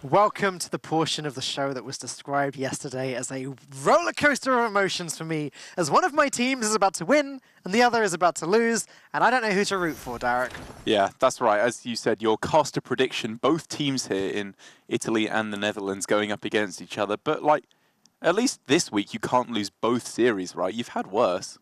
Welcome to the portion of the show that was described yesterday as a roller coaster of emotions for me, as one of my teams is about to win and the other is about to lose, and I don't know who to root for, Derek. Yeah, that's right. As you said, your caster prediction, both teams here in Italy and the Netherlands going up against each other, but like, at least this week you can't lose both series, right? You've had worse.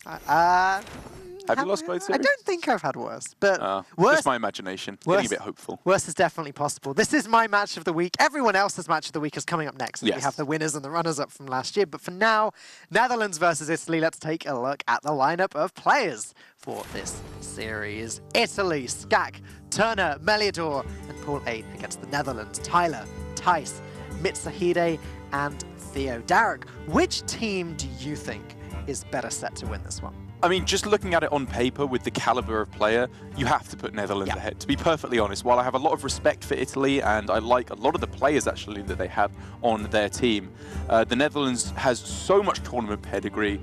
Have you lost both series? I don't think I've had worse, but worse. Just my imagination. Getting a bit hopeful. Worse is definitely possible. This is my match of the week. Everyone else's match of the week is coming up next. Yes. We have the winners and the runners-up from last year. But for now, Netherlands versus Italy. Let's take a look at the lineup of players for this series. Italy, Skak, Turner, Meliador, and Paul8 against the Netherlands. Tyler, Tice, Mitsahide, and Theo. Derek, which team do you think is better set to win this one? I mean, just looking at it on paper with the caliber of player, you have to put Netherlands ahead. To be perfectly honest, while I have a lot of respect for Italy and I like a lot of the players actually that they have on their team, the Netherlands has so much tournament pedigree.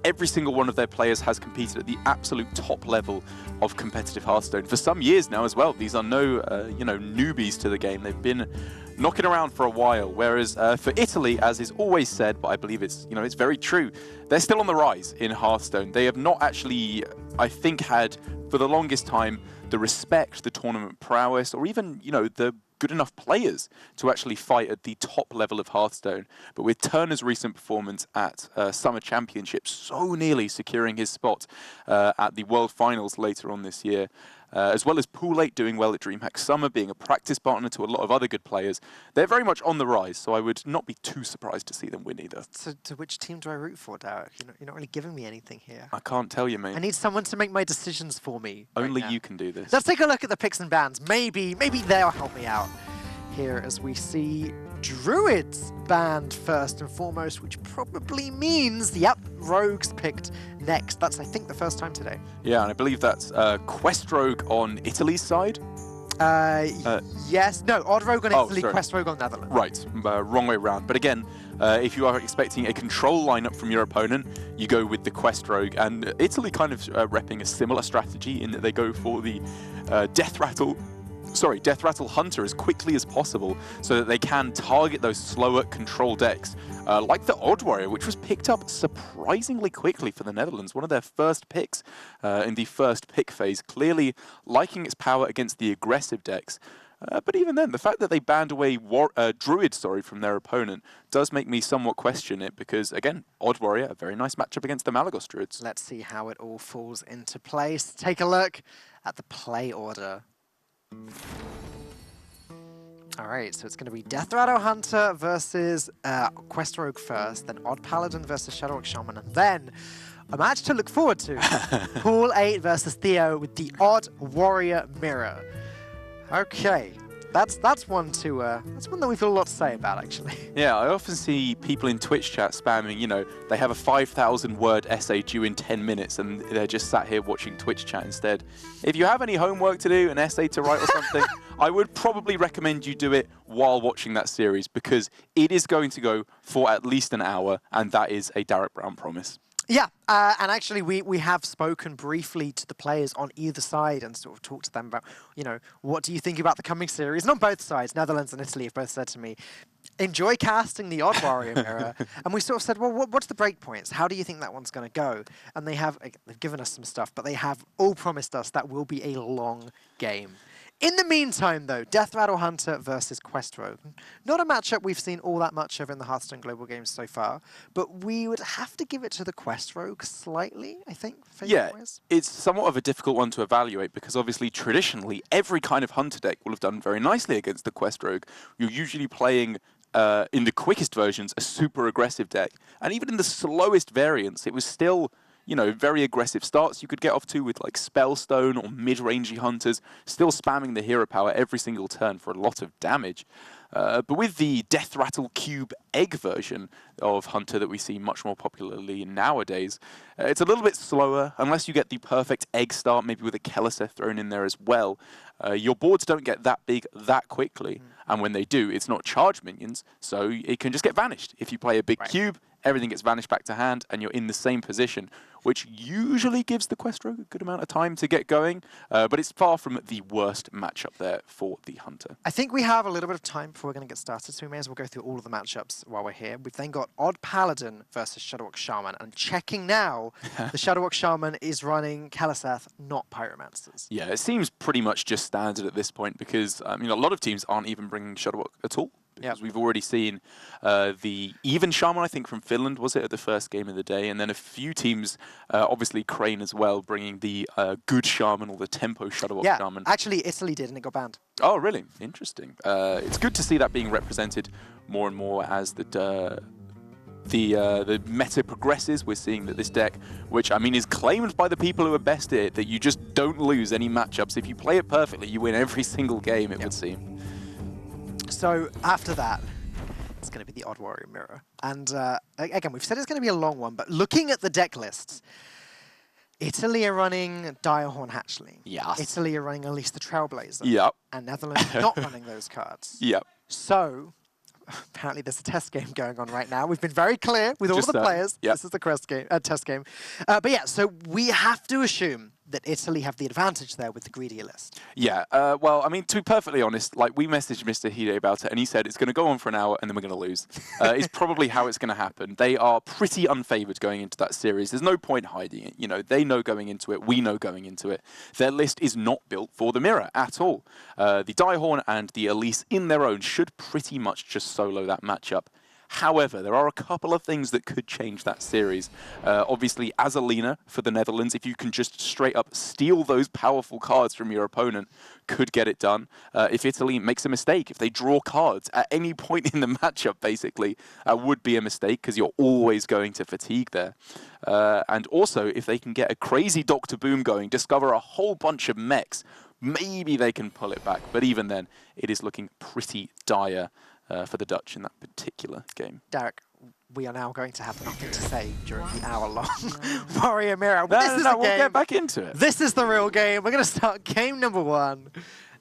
Every single one of their players has competed at the absolute top level of competitive Hearthstone for some years now as well. These are no, newbies to the game. They've been knocking around for a while, whereas for Italy, as is always said, but I believe it's very true, they're still on the rise in Hearthstone. They have not actually, I think, had for the longest time the respect, the tournament prowess, or even the good enough players to actually fight at the top level of Hearthstone. But with Turner's recent performance at Summer Championships, so nearly securing his spot at the World Finals later on this year, as well as Paul8 doing well at DreamHack Summer, being a practice partner to a lot of other good players, they're very much on the rise, so I would not be too surprised to see them win either. So to which team do I root for, Derek? You're not really giving me anything here. I can't tell you, mate. I need someone to make my decisions for me. Only you can do this. Let's take a look at the picks and bans. Maybe they'll help me out here as we see Druids banned first and foremost, which probably means, yep, Rogues picked next. That's, I think, the first time today. Yeah, and I believe that's Quest Rogue on Italy's side. Yes. No, Odd Rogue on Italy, Quest Rogue on Netherlands. Right, wrong way around. But again, if you are expecting a control lineup from your opponent, you go with the Quest Rogue. And Italy kind of repping a similar strategy in that they go for the Death Rattle Hunter as quickly as possible so that they can target those slower control decks, like the Odd Warrior, which was picked up surprisingly quickly for the Netherlands. One of their first picks in the first pick phase, clearly liking its power against the aggressive decks. But even then, the fact that they banned away Druid from their opponent does make me somewhat question it because, again, Odd Warrior, a very nice matchup against the Malagos Druids. Let's see how it all falls into place. Take a look at the play order. Alright, so it's going to be Death Rattle Hunter versus Quest Rogue first, then Odd Paladin versus Shadowhawk Shaman, and then a match to look forward to. Paul8 versus Theo with the Odd Warrior Mirror. Okay, that's one that we feel a lot to say about, actually. Yeah, I often see people in Twitch chat spamming, they have a 5,000 word essay due in 10 minutes and they're just sat here watching Twitch chat instead. If you have any homework to do, an essay to write or something, I would probably recommend you do it while watching that series because it is going to go for at least an hour, and that is a Derek Brown promise. Yeah, and actually we have spoken briefly to the players on either side and sort of talked to them about, what do you think about the coming series? And on both sides, Netherlands and Italy have both said to me, enjoy casting the Odd Warrior Mirror. And we sort of said, well, what's the breakpoints? How do you think that one's going to go? And they've given us some stuff, but they have all promised us that will be a long game. In the meantime, though, Death Rattle Hunter versus Quest Rogue. Not a matchup we've seen all that much of in the Hearthstone Global Games so far, but we would have to give it to the Quest Rogue slightly, I think. Yeah, it's somewhat of a difficult one to evaluate because obviously, traditionally, every kind of Hunter deck will have done very nicely against the Quest Rogue. You're usually playing, in the quickest versions, a super aggressive deck. And even in the slowest variants, it was still very aggressive starts you could get off to with like Spellstone or mid-rangey hunters, still spamming the hero power every single turn for a lot of damage. But with the Death Rattle Cube Egg version of Hunter that we see much more popularly nowadays, it's a little bit slower, unless you get the perfect egg start, maybe with a Keleseth thrown in there as well. Your boards don't get that big that quickly, and when they do, it's not charged minions, so it can just get vanished. If you play a big cube, everything gets vanished back to hand, and you're in the same position, which usually gives the quest rogue a good amount of time to get going, but it's far from the worst matchup there for the Hunter. I think we have a little bit of time before we're going to get started, so we may as well go through all of the matchups while we're here. We've then got Odd Paladin versus Shadowwalk Shaman, and checking now, the Shadowwalk Shaman is running Kalaseth, not Pyromancers. Yeah, it seems pretty much just standard at this point because a lot of teams aren't even bringing Shadowwalk at all. Because we've already seen the even Shaman, I think, from Finland, was it, at the first game of the day? And then a few teams, obviously Crane as well, bringing the good Shaman or the tempo Shadowwalk Shaman. Actually, Italy did, and it got banned. Oh, really? Interesting. It's good to see that being represented more and more as the meta progresses. We're seeing that this deck, which, I mean, is claimed by the people who are best at it, that you just don't lose any matchups. If you play it perfectly, you win every single game, it would seem. So after that, it's going to be the Odd Warrior Mirror. And again, we've said it's going to be a long one, but looking at the deck lists, Italy are running Direhorn Hatchling. Yes. Italy are running Elise the Trailblazer. Yep. And Netherlands are not running those cards. Yep. So apparently there's a test game going on right now. We've been very clear with all of the players. Yep. This is the test game. But yeah, so we have to assume that Italy have the advantage there with the greedier list. Yeah, well, I mean, to be perfectly honest, like, we messaged Mr. Hide about it, and he said it's going to go on for an hour, and then we're going to lose. It's probably how it's going to happen. They are pretty unfavored going into that series. There's no point hiding it. You know, they know going into it. We know going into it. Their list is not built for the mirror at all. The Direhorn and the Elise in their own should pretty much just solo that matchup. However, there are a couple of things that could change that series. Obviously, Azalina for the Netherlands, if you can just straight up steal those powerful cards from your opponent, could get it done. If Italy makes a mistake, if they draw cards at any point in the matchup, basically, would be a mistake because you're always going to fatigue there. And also, if they can get a crazy Dr. Boom going, discover a whole bunch of mechs, maybe they can pull it back. But even then, it is looking pretty dire for the Dutch in that particular game. Derek, we are now going to have nothing to say during the hour-long Warrior Mirror. No, we'll get back into it. This is the real game. We're going to start game number one.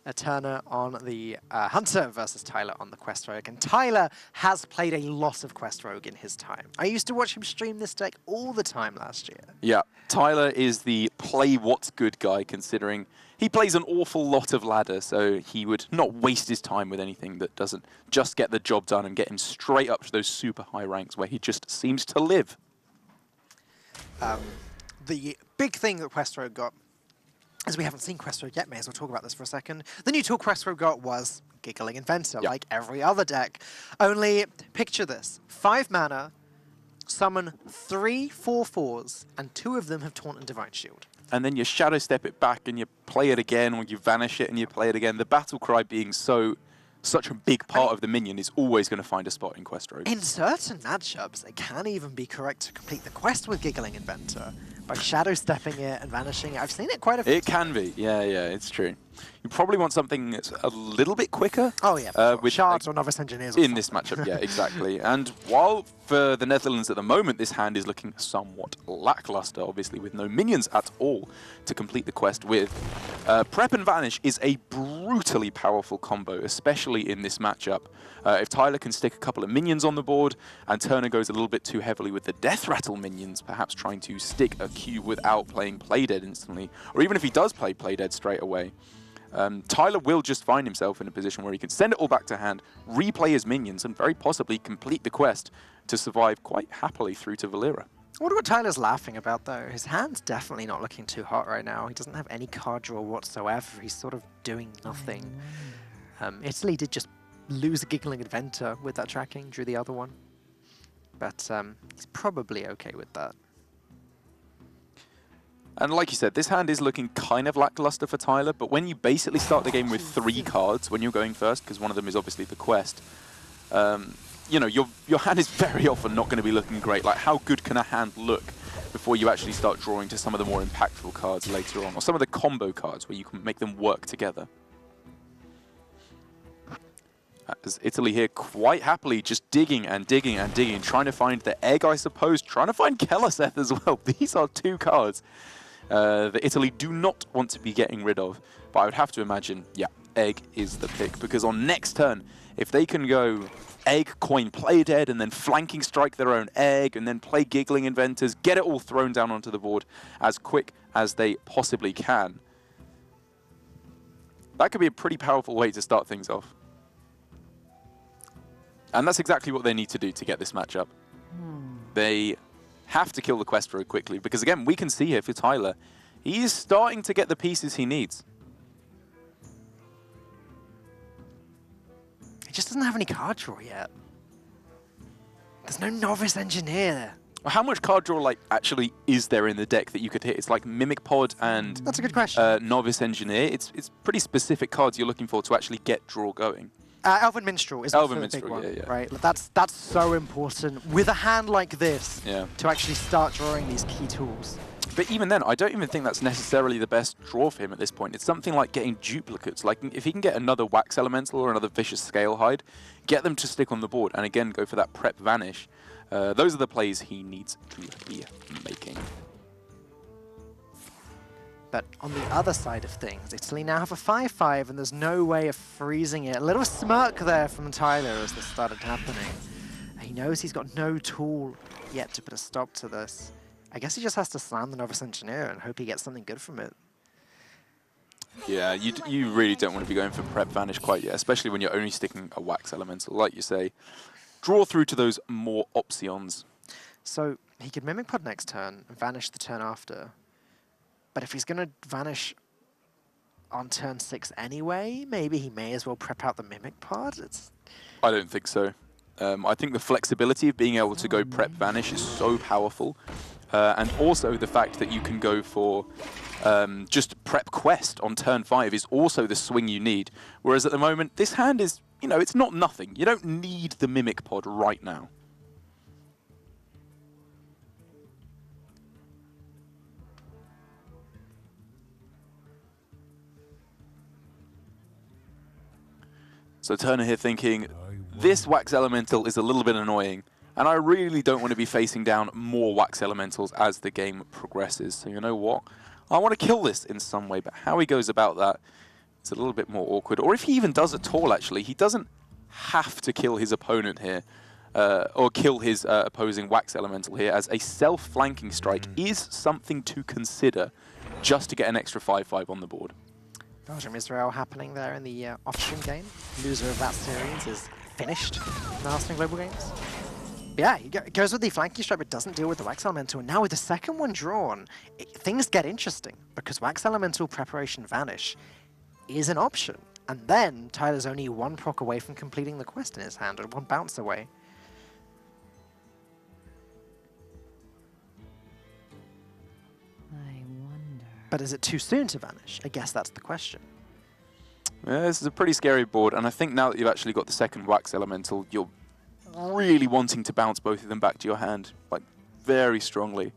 A Turner on the Hunter versus Tyler on the Quest Rogue. And Tyler has played a lot of Quest Rogue in his time. I used to watch him stream this deck all the time last year. Yeah, Tyler is the play what's good guy, considering he plays an awful lot of ladder, so he would not waste his time with anything that doesn't just get the job done and get him straight up to those super high ranks where he just seems to live. The big thing that Quest Rogue got, as we haven't seen Quest Rogue yet, may as well talk about this for a second. The new tool Quest Rogue got was Giggling Inventor, like every other deck. Only, picture this, 5 mana, summon 3 4/4s, and 2 of them have Taunt and Divine Shield. And then you shadow step it back and you play it again, or you vanish it and you play it again. The battle cry being such a big part of the minion is always going to find a spot in Quest Rogue. In certain matchups, it can even be correct to complete the quest with Giggling Inventor by shadow stepping it and vanishing it. I've seen it quite a few times. It can be, yeah, it's true. You probably want something that's a little bit quicker. Oh yeah, with Shards or Novice Engineers. In this matchup, yeah, exactly. And while for the Netherlands at the moment, this hand is looking somewhat lackluster, obviously with no minions at all to complete the quest with, Prep and Vanish is a brutally powerful combo, especially in this matchup. If Tyler can stick a couple of minions on the board, and Turner goes a little bit too heavily with the Death Rattle minions, perhaps trying to stick a Q without playing Play Dead instantly, or even if he does play Play Dead straight away, Tyler will just find himself in a position where he can send it all back to hand, replay his minions, and very possibly complete the quest to survive quite happily through to Valera. I wonder what Tyler's laughing about, though. His hand's definitely not looking too hot right now. He doesn't have any card draw whatsoever. He's sort of doing nothing. Italy did just lose a Giggling Inventor with that tracking, drew the other one. But he's probably okay with that. And like you said, this hand is looking kind of lackluster for Tyler, but when you basically start the game with 3 cards when you're going first, because one of them is obviously the quest, you know, your hand is very often not going to be looking great. Like, how good can a hand look before you actually start drawing to some of the more impactful cards later on, or some of the combo cards where you can make them work together? As Italy here quite happily just digging and digging and digging, trying to find the egg, I suppose, trying to find Kalaseth as well. These are 2 cards that Italy do not want to be getting rid of. But I would have to imagine, yeah, Egg is the pick, because on next turn, if they can go Egg, coin, play dead, and then flanking strike their own Egg, and then play Giggling Inventors, get it all thrown down onto the board as quick as they possibly can, that could be a pretty powerful way to start things off. And that's exactly what they need to do to get this matchup. They have to kill the quest very quickly, because again, we can see here for Tyler, he is starting to get the pieces he needs. He just doesn't have any card draw yet. There's no Novice Engineer. Well, how much card draw like actually is there in the deck that you could hit? It's like Mimic Pod and That's a good question. Novice Engineer. It's pretty specific cards you're looking for to actually get draw going. Elven Minstrel is also a big one, yeah. right? That's so important with a hand like this Yeah. to actually start drawing these key tools. But even then, I don't even think that's necessarily the best draw for him at this point. It's something like getting duplicates. Like if he can get another Wax Elemental or another Vicious Scalehide, get them to stick on the board, and again go for that Prep Vanish. Those are the plays he needs to be making. But on the other side of things, Italy now have a 5-5, and there's no way of freezing it. A little smirk there from Tyler as this started happening. He knows he's got no tool yet to put a stop to this. I guess he just has to slam the Novice Engineer and hope he gets something good from it. Yeah, you really don't want to be going for Prep Vanish quite yet, especially when you're only sticking a Wax Elemental. Like you say, draw through to those more options. So he could Mimic Pod next turn and vanish the turn after. But if he's going to vanish on turn 6 anyway, maybe he may as well prep out the Mimic Pod. I don't think so. I think the flexibility of being able to go Prep Vanish is so powerful. And also the fact that you can go for just Prep Quest on turn 5 is also the swing you need. Whereas at the moment, this hand is, you know, it's not nothing. You don't need the Mimic Pod right now. So Turner here thinking, this Wax Elemental is a little bit annoying, and I really don't want to be facing down more Wax Elementals as the game progresses. So you know what? I want to kill this in some way, but how he goes about that is a little bit more awkward. Or if he even does at all, actually, he doesn't have to kill his opponent here, or kill his opposing Wax Elemental here, as a self-flanking strike is something to consider just to get an extra 5-5 on the board. Belgium-Israel happening there in the off-stream game. Loser of that series is finished in the Hearthstone Global Games. But yeah, he goes with the flanking strike, but doesn't deal with the Wax Elemental. And now with the second one drawn, things get interesting, because Wax Elemental Preparation Vanish is an option. And then Tyler's only one proc away from completing the quest in his hand, and one bounce away. But is it too soon to vanish? I guess that's the question. Yeah, this is a pretty scary board, and I think now that you've actually got the second Wax Elemental, you're really wanting to bounce both of them back to your hand, like, very strongly.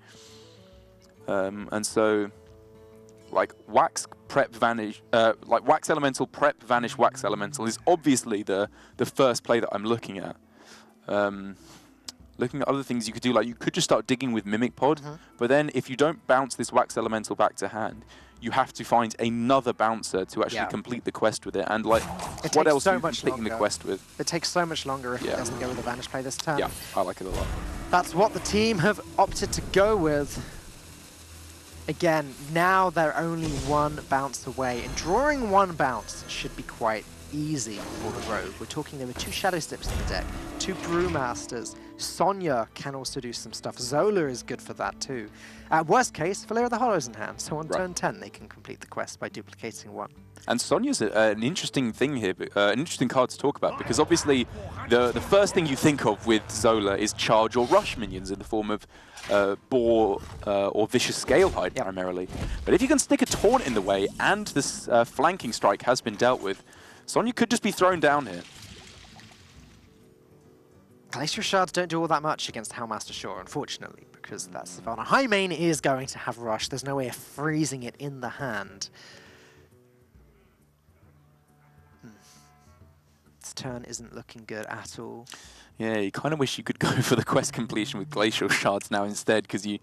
And so, like, Wax Prep Vanish, like, Wax Elemental Prep Vanish Wax Elemental is obviously the first play that I'm looking at. Looking at other things you could do, like you could just start digging with Mimic Pod, but then if you don't bounce this Wax Elemental back to hand, you have to find another bouncer to actually complete the quest with it. And like, what else are you completing the quest with? It takes so much longer if it doesn't go with the Vanish play this turn. Yeah, I like it a lot. That's what the team have opted to go with. Again, now they're only one bounce away, and drawing one bounce should be quite easy for the Rogue. We're talking there were 2 Shadow Steps in the deck, 2 Brewmasters. Sonya can also do some stuff. Zola is good for that too. Worst case, Flair of the Hollows in hand, so on turn 10 they can complete the quest by duplicating 1. And Sonya's an interesting thing here, an interesting card to talk about, because obviously the first thing you think of with Zola is charge or rush minions in the form of Boar or Vicious Scalehide primarily. But if you can stick a Taunt in the way and this flanking strike has been dealt with, Sonya could just be thrown down here. Glacial Shards don't do all that much against Hellmaster Shore, unfortunately, because that Savannah High Main is going to have Rush. There's no way of freezing it in the hand. This turn isn't looking good at all. Yeah, you kind of wish you could go for the quest completion with Glacial Shards now instead, because you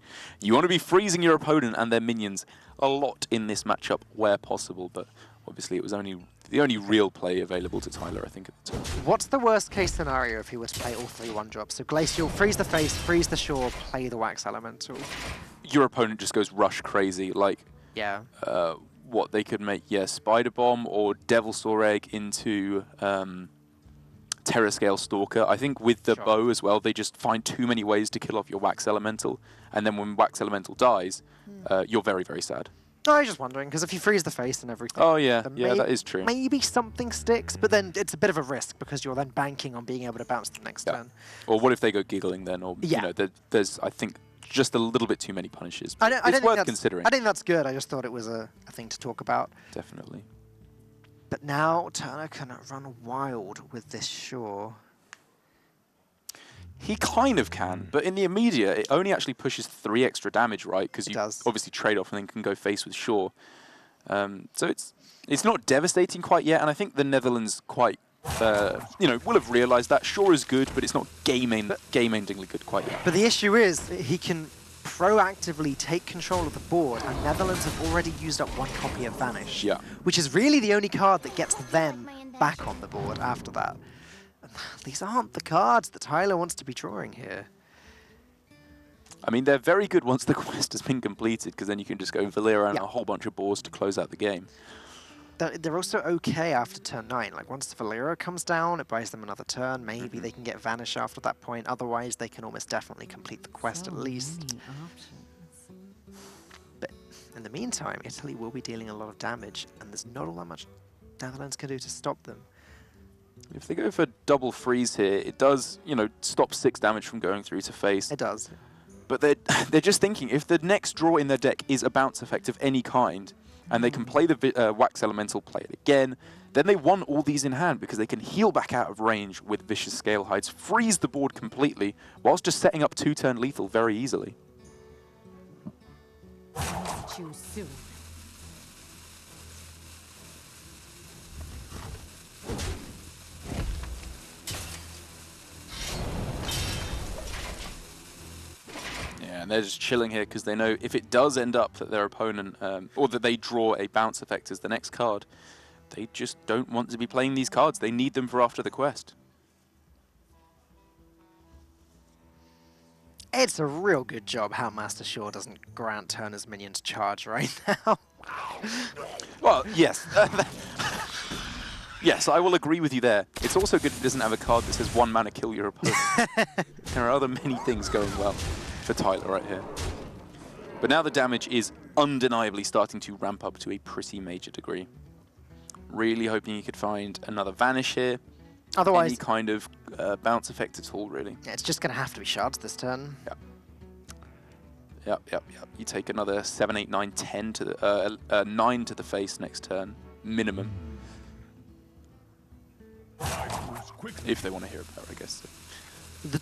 want to be freezing your opponent and their minions a lot in this matchup where possible, but obviously it was only The only real play available to Tyler, I think, at the time. What's the worst case scenario if he was to play all 3 1-drops? So Glacial, freeze the face, freeze the shore, play the Wax Elemental. Your opponent just goes rush crazy, like Yeah. what they could make, yeah, Spider Bomb or Devil Saw Egg into Terrascale Stalker. I think with the bow as well, they just find too many ways to kill off your Wax Elemental, and then when Wax Elemental dies, you're very, very sad. No, I was just wondering, because if you freeze the face and everything... Oh, yeah, then yeah, that is true. Maybe something sticks, but then it's a bit of a risk, because you're then banking on being able to bounce the next turn. Or what if they go giggling then? Or, you know, there's, I think, just a little bit too many punishes. It's worth considering. I think that's good. I just thought it was a thing to talk about. Definitely. But now Turner can run wild with this shore. He kind of can, but in the immediate, it only actually pushes 3 extra damage, right? Because you obviously trade off and then can go face with Shore. So it's not devastating quite yet, and I think the Netherlands quite, you know, will have realised that Shore is good, but it's not game-endingly good quite yet. But the issue is that he can proactively take control of the board, and Netherlands have already used up 1 copy of Vanish, which is really the only card that gets them back on the board after that. These aren't the cards that Tyler wants to be drawing here. I mean, they're very good once the quest has been completed, because then you can just go Valera and a whole bunch of boards to close out the game. They're also okay after turn 9. Like, once Valera comes down, it buys them another turn. Maybe they can get Vanish after that point. Otherwise, they can almost definitely complete the quest at least. But in the meantime, Italy will be dealing a lot of damage, and there's not all that much Netherlands can do to stop them. If they go for double freeze here, it does, you know, stop 6 damage from going through to face. It does. But they're just thinking, if the next draw in their deck is a bounce effect of any kind, and they can play the Wax Elemental, play it again, then they want all these in hand, because they can heal back out of range with Vicious Scale Hides, freeze the board completely, whilst just setting up 2-turn lethal very easily. Choose soon. And they're just chilling here because they know if it does end up that their opponent, or that they draw a bounce effect as the next card, they just don't want to be playing these cards. They need them for after the quest. It's a real good job how Master Shore doesn't grant Turner's minions charge right now. Well, yes. Yes, I will agree with you there. It's also good it doesn't have a card that says 1 mana kill your opponent. There are other many things going well for Tyler right here. But now the damage is undeniably starting to ramp up to a pretty major degree. Really hoping he could find another Vanish here. Otherwise, any kind of bounce effect at all, really. Yeah, it's just going to have to be shards this turn. Yep. Yep. You take another 7, 8, 9, 10 to the 9 to the face next turn, minimum. If they want to hear about it, I guess.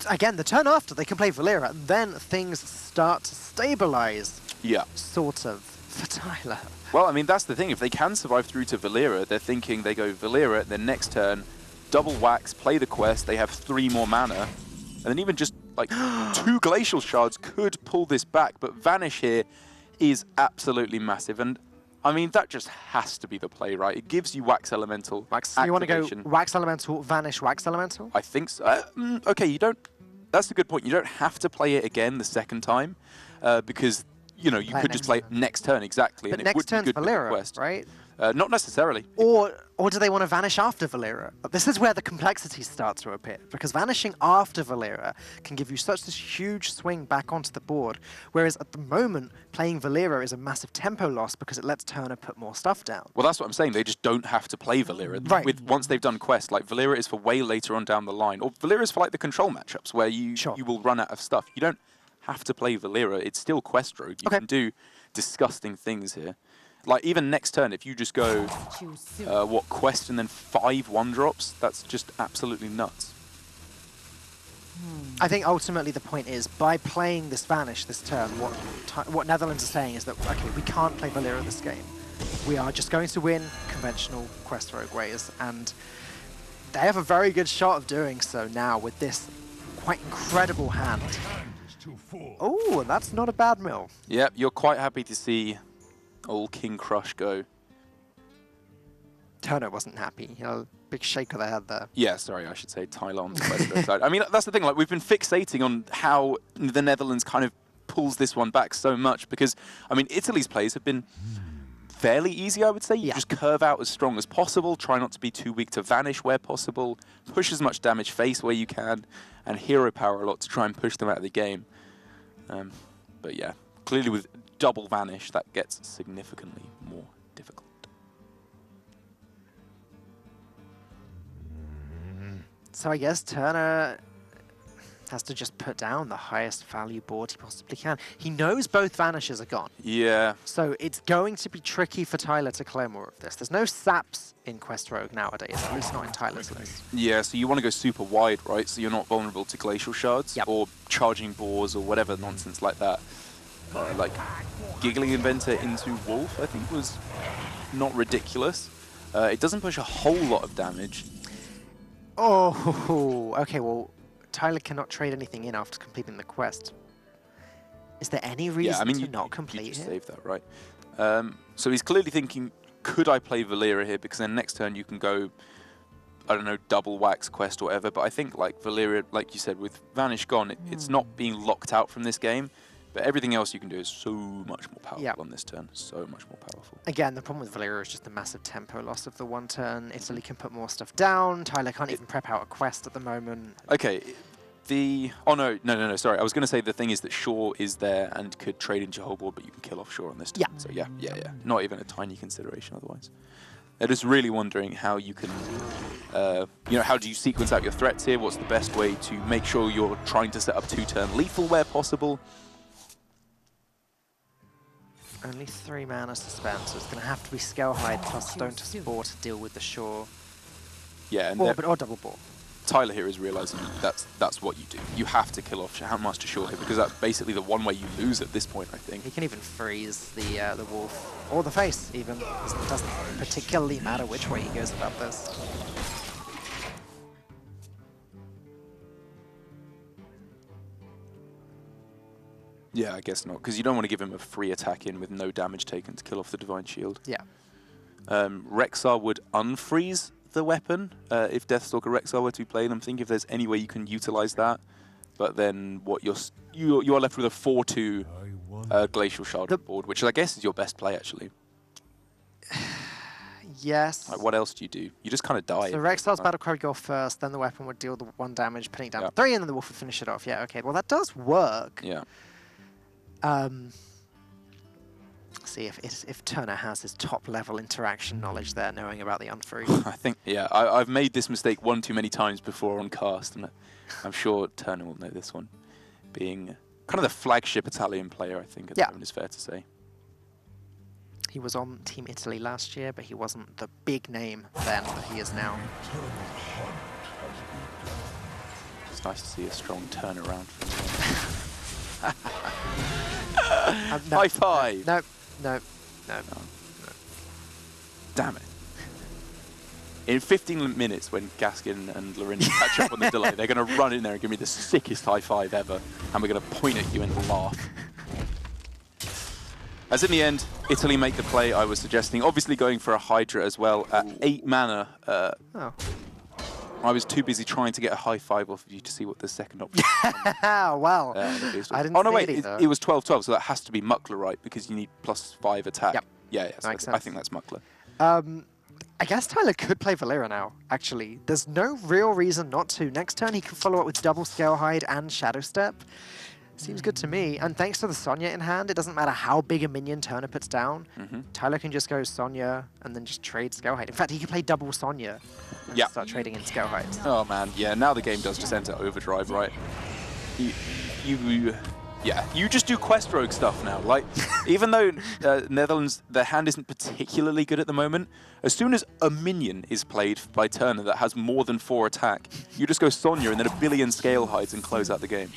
Again, the turn after, they can play Valera, and then things start to stabilize. Yeah. Sort of, for Tyler. Well, I mean, that's the thing. If they can survive through to Valera, they're thinking they go Valera, then next turn, double Wax, play the quest, they have 3 more mana, and then even just, like, 2 Glacial Shards could pull this back, but Vanish here is absolutely massive, and I mean, that just has to be the play, right? It gives you Wax Elemental activation. You want to go Wax Elemental, Vanish, Wax Elemental? I think so. Okay, you don't... That's a good point. You don't have to play it again the second time, because, you know, you could just play it next turn, exactly. But and next it would be turn's good Valera, quest. right? Not necessarily. Or do they want to Vanish after Valera? This is where the complexities start to appear, because vanishing after Valera can give you such this huge swing back onto the board, whereas at the moment, playing Valera is a massive tempo loss because it lets Turner put more stuff down. Well, that's what I'm saying. They just don't have to play Valera. Right. Once they've done quest, like Valera is for way later on down the line, or Valera is for like the control matchups where you will run out of stuff. You don't have to play Valera. It's still quest rogue. You can do disgusting things here. Like, even next turn, if you just go, quest and then 5 1-drops, that's just absolutely nuts. I think ultimately the point is, by playing this Vanish this turn, what Netherlands are saying is that, okay, we can't play Valera this game. We are just going to win conventional quest rogue ways, and they have a very good shot of doing so now with this quite incredible hand. Oh, and that's not a bad mill. Yep, you're quite happy to see old King Crush go. Turner wasn't happy. You know, big shake of the head there. Yeah, sorry, I should say Tyler on the West side. I mean, that's the thing. Like, we've been fixating on how the Netherlands kind of pulls this one back so much because, I mean, Italy's plays have been fairly easy, I would say. You just curve out as strong as possible, try not to be too weak to vanish where possible, push as much damage face where you can, and hero power a lot to try and push them out of the game. But yeah, clearly with double vanish, that gets significantly more difficult. So I guess Turner has to just put down the highest value board he possibly can. He knows both vanishes are gone. Yeah. So it's going to be tricky for Tyler to clear more of this. There's no saps in Quest Rogue nowadays, at least not in Tyler's list. Yeah, so you want to go super wide, right? So you're not vulnerable to glacial shards or charging boars or whatever nonsense like that. Like Giggling Inventor into Wolf, I think, was not ridiculous. It doesn't push a whole lot of damage. Oh, okay, well, Tyler cannot trade anything in after completing the quest. Is there any reason to not complete you just it? save that, right? So he's clearly thinking, could I play Valeria here? Because then next turn you can go, I don't know, double wax quest or whatever. But I think like Valeria, like you said, with Vanish gone, it's not being locked out from this game. But everything else you can do is so much more powerful on this turn. So much more powerful. Again, the problem with Valeria is just the massive tempo loss of the one turn. Italy can put more stuff down. Tyler can't even prep out a quest at the moment. Okay. Oh, no, sorry. I was going to say the thing is that Shaw is there and could trade into your whole board, but you can kill off Shaw on this turn. Yeah. So yeah. Not even a tiny consideration otherwise. They're just really wondering how you can, how do you sequence out your threats here? What's the best way to make sure you're trying to set up two-turn lethal where possible? Only 3 mana to spend, so it's going to have to be Scalehide plus Stone to Spore to deal with the Shaw. Yeah, and or double bore. Tyler here is realizing that's what you do. You have to kill off Master Shaw here because that's basically the one way you lose at this point, I think. He can even freeze the Wolf, or the face even. It doesn't particularly matter which way he goes about this. Yeah, I guess not, because you don't want to give him a free attack in with no damage taken to kill off the Divine Shield. Yeah. Rexar would unfreeze the weapon if Deathstalker Rexar were to be playing. I'm thinking if there's any way you can utilize that, but then what you are left with a 4/2 Glacial Shard board, which I guess is your best play actually. Yes. Like, what else do? You just kind of die. So Rexar's Battle Cry would go first, then the weapon would deal the 1 damage, pinning down 3, and then the Wolf would finish it off. Yeah, okay. Well, that does work. Yeah. See if Turner has his top-level interaction knowledge there, knowing about the unfreeze. I think, I've made this mistake one too many times before on cast, and I'm sure Turner will know this one. Being kind of the flagship Italian player, I think, at the moment is fair to say. He was on Team Italy last year, but he wasn't the big name then that he is now. It's nice to see a strong turnaround from him. No, High five! No. Damn it. In 15 minutes, when Gaskin and Lorenzo catch up on the delay, they're going to run in there and give me the sickest high five ever, and we're going to point at you and laugh. As in the end, Italy make the play I was suggesting, obviously going for a Hydra as well at 8 mana. I was too busy trying to get a high five off of you to see what the second option was. Wow. I didn't see it either. It was 12-12, so that has to be Muckler, right? Because you need +5 attack. Yep. Yeah, so Makes I sense. think that's Muckler. I guess Tyler could play Valeria now, actually. There's no real reason not to. Next turn, he can follow up with double Scalehide and Shadow Step. Seems good to me. And thanks to the Sonya in hand, it doesn't matter how big a minion Turner puts down. Tyler can just go Sonya and then just trade Scalehide. In fact, he could play double Sonya and start trading in Scalehide. Oh man, yeah, now the game does just enter overdrive, right? You just do quest rogue stuff now. Like, even though Netherlands, their hand isn't particularly good at the moment, as soon as a minion is played by Turner that has more than 4 attack, you just go Sonya and then a billion Scalehides and close out the game.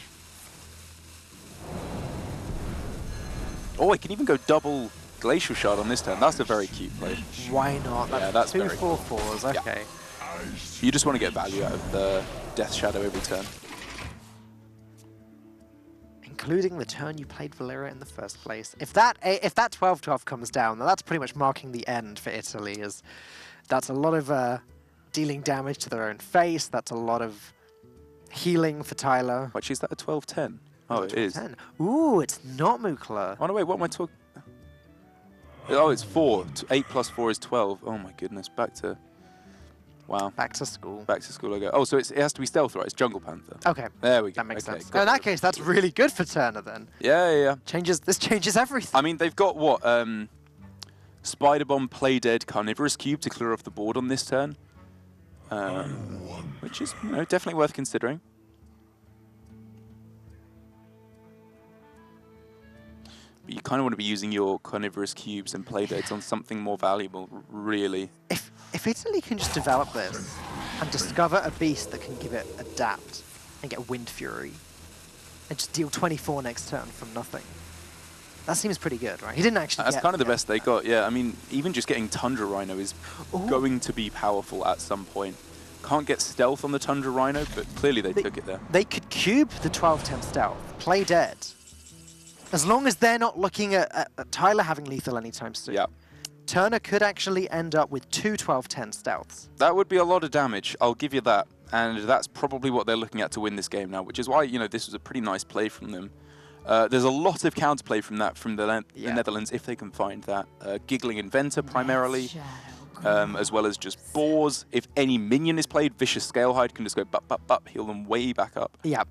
Oh, I can even go double Glacial Shard on this turn. That's a very cute play. Why not? That's 2 very cool. 4/4s, okay. Yeah. You just want to get value out of the Death Shadow every turn. including the turn you played Valyria in the first place. If that 12-12 comes down, then that's pretty much marking the end for Italy. As that's a lot of dealing damage to their own face. That's a lot of healing for Tyler. Actually, is that a 12-10? Oh, it is. Ooh, it's not Mukla. Oh, no, wait, what am I talking? Oh, it's 4. 8 plus 4 is 12. Oh, my goodness. Back to... Wow. Back to school. Back to school I go. Oh, so it has to be stealth, right? It's Jungle Panther. Okay. There we go. That makes sense. got In that case, that's really good for Turner then. Yeah. This changes everything. I mean, they've got what? Spider Bomb, Play Dead, Carnivorous Cube to clear off the board on this turn. Which is, definitely worth considering. But you kind of want to be using your Carnivorous Cubes and Play Deads on something more valuable, really. If Italy can just develop this and discover a beast that can give it Adapt and get Wind Fury and just deal 24 next turn from nothing, that seems pretty good, right? He didn't actually That's kind of the best they got, yeah. I mean, even just getting Tundra Rhino is going to be powerful at some point. Can't get stealth on the Tundra Rhino, but clearly they took it there. They could cube the 12-10 stealth, play dead. As long as they're not looking at Tyler having lethal anytime soon. Yeah. Turner could actually end up with 2 12-10 stealths. That would be a lot of damage, I'll give you that. And that's probably what they're looking at to win this game now, which is why, this was a pretty nice play from them. There's a lot of counterplay from that from the Netherlands, if they can find that. Giggling Inventor primarily, as well as just Boars. If any minion is played, Vicious Scalehide can just go bup, heal them way back up. Yeah.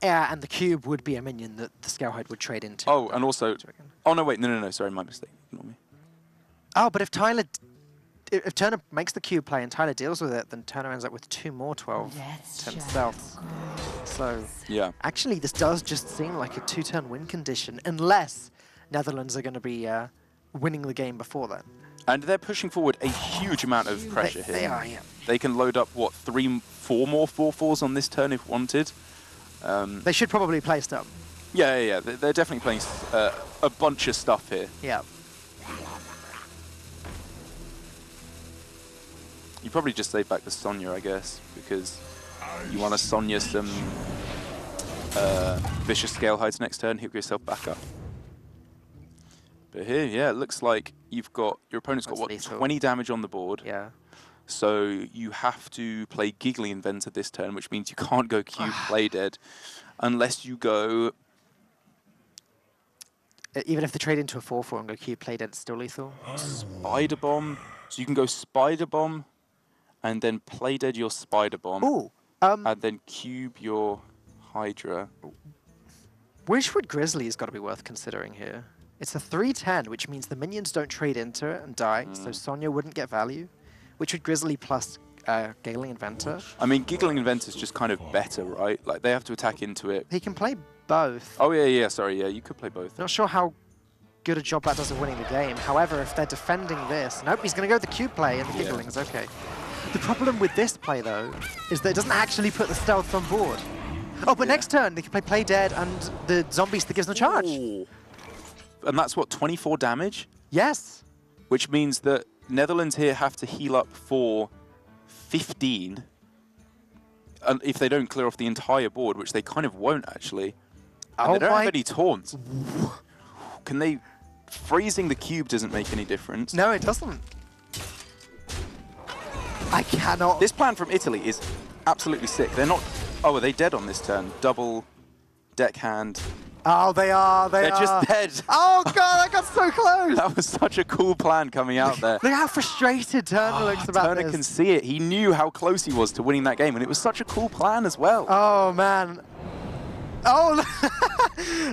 Yeah, and the cube would be a minion that the Scalehide would trade into. Oh, and also... Oh, no, wait, no, sorry, my mistake. Ignore me. Oh, but if Turner makes the cube play and Tyler deals with it, then Turner ends up with 2 more 12-10 stealths. So, yeah. Actually, this does just seem like a 2-turn win condition, unless Netherlands are going to be winning the game before then. And they're pushing forward a huge amount of pressure here. They are, yeah. They can load up, what, 4 more 4/4s on this turn if wanted. They should probably play stuff. Yeah. They're definitely playing a bunch of stuff here. Yeah. You probably just save back the Sonya, I guess, because you want to Sonya some Vicious Scalehides next turn, heal yourself back up. But here, yeah, it looks like your opponent's got, what, lethal. 20 damage on the board. Yeah. So you have to play Giggly Inventor this turn, which means you can't go Cube Play Dead unless you go... Even if they trade into a 4/4 and go Cube Play Dead, it's still lethal? Spider Bomb. So you can go Spider Bomb and then Play Dead your Spider Bomb. Ooh. And then Cube your Hydra. Wishwood Grizzly has got to be worth considering here. It's a 3/10, which means the minions don't trade into it and die, so Sonya wouldn't get value. Wishwood Grizzly plus Giggling Inventor. I mean, Giggling Inventor's just kind of better, right? Like, they have to attack into it. He can play both. Oh, yeah, sorry, yeah, you could play both. Not sure how good a job that does of winning the game. However, if they're defending this... Nope, he's going to go with the cube play and the Giggling's okay. The problem with this play, though, is that it doesn't actually put the stealth on board. Oh, but next turn, they can play Dead and the zombies that gives them charge. Ooh. And that's, what, 24 damage? Yes. Which means that Netherlands here have to heal up for 15 if they don't clear off the entire board, which they kind of won't, actually. And they don't have any taunts. Can they... Freezing the cube doesn't make any difference. No, it doesn't. I cannot... This plan from Italy is absolutely sick. They're not... Oh, are they dead on this turn? Double deckhand. Oh, they are. They're just dead. Oh, God, I got so close. That was such a cool plan coming out there. Look how frustrated Turner looks about Turner this. can see it. He knew how close he was to winning that game, and it was such a cool plan as well. Oh, man. Oh,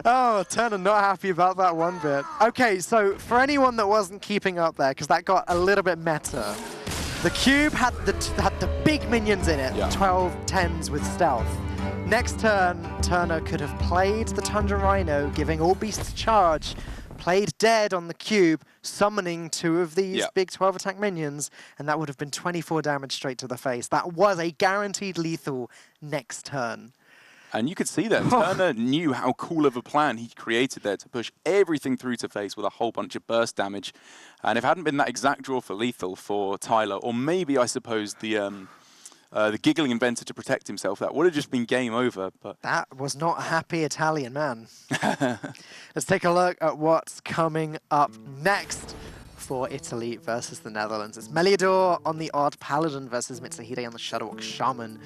oh, Turner not happy about that one bit. Okay, so for anyone that wasn't keeping up there, because that got a little bit meta, the cube had the big minions in it, 12 10s with stealth. Next turn, Turner could have played the Tundra Rhino, giving all beasts charge, played Dead on the cube, summoning 2 of these big 12 attack minions, and that would have been 24 damage straight to the face. That was a guaranteed lethal next turn. And you could see that. Turner knew how cool of a plan he created there to push everything through to face with a whole bunch of burst damage. And if it hadn't been that exact draw for lethal for Tyler, or maybe, I suppose, the the giggling inventor to protect himself. That would have just been game over. But that was not a happy Italian man. Let's take a look at what's coming up next for Italy versus the Netherlands. It's Meliador on the odd Paladin versus Mitsuhide on the Shadowwalk Shaman.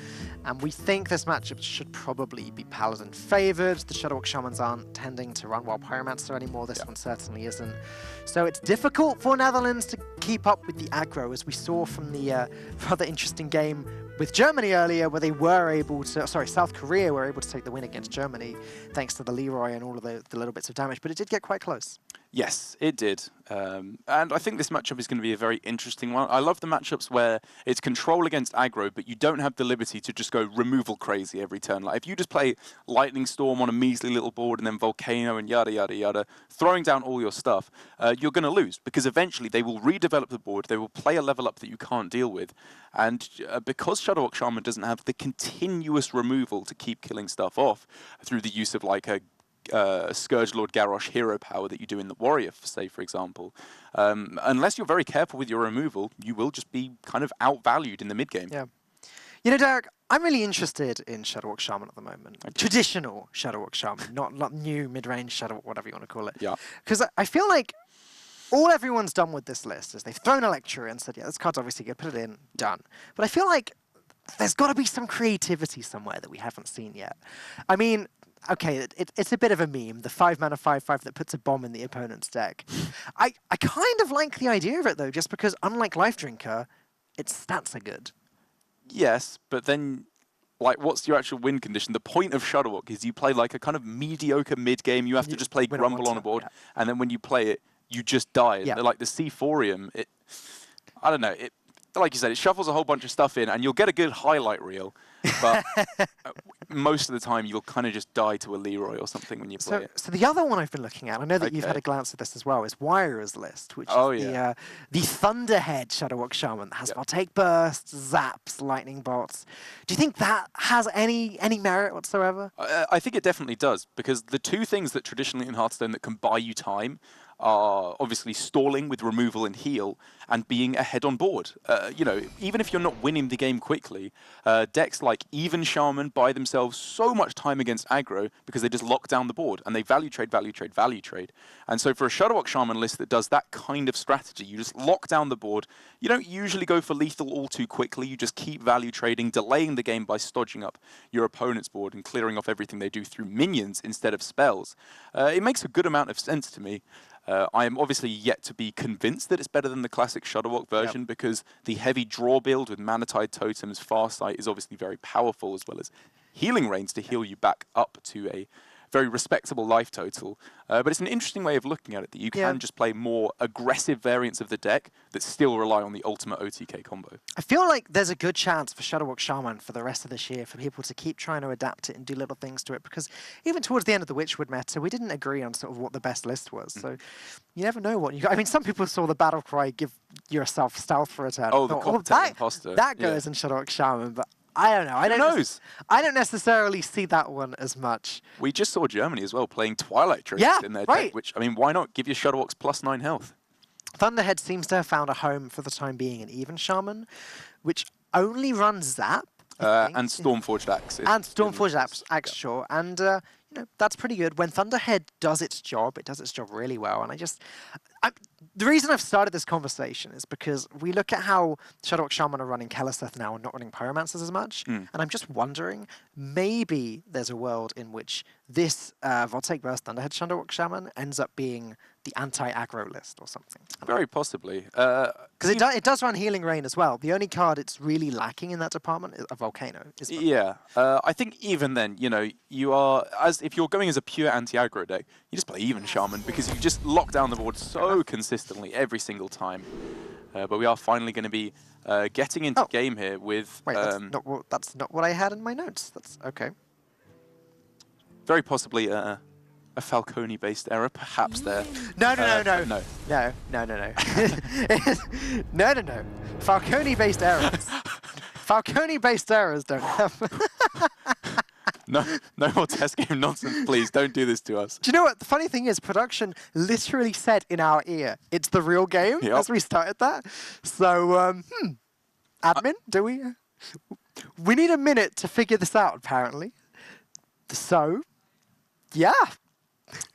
And we think this matchup should probably be Paladin favored. The Shadowwalk Shamans aren't tending to run Wild Pyromancer anymore. This one certainly isn't. So it's difficult for Netherlands to keep up with the aggro, as we saw from the rather interesting game with Germany earlier, where they were able to, South Korea were able to take the win against Germany, thanks to the Leroy and all of the little bits of damage, but it did get quite close. Yes, it did. And I think this matchup is going to be a very interesting one. I love the matchups where it's control against aggro, but you don't have the liberty to just go removal crazy every turn. Like if you just play Lightning Storm on a measly little board and then Volcano and yada, yada, yada, throwing down all your stuff, you're going to lose, because eventually they will redevelop the board, they will play a level up that you can't deal with. And because Shadowwalk Shaman doesn't have the continuous removal to keep killing stuff off through the use of like a Scourge Lord Garrosh hero power that you do in the Warrior, say, for example. Unless you're very careful with your removal, you will just be kind of outvalued in the mid-game. Yeah. You know, Derek, I'm really interested in Shadowwalk Shaman at the moment. Traditional Shadowwalk Shaman, not new mid-range Shadowwalk, whatever you want to call it. Yeah. Because I feel like all everyone's done with this list is they've thrown Electra and said, yeah, this card's obviously good, put it in, done. But I feel like there's got to be some creativity somewhere that we haven't seen yet. I mean, okay, it's a bit of a meme, the 5-mana 5/5 that puts a bomb in the opponent's deck. I kind of like the idea of it, though, just because, unlike Life Drinker, its stats are good. Yes, but then, like, what's your actual win condition? The point of Shadowwalk is you play like a kind of mediocre mid-game. You have to just play Grumble on a board, and then when you play it, you just die. Yeah. Like the Seathorium, I don't know, like you said, it shuffles a whole bunch of stuff in, and you'll get a good highlight reel, but most of the time you'll kind of just die to a Leroy or something when you play it. So the other one I've been looking at, I know that you've had a glance at this as well, is Wira's list, which is the Thunderhead Shadowwalk Shaman that has Partake Bursts, Zaps, Lightning Bolts. Do you think that has any merit whatsoever? I think it definitely does, because the two things that traditionally in Hearthstone that can buy you time are obviously stalling with removal and heal, and being ahead on board. You know, even if you're not winning the game quickly, decks like even Shaman buy themselves so much time against aggro because they just lock down the board and they value trade, value trade, value trade. And so for a Shadowwalk Shaman list that does that kind of strategy, you just lock down the board. You don't usually go for lethal all too quickly. You just keep value trading, delaying the game by stodging up your opponent's board and clearing off everything they do through minions instead of spells. It makes a good amount of sense to me. I am obviously yet to be convinced that it's better than the classic Shadowwalk version, because the heavy draw build with Manatide Totems, Farsight is obviously very powerful, as well as healing rains to heal you back up to a very respectable life total. But it's an interesting way of looking at it, that you can just play more aggressive variants of the deck that still rely on the ultimate OTK combo. I feel like there's a good chance for Shadowwalk Shaman for the rest of this year for people to keep trying to adapt it and do little things to it, because even towards the end of the Witchwood meta, we didn't agree on sort of what the best list was. So you never know what you got. I mean, some people saw the battle cry, give yourself stealth for a turn. Oh, the Coppertail Imposter. That goes in Shadowwalk Shaman, but I don't know. I don't necessarily see that one as much. We just saw Germany as well playing Twilight Drakes in their deck, which, I mean, why not give your Shadowwalks +9 health? Thunderhead seems to have found a home for the time being in Even Shaman, which only runs Zap. And Stormforged Axe. And Stormforged Axe, sure. And, you know, that's pretty good. When Thunderhead does its job, it does its job really well. And the reason I've started this conversation is because we look at how Shadowwalk Shaman are running Keleseth now and not running Pyromancers as much. And I'm just wondering, maybe there's a world in which this Voltaic Burst Thunderhead Shadowwalk Shaman ends up being the anti-aggro list or something. Very possibly. Because it does run Healing Rain as well. The only card it's really lacking in that department is a Volcano. I think even then, you know, if you're going as a pure anti-aggro deck, you just play Even Shaman, because you just lock down the board so consistently every single time. But we are finally going to be getting into game here with... Wait, that's not what I had in my notes. That's okay. Very possibly a Falcone-based error, perhaps there. No. No. No. Falcone-based errors. Falcone-based errors don't happen. No more test game nonsense, please. Don't do this to us. Do you know what? The funny thing is, production literally said in our ear, it's the real game as we started that. So, admin, do we? We need a minute to figure this out, apparently. So, yeah.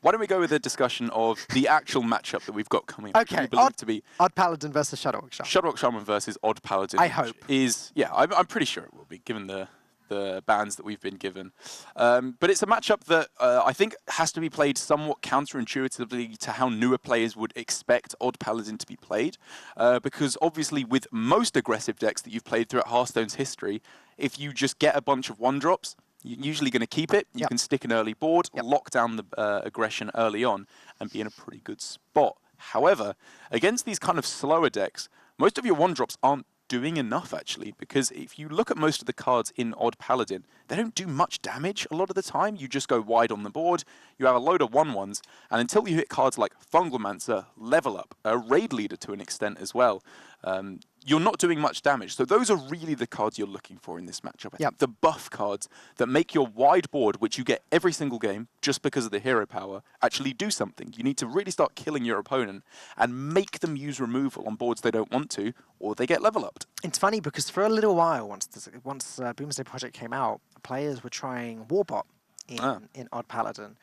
Why don't we go with a discussion of the actual matchup that we've got coming up? Okay, We believe to be Odd Paladin versus Shadowhawk Shaman. Shadowhawk Shaman versus Odd Paladin. I hope. I'm pretty sure it will be, given the bans that we've been given. But it's a matchup that I think has to be played somewhat counterintuitively to how newer players would expect Odd Paladin to be played. Because obviously with most aggressive decks that you've played throughout Hearthstone's history, if you just get a bunch of 1-drops, you're usually going to keep it. You can stick an early board, lock down the aggression early on, and be in a pretty good spot. However, against these kind of slower decks, most of your 1-drops aren't doing enough, actually, because if you look at most of the cards in Odd Paladin, they don't do much damage a lot of the time. You just go wide on the board, you have a load of 1/1s, and until you hit cards like Fungalmancer, Level Up, a Raid Leader to an extent as well, you're not doing much damage. So those are really the cards you're looking for in this matchup. I think the buff cards that make your wide board, which you get every single game just because of the hero power, actually do something. You need to really start killing your opponent and make them use removal on boards they don't want to, or they get level upped. It's funny because for a little while, once Boomsday Project came out, players were trying Warbot in Odd Paladin.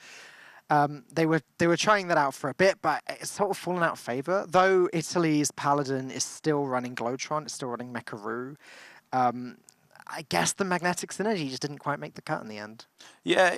They were trying that out for a bit, but it's sort of fallen out of favor. Though Italy's Paladin is still running Glowtron, it's still running Mecharoo. I guess the magnetic synergy just didn't quite make the cut in the end. Yeah,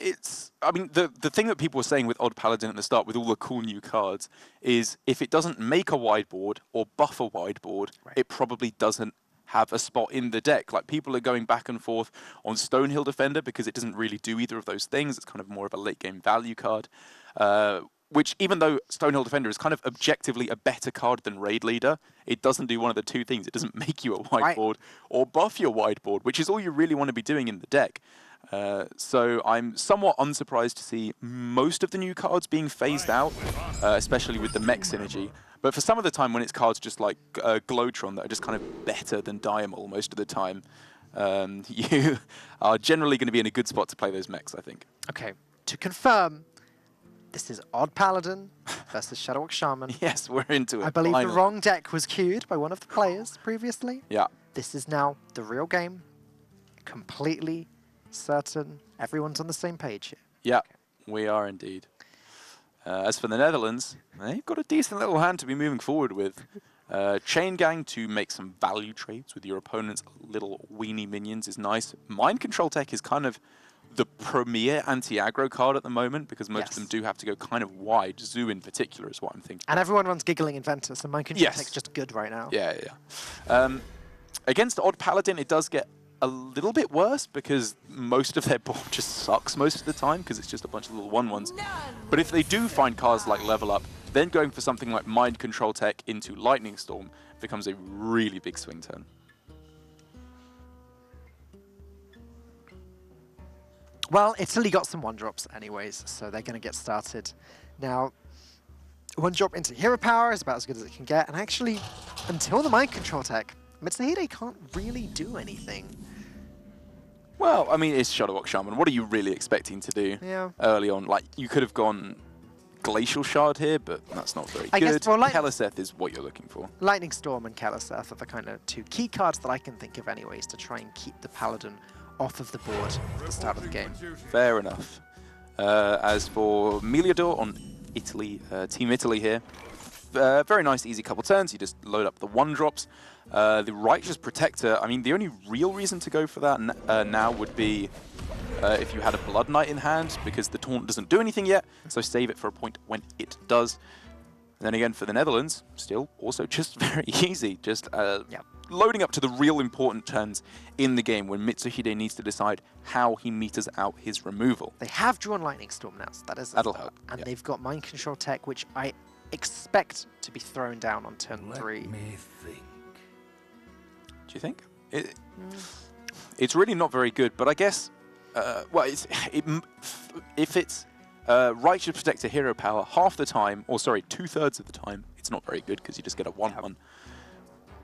I mean, the thing that people were saying with Odd Paladin at the start, with all the cool new cards, is if it doesn't make a wideboard or buff a wideboard, it probably doesn't have a spot in the deck. Like, people are going back and forth on Stonehill Defender because it doesn't really do either of those things. It's kind of more of a late game value card, which, even though Stonehill Defender is kind of objectively a better card than Raid Leader, it doesn't do one of the two things. It doesn't make you a wideboard or buff your wideboard, which is all you really want to be doing in the deck. So I'm somewhat unsurprised to see most of the new cards being phased out, especially with the mech synergy. But for some of the time, when it's cards just like Glowtron that are just kind of better than Diamol most of the time, you are generally going to be in a good spot to play those mechs, I think. Okay, to confirm, this is Odd Paladin versus Shadowhawk Shaman. Yes, we're into it. I believe the wrong deck was queued by one of the players previously. Yeah. This is now the real game. Completely certain everyone's on the same page here. Yeah, okay. We are indeed. As for the Netherlands, they've got a decent little hand to be moving forward with. Chain Gang to make some value trades with your opponent's little weenie minions is nice. Mind Control Tech is kind of the premier anti-aggro card at the moment because most of them do have to go kind of wide. Zoo in particular is what I'm thinking. And everyone runs Giggling Inventor, so Mind Control Tech's just good right now. Yeah. Against Odd Paladin, it does get a little bit worse because most of their board just sucks most of the time because it's just a bunch of little 1/1s. But if they do find cards like Level Up, then going for something like Mind Control Tech into Lightning Storm becomes a really big swing turn. Well, Italy got some 1-drops anyways, so they're going to get started. Now, 1-drop into Hero Power is about as good as it can get, and actually, until the Mind Control Tech, Mitsuhide can't really do anything. Well, I mean, it's Shadowhawk Shaman. What are you really expecting to do early on? Like, you could have gone Glacial Shard here, but that's not very good. Guess, well, Keleseth is what you're looking for. Lightning Storm and Keleseth are the kind of two key cards that I can think of anyways to try and keep the Paladin off of the board at the start of the game. Fair enough. As for Meliador on Italy, Team Italy here, very nice, easy couple turns. You just load up the 1-drops. The Righteous Protector, I mean, the only real reason to go for that now would be if you had a Blood Knight in hand, because the taunt doesn't do anything yet, so save it for a point when it does. And then again, for the Netherlands, still also just very easy. Just loading up to the real important turns in the game when Mitsuhide needs to decide how he meters out his removal. They have drawn Lightning Storm now, so that is that'll help. And they've got Mind Control Tech, which I expect to be thrown down on turn 3. Let me think. Do you think? It's really not very good, but I guess, well, if it's Righteous Protector Hero Power, half the time, or sorry, 2/3 of the time, it's not very good because you just get a 1/1.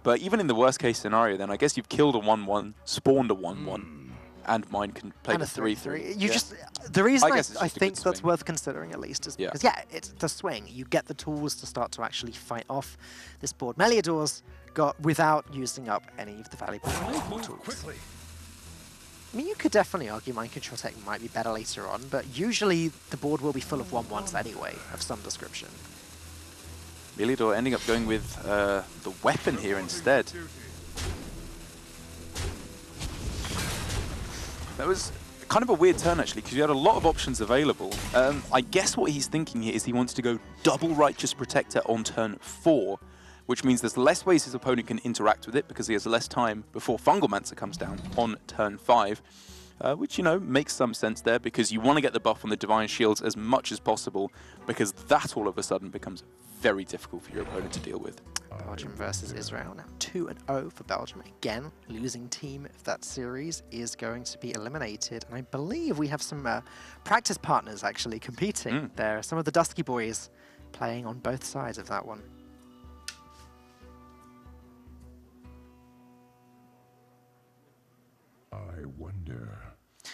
But even in the worst case scenario, then I guess you've killed a 1/1, spawned a 1/1, and Mind can play the 3/3. You just the reason I think that's swing. worth considering at least is because it's the swing. You get the tools to start to actually fight off this board. Meliador's got without using up any of the valuable tools. I mean, you could definitely argue Mind Control Tech might be better later on, but usually the board will be full of 1/1s anyway, of some description. Meliador ending up going with the weapon here instead. That was kind of a weird turn, actually, because you had a lot of options available. I guess what he's thinking here is he wants to go double Righteous Protector on turn 4, which means there's less ways his opponent can interact with it because he has less time before Fungalmancer comes down on turn 5, which, you know, makes some sense there because you want to get the buff on the Divine Shields as much as possible because that all of a sudden becomes very difficult for your opponent to deal with. Belgium versus Israel, now 2-0 for Belgium. Again, losing team of that series is going to be eliminated. And I believe we have some practice partners actually competing there. Some of the Dusky boys playing on both sides of that one. I wonder.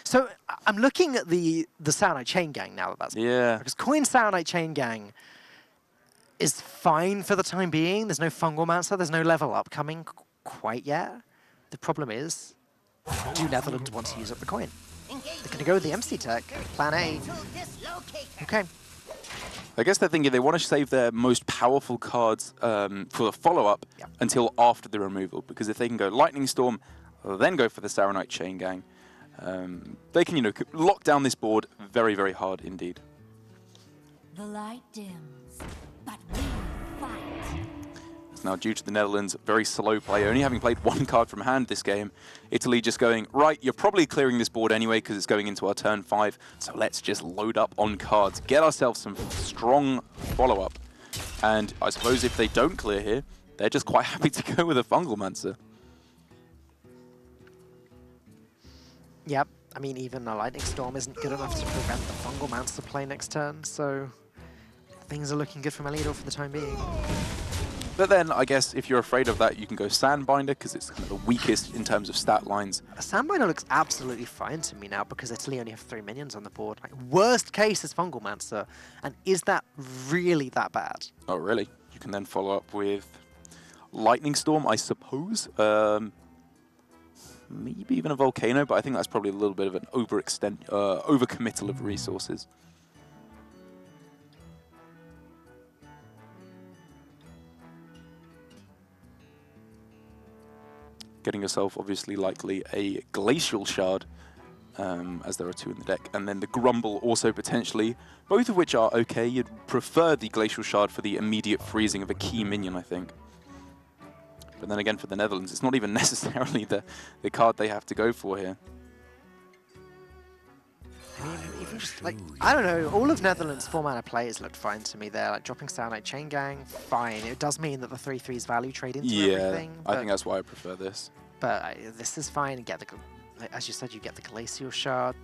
So I'm looking at the Saronite Chain Gang now. Because Coin Saronite Chain Gang is fine for the time being. There's no Fungalmancer, there's no level up coming quite yet. The problem is, do Netherlands want to use up the coin? They're going to go with the MC Tech, plan A. Okay. I guess they're thinking they want to save their most powerful cards for the follow-up until after the removal, because if they can go Lightning Storm, then go for the Saronite Chain Gang, they can, you know, lock down this board very, very hard indeed. The light dims, but we fight. Now, due to the Netherlands' very slow play, only having played one card from hand this game, Italy just going, right, you're probably clearing this board anyway because it's going into our turn 5, so let's just load up on cards, get ourselves some strong follow-up. And I suppose if they don't clear here, they're just quite happy to go with a Fungalmancer. Yep, I mean, even a Lightning Storm isn't good enough to prevent the Fungalmancer play next turn, so things are looking good for Meliador for the time being. But then, I guess, if you're afraid of that, you can go Sandbinder, because it's kind of the weakest in terms of stat lines. Sandbinder looks absolutely fine to me now, because Italy only have 3 minions on the board. Like, worst case is Fungalmancer, and is that really that bad? Oh, really? You can then follow up with Lightning Storm, I suppose. Maybe even a Volcano, but I think that's probably a little bit of an overcommittal of resources. Getting yourself, obviously, likely a Glacial Shard, as there are 2 in the deck, and then the Grumble also potentially, both of which are okay. You'd prefer the Glacial Shard for the immediate freezing of a key minion, I think. But then again, for the Netherlands, it's not even necessarily the card they have to go for here. I mean, even just, like, I don't know, all of Netherlands' 4-mana players looked fine to me there. Like, dropping Saronite Chain Gang, fine. It does mean that the 3/3s value trade into everything. I think that's why I prefer this. But this is fine. You get the, as you said, you get the Glacial Shard.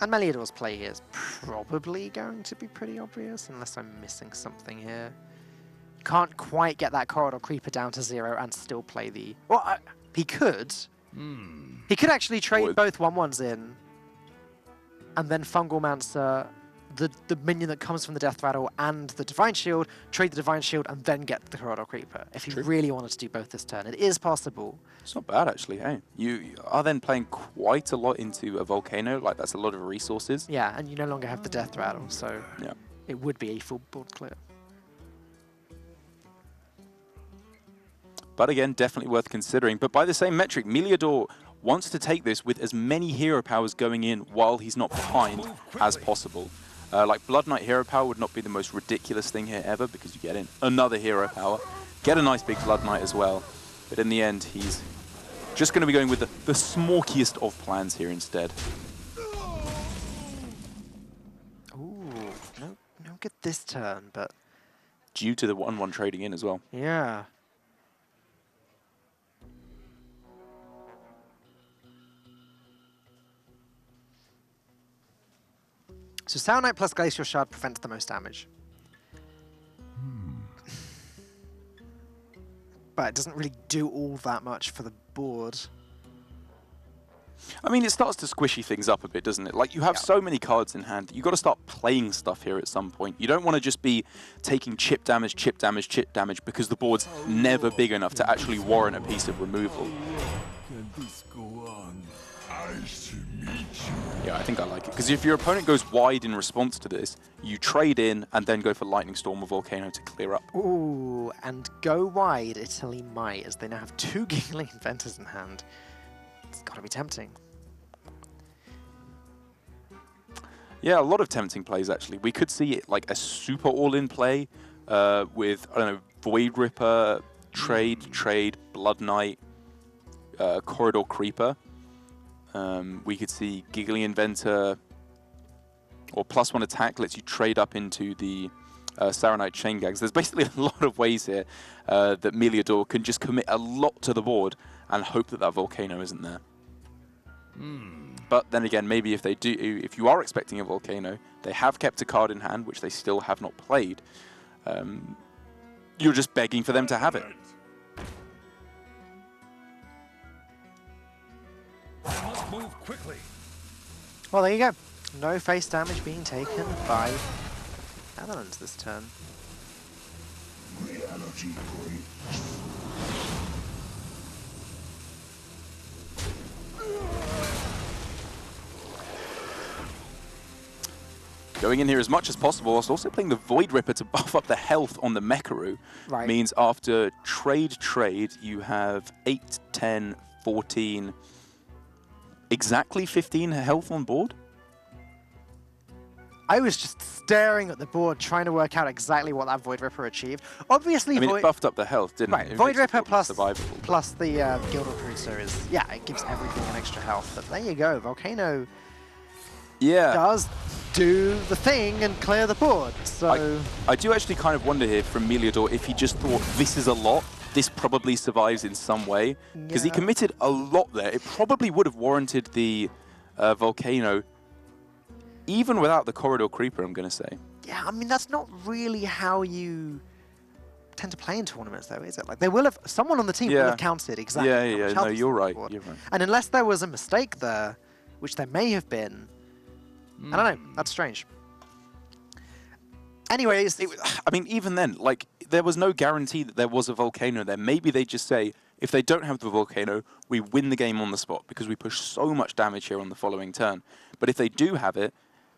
And Meliador's play here is probably going to be pretty obvious, unless I'm missing something here. Can't quite get that Corridor Creeper down to 0 and still play the... Well, he could. He could actually trade both 1/1s in, and then Fungalmancer, the minion that comes from the Death Rattle, and the Divine Shield, trade the Divine Shield, and then get the Corridor Creeper, if he really wanted to do both this turn. It is possible. It's not bad, actually, hey? You are then playing quite a lot into a Volcano, like that's a lot of resources. Yeah, and you no longer have the Death Rattle, so it would be a full board clear. But again, definitely worth considering. But by the same metric, Meliador wants to take this with as many hero powers going in while he's not behind as possible. Like Blood Knight hero power would not be the most ridiculous thing here ever, because you get in another hero power, get a nice big Blood Knight as well. But in the end, he's just going to be going with the smorkiest of plans here instead. Ooh, no good this turn, but... Due to the 1/1 trading in as well. Yeah. So Saronite plus Glacial Shard prevents the most damage. But it doesn't really do all that much for the board. I mean, it starts to squishy things up a bit, doesn't it? Like, you have so many cards in hand, you've got to start playing stuff here at some point. You don't want to just be taking chip damage, chip damage, chip damage, because the board's never big enough to actually warrant a piece of removal. can this go on? Yeah, I think I like it. Because if your opponent goes wide in response to this, you trade in and then go for Lightning Storm or Volcano to clear up. Ooh, and go wide Italy might, as they now have 2 Giggling Inventors in hand. It's got to be tempting. Yeah, a lot of tempting plays, actually. We could see it like a super all-in play with, I don't know, Void Ripper, Trade, Blood Knight, Corridor Creeper. We could see Giggling Inventor or +1 attack lets you trade up into the Saronite Chain Gags. There's basically a lot of ways here that Meliador can just commit a lot to the board and hope that that Volcano isn't there. But then again, maybe if they do, if you are expecting a Volcano, they have kept a card in hand, which they still have not played. You're just begging for them to have it. Must move quickly. Well, there you go. No face damage being taken by Netherlands this turn. Reality breaks. Going in here as much as possible, whilst also playing the Void Ripper to buff up the health on the Mekaru. Right. Means after trade, you have 8, 10, 14, exactly 15 health on board? I was just staring at the board, trying to work out exactly what that Void Ripper achieved. Obviously, I mean, it buffed up the health, didn't right, it? It Void makes Ripper it survivable. plus the Guild Recruiter is, yeah, it gives everything an extra health. But there you go, Volcano does do the thing and clear the board. So I do actually kind of wonder here from Meliador if he just thought this is a lot. This probably survives in some way because he committed a lot there. It probably would have warranted the Volcano, even without the Corridor Creeper, I'm going to say. Yeah, I mean, that's not really how you tend to play in tournaments, though, is it? Like, they will have, someone on the team will have counted exactly. Yeah, no, you're right. You're right. And unless there was a mistake there, which there may have been, I don't know, that's strange. Anyways, I mean, even then, like, there was no guarantee that there was a Volcano there. Maybe they just say, if they don't have the Volcano, we win the game on the spot because we push so much damage here on the following turn. But if they do have it,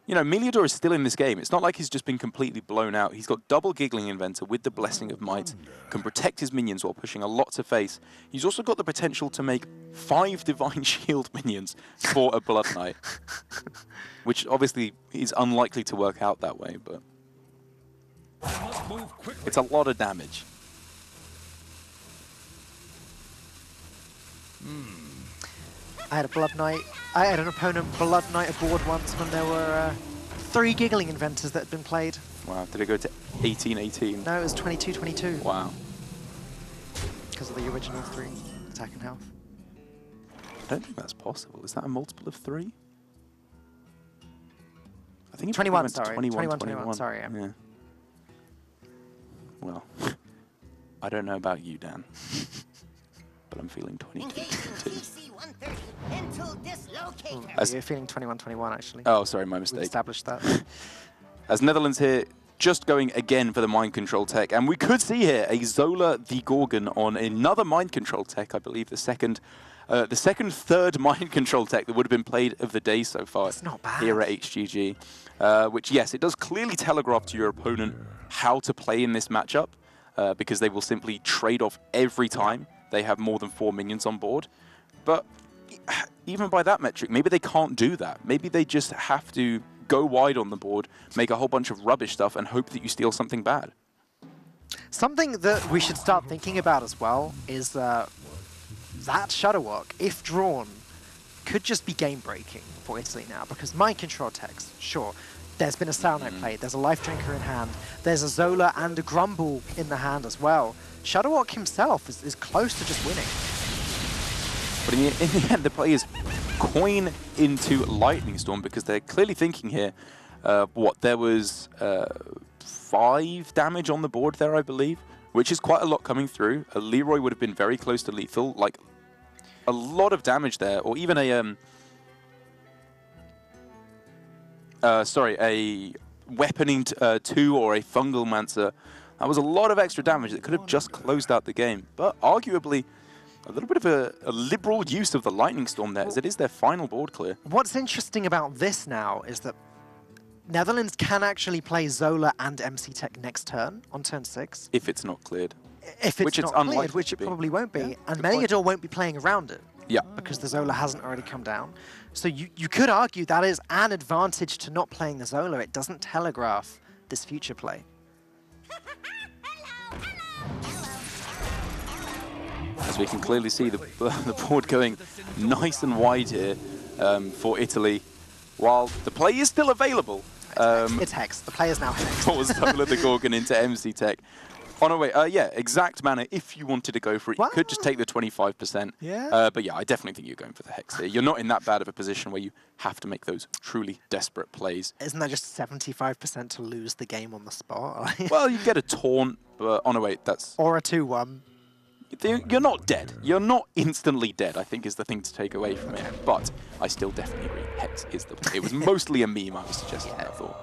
you know, Meliador is still in this game. It's not like he's just been completely blown out. He's got double Giggling Inventor with the Blessing of Might, can protect his minions while pushing a lot to face. He's also got the potential to make 5 Divine Shield minions for a Blood Knight, which obviously is unlikely to work out that way, but it's a lot of damage. I had a Blood Knight. I had an opponent Blood Knight aboard once when there were 3 Giggling Inventors that had been played. Wow, did it go to 18-18? No, it was 22-22. Wow. Because of the original 3 attack and health. I don't think that's possible. Is that a multiple of 3? I think it 21, went to sorry. 21, sorry. Yeah. Well, I don't know about you, Dan, but I'm feeling 22-22. You're feeling 21-21, actually. Oh, sorry, my We mistake. established that. As Netherlands here, just going again for the mind control tech, and we could see here a Zola the Gorgon on another mind control tech. I believe the third mind control tech that would have been played of the day so far. That's not bad. Here at HGG, which yes, it does clearly telegraph to your opponent how to play in this matchup, because they will simply trade off every time they have more than 4 minions on board. But even by that metric, maybe they can't do that. Maybe they just have to go wide on the board, make a whole bunch of rubbish stuff, and hope that you steal something bad. Something that we should start thinking about as well is that Shadowwalk, if drawn, could just be game-breaking for Italy now, because mind control techs, sure, there's been a Saronite played, there's a Life Drinker in hand, there's a Zola and a Grumble in the hand as well. Shadowwalk himself is close to just winning. But in the end, the players coin into Lightning Storm because they're clearly thinking here, there was 5 damage on the board there, I believe, which is quite a lot coming through. Leroy would have been very close to lethal, like a lot of damage there, or even a Weaponing 2 or a Fungal Mancer. That was a lot of extra damage that could have just closed out the game. But arguably, a little bit of a liberal use of the Lightning Storm there, as it is their final board clear. What's interesting about this now is that Netherlands can actually play Zola and MC Tech next turn on turn 6. If it's not cleared. If it's Which it's not unlikely cleared, which to it be. probably won't be. Yeah, And good point. Meliador won't be playing around it. Yeah. Because the Zola hasn't already come down. So you could argue that is an advantage to not playing the Zola. It doesn't telegraph this future play. As we can clearly see, the board going nice and wide here for Italy, while the play is still available. It's Hex. The play is now Hex. For Zola the Gorgon into MC Tech. Oh no, wait, yeah, exact mana. If you wanted to go for it, you could just take the 25%. Yeah. But yeah, I definitely think you're going for the Hex here. You're not in that bad of a position where you have to make those truly desperate plays. Isn't that just 75% to lose the game on the spot? Well, you get a taunt, but oh no, wait, that's... Or a 2-1. You're not dead. You're not instantly dead, I think is the thing to take away from it. But I still definitely agree. Hex is the play. It was mostly a meme I was suggesting, I thought.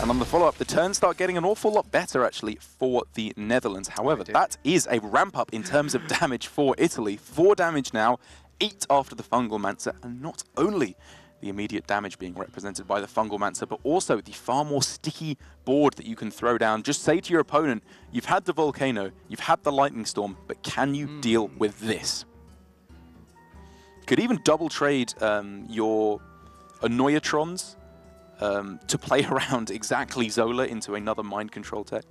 And on the follow-up, the turns start getting an awful lot better, actually, for the Netherlands. However, that is a ramp-up in terms of damage for Italy. 4 damage now, 8 after the Fungal Mancer, and not only the immediate damage being represented by the Fungal Mancer, but also the far more sticky board that you can throw down. Just say to your opponent, you've had the Volcano, you've had the Lightning Storm, but can you deal with this? You could even double trade your Annoyatrons to play around exactly Zola into another mind control tech.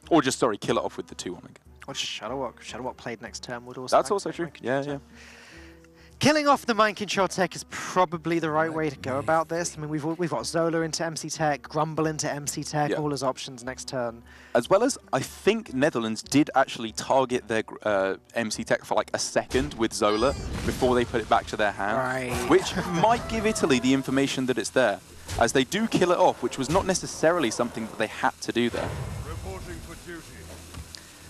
Or just, sorry, kill it off with the 2-1 again. Or just Shadowwalk. Shadowwalk played next turn would also... That's also true. Yeah, yeah. Killing off the mind control tech is probably the right way to go about this. I mean, we've got Zola into MC Tech, Grumble into MC Tech, all as options next turn. As well as, I think Netherlands did actually target their MC Tech for like a second with Zola before they put it back to their hand. Right. Which might give Italy the information that it's there, as they do kill it off, which was not necessarily something that they had to do there. Reporting for duty.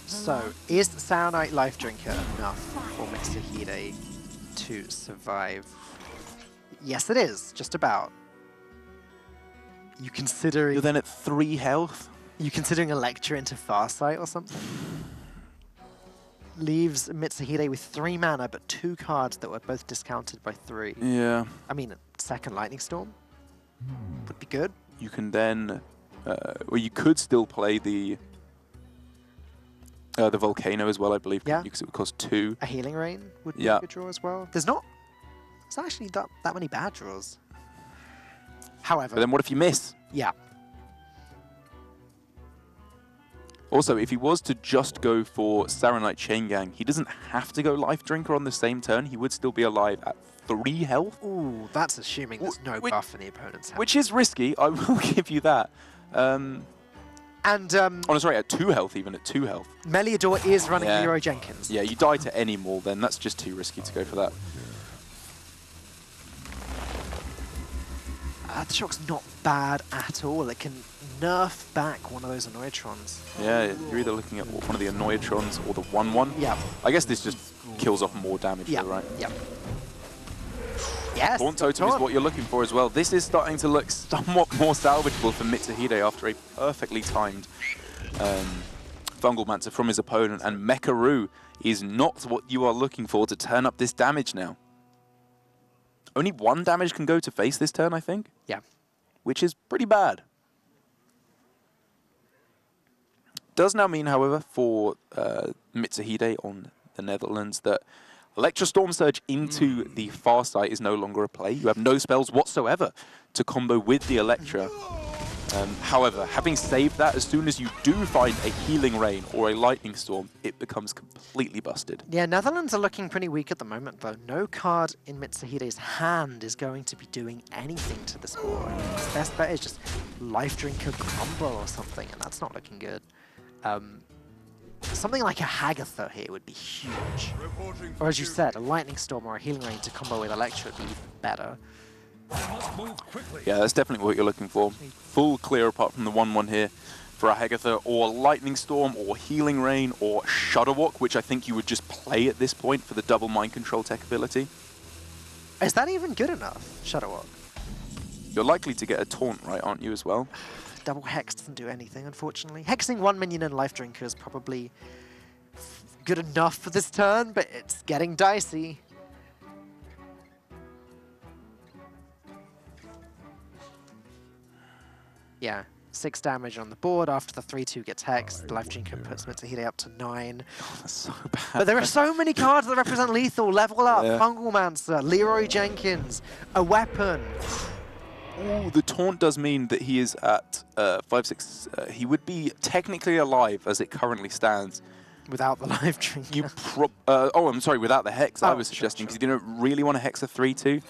So, is Sour Knight Life Drinker enough for Mr. Hide to survive? Yes, it is. Just about. You considering... You're then at 3 health? You considering Electra into Farsight or something? Leaves Mitsuhide with 3 mana, but 2 cards that were both discounted by 3. Yeah. I mean, second Lightning Storm would be good. You can then... well, you could still play the Volcano as well, I believe, because it would cost 2. A Healing Rain would be a good draw as well. There's actually that many bad draws. However... But then what if you miss? Yeah. Also, if he was to just go for Saronite Chain Gang, he doesn't have to go Life Drinker on the same turn. He would still be alive at 3 health. Ooh, that's assuming there's no buff in the opponent's hand. Which is risky, I will give you that. And... oh, sorry, at 2 health, even at 2 health. Meliador is running Leroy Jenkins. Yeah, you die to any maul, then that's just too risky to go for that. Shock's not bad at all. It can nerf back one of those Annoyatrons. Yeah, you're either looking at one of the Annoyatrons or the 1-1. Yeah. I guess this just kills off more damage, though, right? Yeah. Yes. Taunt Totem is what you're looking for as well. This is starting to look somewhat more salvageable for Mitsuhide after a perfectly timed Fungal Mancer from his opponent. And Mekaru is not what you are looking for to turn up this damage now. Only 1 damage can go to face this turn, I think. Yeah. Which is pretty bad. Does now mean, however, for Mitsuhide on the Netherlands that Electra Storm Surge into the Farsight is no longer a play. You have no spells whatsoever to combo with the Electra. However, having saved that, as soon as you do find a Healing Rain or a Lightning Storm, it becomes completely busted. Yeah, Netherlands are looking pretty weak at the moment, though. No card in Mitsuhide's hand is going to be doing anything to this board. His best bet is just Life Drinker Grumble or something, and that's not looking good. Something like a Hagatha here would be huge. Or as you said, a Lightning Storm or a Healing Rain to combo with Electra would be even better. Yeah, that's definitely what you're looking for. Full clear apart from the 1-1 here for a Hagatha, or Lightning Storm, or Healing Rain, or Shudderwalk, which I think you would just play at this point for the double mind control tech ability. Is that even good enough, Shudderwalk? You're likely to get a taunt, right, aren't you, as well? double hex doesn't do anything, unfortunately. Hexing one minion and life drinker is probably good enough for this turn, but it's getting dicey. Yeah, 6 damage on the board after the 3-2 gets hexed. The life drinker puts Mitsuhide up to 9. Oh, that's so bad. But there are so many cards that represent lethal. Level Up, Yeah. Fungalmancer, Leroy Jenkins, a weapon. Ooh, the taunt does mean that he is at 5-6. He would be technically alive as it currently stands. Without the life drinker. You oh, I'm sorry, without the hex, I Oh, was sure, suggesting, sure. because you don't really want to hex a 3-2.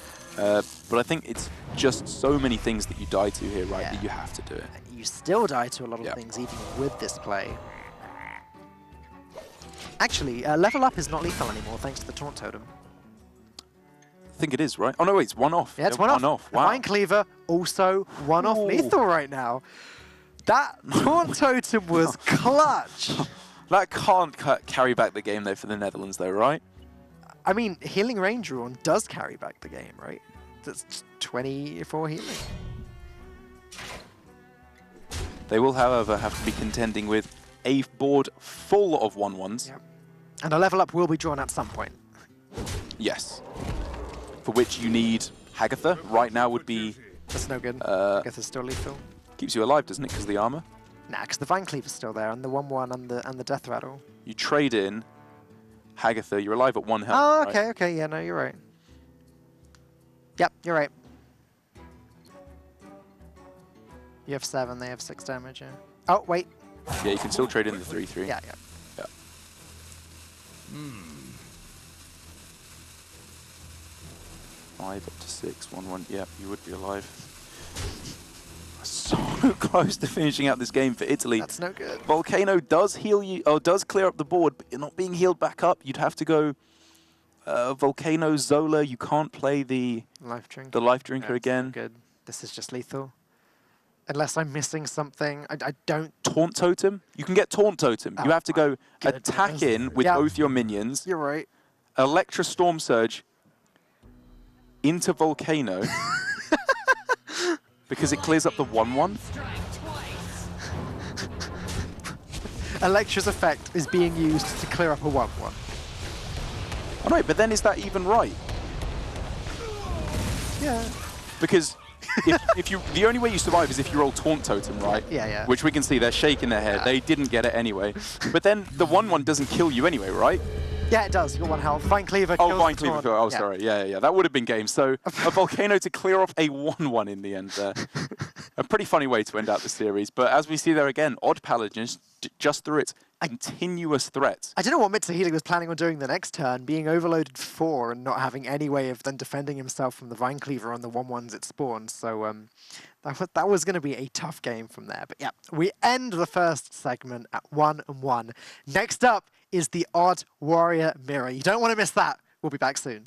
But I think it's just so many things that you die to here, right, Yeah. that you have to do it. You still die to a lot of Yep. things, even with this play. Actually, Level Up is not lethal anymore, thanks to the Taunt Totem. I think it is, right? Oh, no, wait, it's one off. Yeah, it's one off. Wow. Divine Cleaver, also one off Ooh. lethal right now. That Taunt Totem was clutch. That can't carry back the game, though, for the Netherlands, though, right? I mean, Healing Rain Drawn does carry back the game, right? That's 24 healing. They will, however, have to be contending with a board full of 1-1s. Yep. And a Level Up will be drawn at some point. Yes. For which you need Hagatha. Right now would be... That's no good. I guess it's still lethal. Keeps you alive, doesn't it, because of the armor? Nah, because the Vine Cleaver's still there, and the 1-1 and the Death Rattle. You trade in Hagatha, you're alive at 1 health. Oh, right? okay, okay, yeah, no, you're right. Yep, you're right. You have 7, they have 6 damage, yeah. Oh, wait. Yeah, you can still trade in the 3-3. Yeah, yeah. Yeah. 5 up to 6, 1-1. Yep, you would be alive. So close to finishing out this game for Italy. That's no good. Volcano does heal you, or does clear up the board, but you're not being healed back up. You'd have to go Volcano, Zola. You can't play the Life Drinker. the life drinker Yeah, it's no again. good. This is just lethal. Unless I'm missing something. I don't... Taunt Totem. You can get Taunt Totem. You Oh have to go my attack goodness. in with Yeah. both your minions. You're right. Electra Storm Surge into Volcano because it clears up the 1-1. Electra's effect is being used to clear up a 1-1. Oh no, but then is that even right? Yeah. Because if you, the only way you survive is if you roll Taunt Totem, right? Yeah, yeah. Which we can see they're shaking their head. Yeah. They didn't get it anyway. But then the 1-1 doesn't kill you anyway, right? Yeah, it does. You've got 1 health. Vine Cleaver Oh, kills Vine the Cleaver. Taunt. Oh, Yeah. sorry. Yeah. That would have been game. So a Volcano to clear off a 1-1 in the end there. A pretty funny way to end out the series. But as we see there again, Odd Paladin just through its continuous threats. I don't know what Mitsuhide was planning on doing the next turn, being overloaded 4 and not having any way of then defending himself from the Vine Cleaver on the 1-1s it spawns. So that was going to be a tough game from there. But yeah, we end the first segment at 1-1. Next up is the Odd Warrior Mirror. You don't want to miss that. We'll be back soon.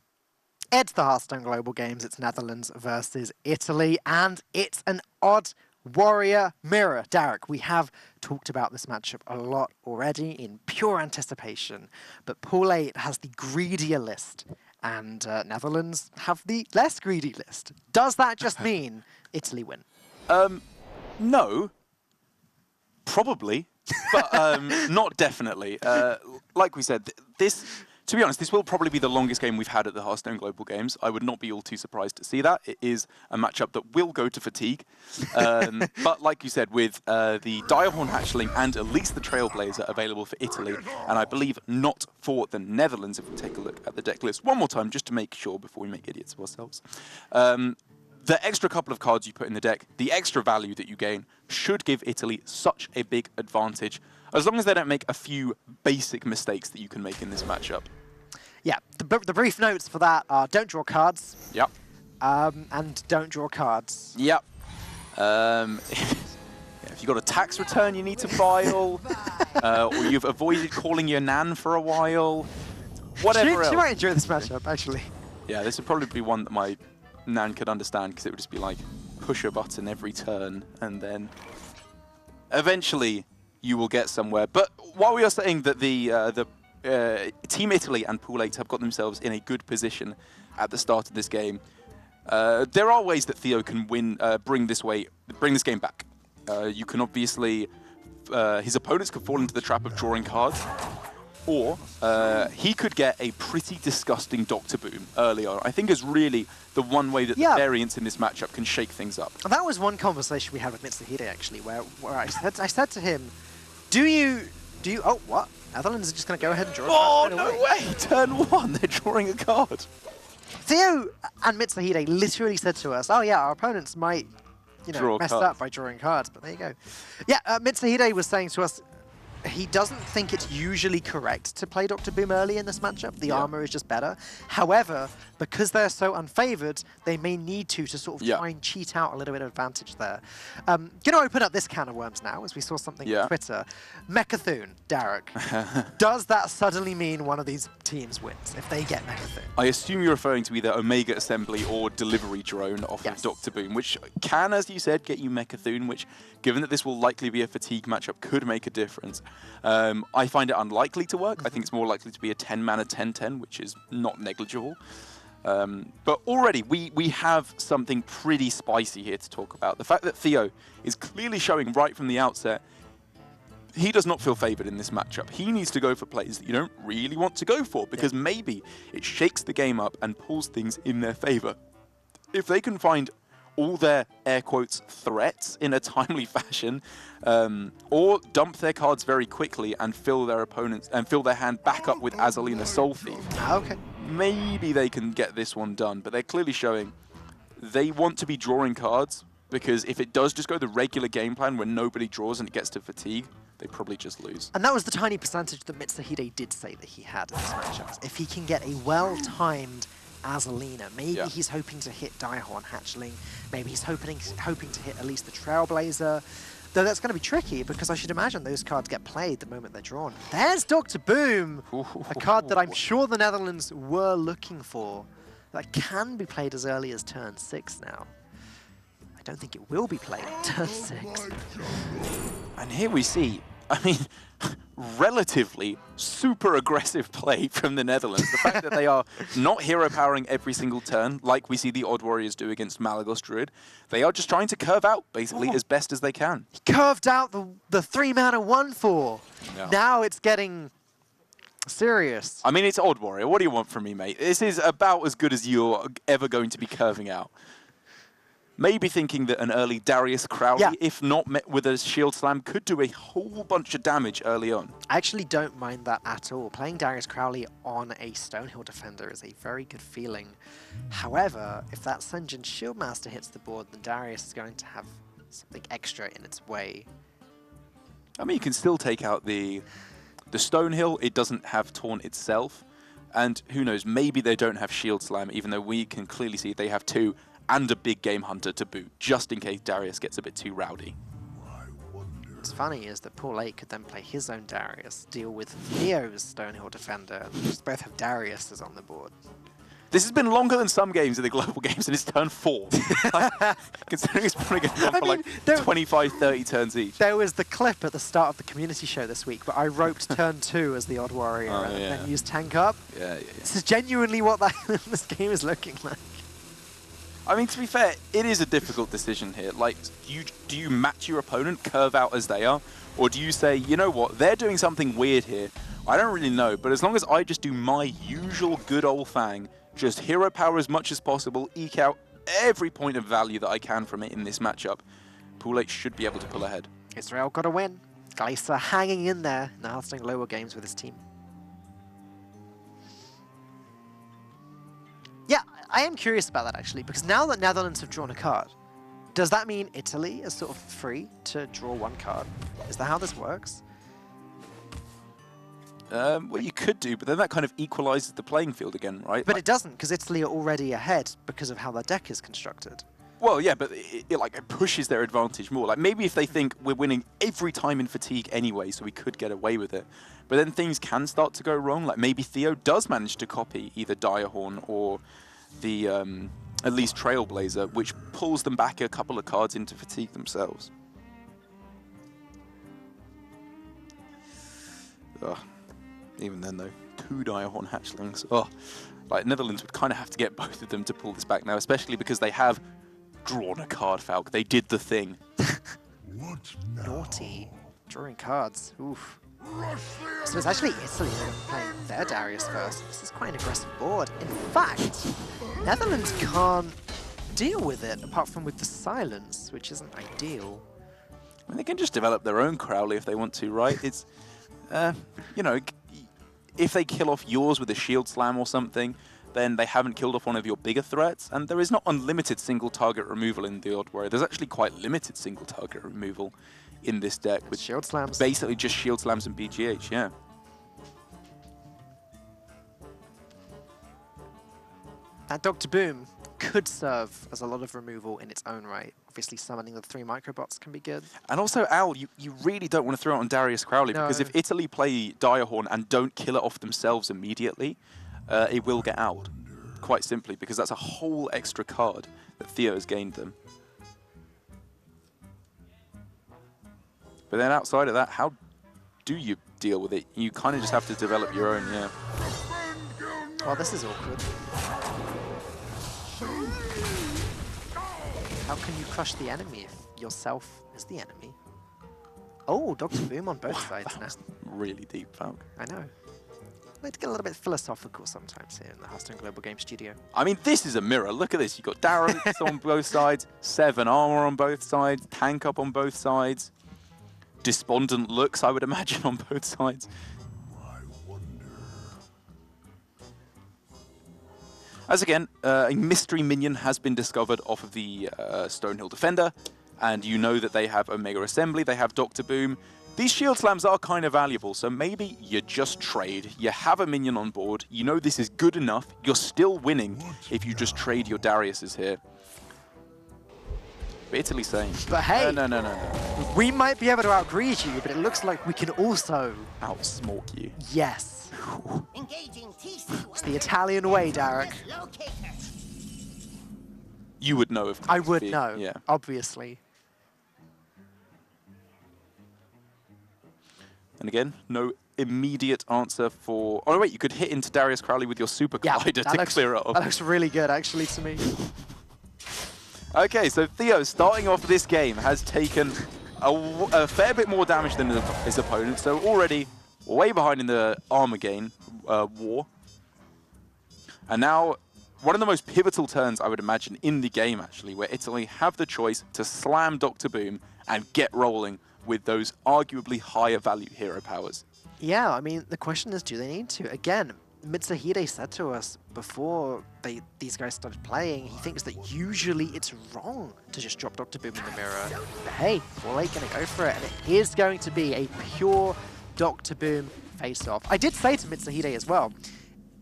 It's the Hearthstone Global Games. It's Netherlands versus Italy, and it's an Odd Warrior Mirror. Derek, we have talked about this matchup a lot already in pure anticipation, but Pool 8 has the greedier list, and Netherlands have the less greedy list. Does that just mean Italy win? No. Probably. But not definitely. Like we said, to be honest, this will probably be the longest game we've had at the Hearthstone Global Games. I would not be all too surprised to see that. It is a matchup that will go to fatigue. But like you said, with the Direhorn Hatchling and at least the Trailblazer available for Italy, and I believe not for the Netherlands, if we take a look at the deck list one more time, just to make sure before we make idiots of ourselves. The extra couple of cards you put in the deck, the extra value that you gain, should give Italy such a big advantage, as long as they don't make a few basic mistakes that you can make in this matchup. Yeah, the brief notes for that are don't draw cards. Yep. And don't draw cards. Yep. If you've got a tax return you need to file, or you've avoided calling your nan for a while, whatever else. She might enjoy this matchup, actually. Yeah, this would probably be one that my nan could understand, because it would just be like, push a button every turn, and then eventually you will get somewhere. But while we are saying that the Team Italy and Pool 8 have got themselves in a good position at the start of this game, there are ways that Theo can win, bring this game back. You can obviously... his opponents could fall into the trap of drawing cards, or he could get a pretty disgusting Dr. Boom early on. I think is really the one way that the variance in this matchup can shake things up. That was one conversation we had with Mitsuhide, actually, where I said to him, do you... Oh, what? Netherlands are just going to go ahead and draw a card no way! Turn 1, they're drawing a card. Theo and Mitsuhide literally said to us, oh yeah, our opponents might, you know, mess up by drawing cards, but there you go. Yeah, Mitsuhide was saying to us, he doesn't think it's usually correct to play Dr. Boom early in this matchup. The armor is just better. However, because they're so unfavored, they may need to sort of try and cheat out a little bit of advantage there. Going to open up this can of worms now, as we saw something on Twitter. Mechathune, Derek. Does that suddenly mean one of these teams wins if they get Mechathune? I assume you're referring to either Omega Assembly or Delivery Drone off of Dr. Boom, which can, as you said, get you Mechathune, which, given that this will likely be a fatigue matchup, could make a difference. I find it unlikely to work. I think it's more likely to be a 10-mana 10-10, which is not negligible. But already, we have something pretty spicy here to talk about. The fact that Theo is clearly showing right from the outset he does not feel favoured in this matchup. He needs to go for plays that you don't really want to go for, because maybe it shakes the game up and pulls things in their favour. If they can find all their, air quotes, threats in a timely fashion, or dump their cards very quickly and fill their opponents and fill their hand back up with Azalina Soul Thief. Okay. Maybe they can get this one done, but they're clearly showing they want to be drawing cards, because if it does just go the regular game plan where nobody draws and it gets to fatigue, they probably just lose. And that was the tiny percentage that Mitsuhide did say that he had in this matchup. If he can get a well-timed Azalina, maybe he's hoping to hit Direhorn Hatchling, maybe he's hoping to hit at least the Trailblazer, though that's going to be tricky because I should imagine those cards get played the moment they're drawn. There's Dr. Boom, a card that I'm sure the Netherlands were looking for, that can be played as early as turn 6 now. I don't think it will be played at turn 6. And here we see, I mean, relatively super aggressive play from the Netherlands. The fact that they are not hero powering every single turn, like we see the Odd Warriors do against Malagos Druid. They are just trying to curve out, basically, as best as they can. He curved out the 3-mana 1/4. Yeah. Now it's getting serious. I mean, it's Odd Warrior. What do you want from me, mate? This is about as good as you're ever going to be curving out. Maybe thinking that an early Darius Crowley, if not met with a Shield Slam, could do a whole bunch of damage early on. I actually don't mind that at all. Playing Darius Crowley on a Stonehill defender is a very good feeling. However, if that Sen'jin Shieldmaster hits the board, then Darius is going to have something extra in its way. I mean, you can still take out the Stonehill. It doesn't have Taunt itself. And who knows, maybe they don't have Shield Slam, even though we can clearly see they have 2. And a big game hunter to boot, just in case Darius gets a bit too rowdy. What's funny is that Paul 8 could then play his own Darius, deal with Theo's Stonehill defender, and just both have Dariuses on the board. This has been longer than some games in the global games, and it's turn 4. Considering it's probably going to go for like 25, 30 turns each. There was the clip at the start of the community show this week, but I roped turn 2 as the Odd Warrior and then used Tank Up. This is genuinely what this game is looking like. I mean, to be fair, it is a difficult decision here. Like, do you match your opponent, curve out as they are? Or do you say, you know what, they're doing something weird here. I don't really know, but as long as I just do my usual good old thing, just hero power as much as possible, eke out every point of value that I can from it in this matchup, Pool 8 should be able to pull ahead. Israel got a win. Gleiser hanging in there in the Hearthstone Global Games with his team. Yeah, I am curious about that actually, because now that Netherlands have drawn a card, does that mean Italy is sort of free to draw 1 card? Is that how this works? Well, you could do, but then that kind of equalizes the playing field again, right? But it doesn't, because Italy are already ahead because of how their deck is constructed. Well, yeah, but it pushes their advantage more. Like, maybe if they think we're winning every time in fatigue anyway, so we could get away with it. But then things can start to go wrong. Like, maybe Theo does manage to copy either Direhorn or the, at least Trailblazer, which pulls them back a couple of cards into fatigue themselves. Ugh. Even then, though, 2 Direhorn Hatchlings. Oh, like, Netherlands would kind of have to get both of them to pull this back now, especially because they have drawn a card, Falk. They did the thing. What now? Naughty. Drawing cards. Oof. So it's actually Italy that are playing their Darius first. This is quite an aggressive board. In fact, Netherlands can't deal with it, apart from with the silence, which isn't ideal. I mean, they can just develop their own Crowley if they want to, right? It's, you know, if they kill off yours with a shield slam or something, then they haven't killed off one of your bigger threats. And there is not unlimited single target removal in the Odd Warrior. There's actually quite limited single target removal in this deck with Shield slams. basically just shield slams and BGH, yeah. That Dr. Boom could serve as a lot of removal in its own right. Obviously, summoning the 3 microbots can be good. And also, Al, you really don't want to throw it on Darius Crowley, No. because if Italy play Direhorn and don't kill it off themselves immediately, it will get out, quite simply, because that's a whole extra card that Theo has gained them. But then outside of that, how do you deal with it? You kind of just have to develop your own, yeah. Well, this is awkward. How can you crush the enemy if yourself is the enemy? Oh, Dr. Boom on both sides now. Really deep, Falk. I know. I like to get a little bit philosophical sometimes here in the Hearthstone Global Game Studio. I mean, this is a mirror. Look at this. You've got Darius on both sides, 7 armor on both sides, tank up on both sides, despondent looks, I would imagine, on both sides. As again, a mystery minion has been discovered off of the Stonehill Defender, and you know that they have Omega Assembly, they have Dr. Boom. These shield slams are kind of valuable, so maybe you just trade. You have a minion on board, you know this is good enough, you're still winning if you just trade your Dariuses here. But Italy's saying, But hey, no. we might be able to outgreed you, but it looks like we can also... Outsmork you. Yes. Engaging TC. It's the Italian way, Derek. You would know if I would be- know, Yeah. obviously. And again, no immediate answer for... Oh, wait, you could hit into Darius Crowley with your Super Yeah, Collider that to looks, clear it off. that looks really good, actually, to me. Okay, so Theo, starting off this game, has taken a fair bit more damage than his opponent, so already way behind in the armor gain war. And now, one of the most pivotal turns, I would imagine, in the game, actually, where Italy have the choice to slam Dr. Boom and get rolling with those arguably higher value hero powers. Yeah, I mean, the question is, do they need to? Again, Mitsuhide said to us before these guys started playing, he thinks that usually it's wrong to just drop Dr. Boom in the mirror. But hey, Ro48 going to go for it, and it is going to be a pure Dr. Boom face-off. I did say to Mitsuhide as well,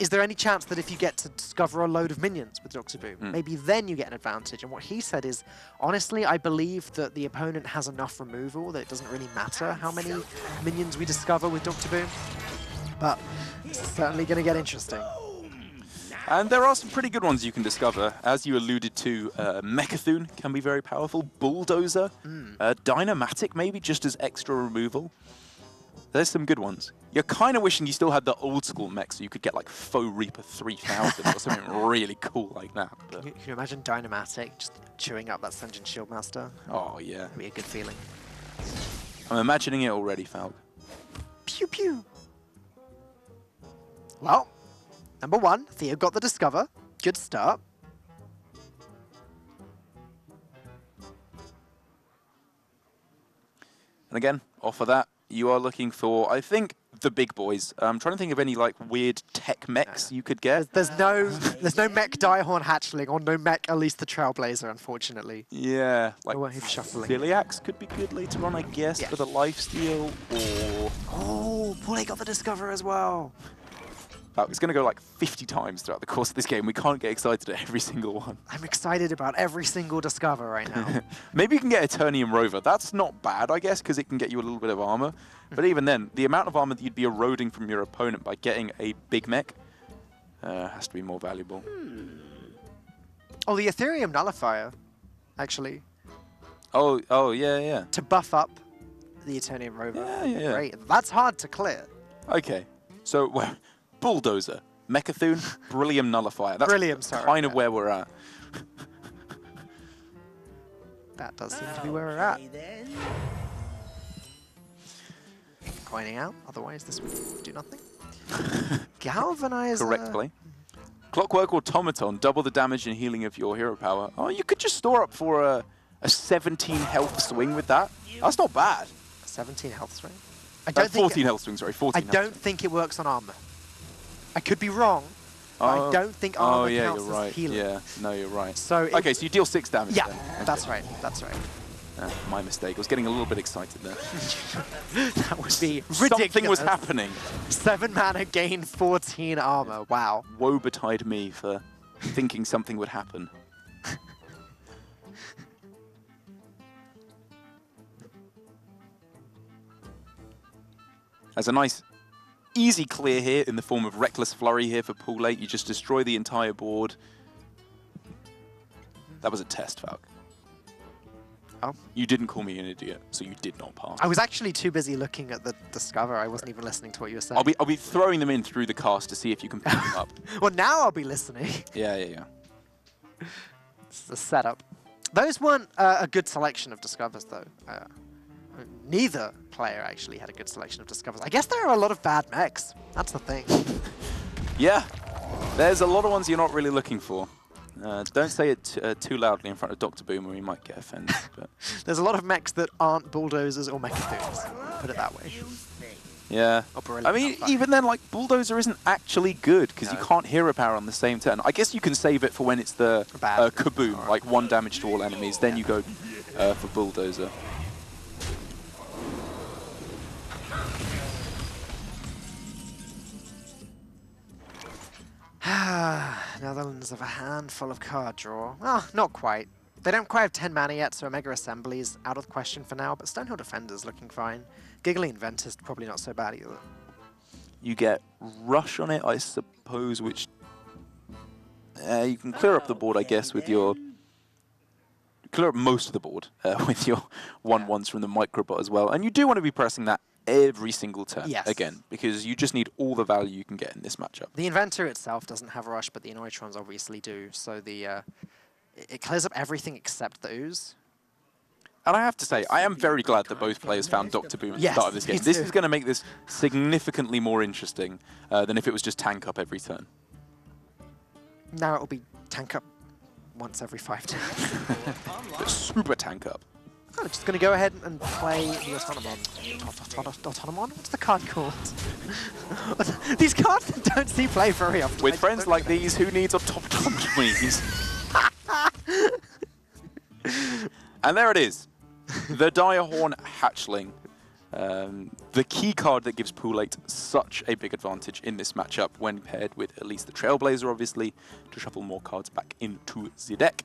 is there any chance that if you get to discover a load of minions with Dr. Boom, maybe then you get an advantage? And what he said is, honestly, I believe that the opponent has enough removal that it doesn't really matter how many minions we discover with Dr. Boom. But it's certainly going to get interesting. And there are some pretty good ones you can discover. As you alluded to, Mechathune can be very powerful. Bulldozer, Dynamatic maybe, just as extra removal. There's some good ones. You're kind of wishing you still had the old school mech so you could get like Foe Reaper 3000 or something really cool like that. But Can you imagine Dynamatic just chewing up that Senjin Shieldmaster? oh yeah, That'd be a good feeling. I'm imagining it already, Falk. Pew pew! Well, number 1, Theo got the Discover. Good start. And again, off of that, you are looking for, I think, the big boys. I'm trying to think of any like weird tech mechs you could get. There's no mech Diehorn Hatchling or no mech at least the Trailblazer, unfortunately. Yeah, like Oh, he's shuffling. Celiacs could be good later on, I guess, Yeah. for the lifesteal, or... Oh, Paulie got the Discover as well. Oh, it's going to go like 50 times throughout the course of this game. We can't get excited at every single one. I'm excited about every single Discover right now. Maybe you can get Eternium Rover. That's not bad, I guess, because it can get you a little bit of armor. But even then, the amount of armor that you'd be eroding from your opponent by getting a big mech has to be more valuable. Oh, the Ethereum Nullifier, actually, Oh, yeah. to buff up the Eternium Rover. Yeah. Great. That's hard to clear. Okay, so well, Bulldozer, Mechathune, Brillium Nullifier. That's Brillium, sorry, kind of yeah. where we're at. That does seem to be where we're at. Okay, then. Coining out, otherwise this would do nothing. Galvanizer. Correct play. Clockwork Automaton, double the damage and healing of your hero power. Oh, you could just store up for a 17 health swing with that. That's not bad. 17 health swing. I don't think 14 health swing, sorry. 14 I health don't swing. think it works on armor. I could be wrong, but I don't think armor yeah, counts you're right. as healing. Yeah, no, you're right. So Okay, so you deal 6 damage yeah, then. Okay. that's right. That's right. My mistake. I was getting a little bit excited there. That would be ridiculous. Something was happening. 7 mana, gain 14 armor. Wow. Woe betide me for thinking something would happen. There's a nice, easy clear here in the form of Reckless Flurry here for Pool 8. You just destroy the entire board. That was a test, Falk. Oh. You didn't call me an idiot, so you did not pass. I was actually too busy looking at the Discover. I wasn't even listening to what you were saying. I'll be throwing them in through the cast to see if you can pick them up. Well, now I'll be listening. Yeah. It's the setup. Those weren't a good selection of Discovers, though. Neither player actually had a good selection of Discovers. I guess there are a lot of bad mechs. That's the thing. Yeah, there's a lot of ones you're not really looking for. Don't say it too loudly in front of Dr. Boom or he might get offended. But There's a lot of mechs that aren't bulldozers or mechathooms. Put it that way. yeah, I mean, even then, like, Bulldozer isn't actually good because you can't hero power on the same turn. I guess you can save it for when it's the Bad. Kaboom, like 1 damage to all enemies. Then you go for Bulldozer. Netherlands have a handful of card draw. Oh, not quite. They don't quite have 10 mana yet, so Omega Assembly's out of the question for now, but Stonehill Defender's looking fine. Giggly Inventor's probably not so bad either. You get Rush on it, I suppose, which you can clear up the board, I guess, with your... Clear up most of the board with your 1/1s from the Microbot as well. And you do want to be pressing that every single turn, Yes. again, because you just need all the value you can get in this matchup. The Inventor itself doesn't have Rush, but the Anoitrons obviously do, so the it clears up everything except the Ooze. And I have to say, I am very glad that both players found Dr. Boom at the Yes, start of this me game. This too. is going to make this significantly more interesting than if it was just tank up every turn. Now it'll be tank up once every 5 turns. But super tank up. I'm just going to go ahead and play the Autonomon. Autonomon? What's the card called? These cards don't see play very often. With friends like these, who needs autonomies? And there it is. The Direhorn Hatchling. The key card that gives Pool 8 such a big advantage in this matchup when paired with at least the Trailblazer, obviously, to shuffle more cards back into the deck.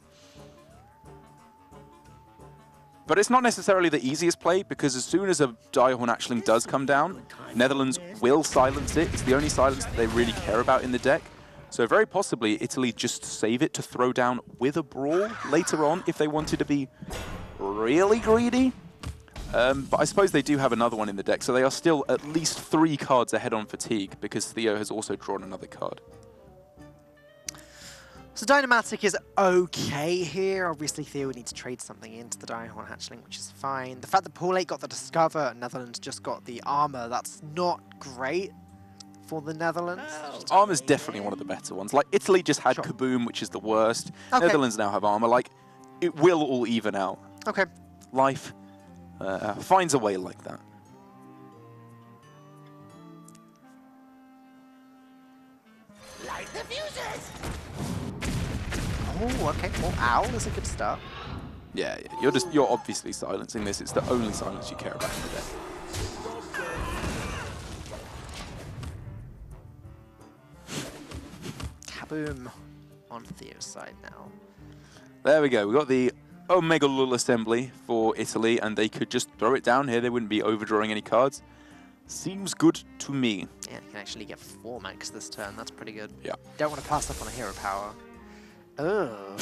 But it's not necessarily the easiest play, because as soon as a Direhorn Hatchling does come down, Netherlands will silence it. It's the only silence that they really care about in the deck. So very possibly Italy just save it to throw down with a Brawl later on if they wanted to be really greedy. But I suppose they do have another one in the deck, so they are still at least 3 cards ahead on Fatigue, because Theo has also drawn another card. So Dynamatic is okay here. Obviously, Theo would need to trade something into the Direhorn Hatchling, which is fine. The fact that Pool 8 got the Discover and Netherlands just got the Armor, that's not great for the Netherlands. Armor's definitely one of the better ones. Like, Italy just had Sure. Kaboom, which is the worst. Okay. Netherlands now have Armor. Like, it will all even out. Okay. Life finds a way like that. Light the fuses! Oh, okay. Well, Owl is a good start. Yeah, you're obviously silencing this. It's the only silence you care about in the deck. Kaboom on Theo's side now. There we go. We got the Omega Lull Assembly for Italy, and they could just throw it down here. They wouldn't be overdrawing any cards. Seems good to me. Yeah, you can actually get 4 mechs this turn. That's pretty good. Yeah. Don't want to pass up on a hero power. Oh.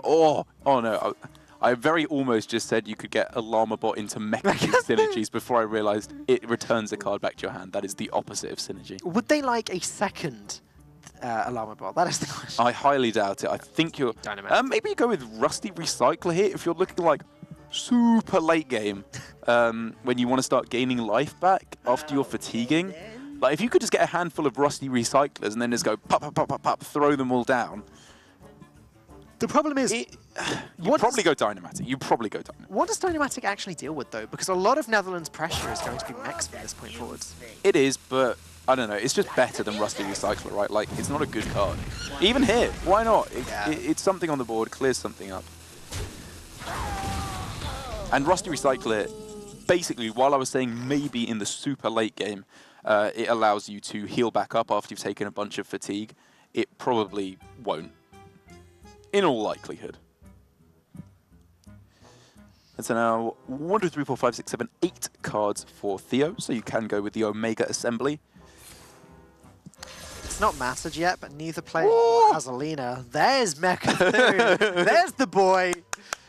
Oh no. I very almost just said you could get a Llama Bot into Mecha synergies before I realized it returns a card back to your hand. That is the opposite of synergy. Would they like a second Alarma Bot? That is the question. I highly doubt it. I think you're... Dynamite. Maybe you go with Rusty Recycler here if you're looking like super late game when you want to start gaining life back after you're fatiguing. Like, if you could just get a handful of Rusty Recyclers and then just go pop, pop, pop, pop, pop, throw them all down. The problem is... You'd probably go Dynamatic. You'd probably go Dynamatic. What does Dynamatic actually deal with, though? Because a lot of Netherlands' pressure is going to be mechs from this point forwards. It is, but I don't know. It's just better than Rusty Recycler, right? Like, it's not a good card. Even here, why not? It's something on the board, clears something up. And Rusty Recycler, basically, while I was saying maybe in the super late game, it allows you to heal back up after you've taken a bunch of fatigue, it probably won't. In all likelihood. And so now 1, 2, 3, 4, 5, 6, 7, 8 cards for Theo, so you can go with the Omega Assembly. It's not mattered yet, but neither player has Alina. There's Mecha'thun. There's the boy.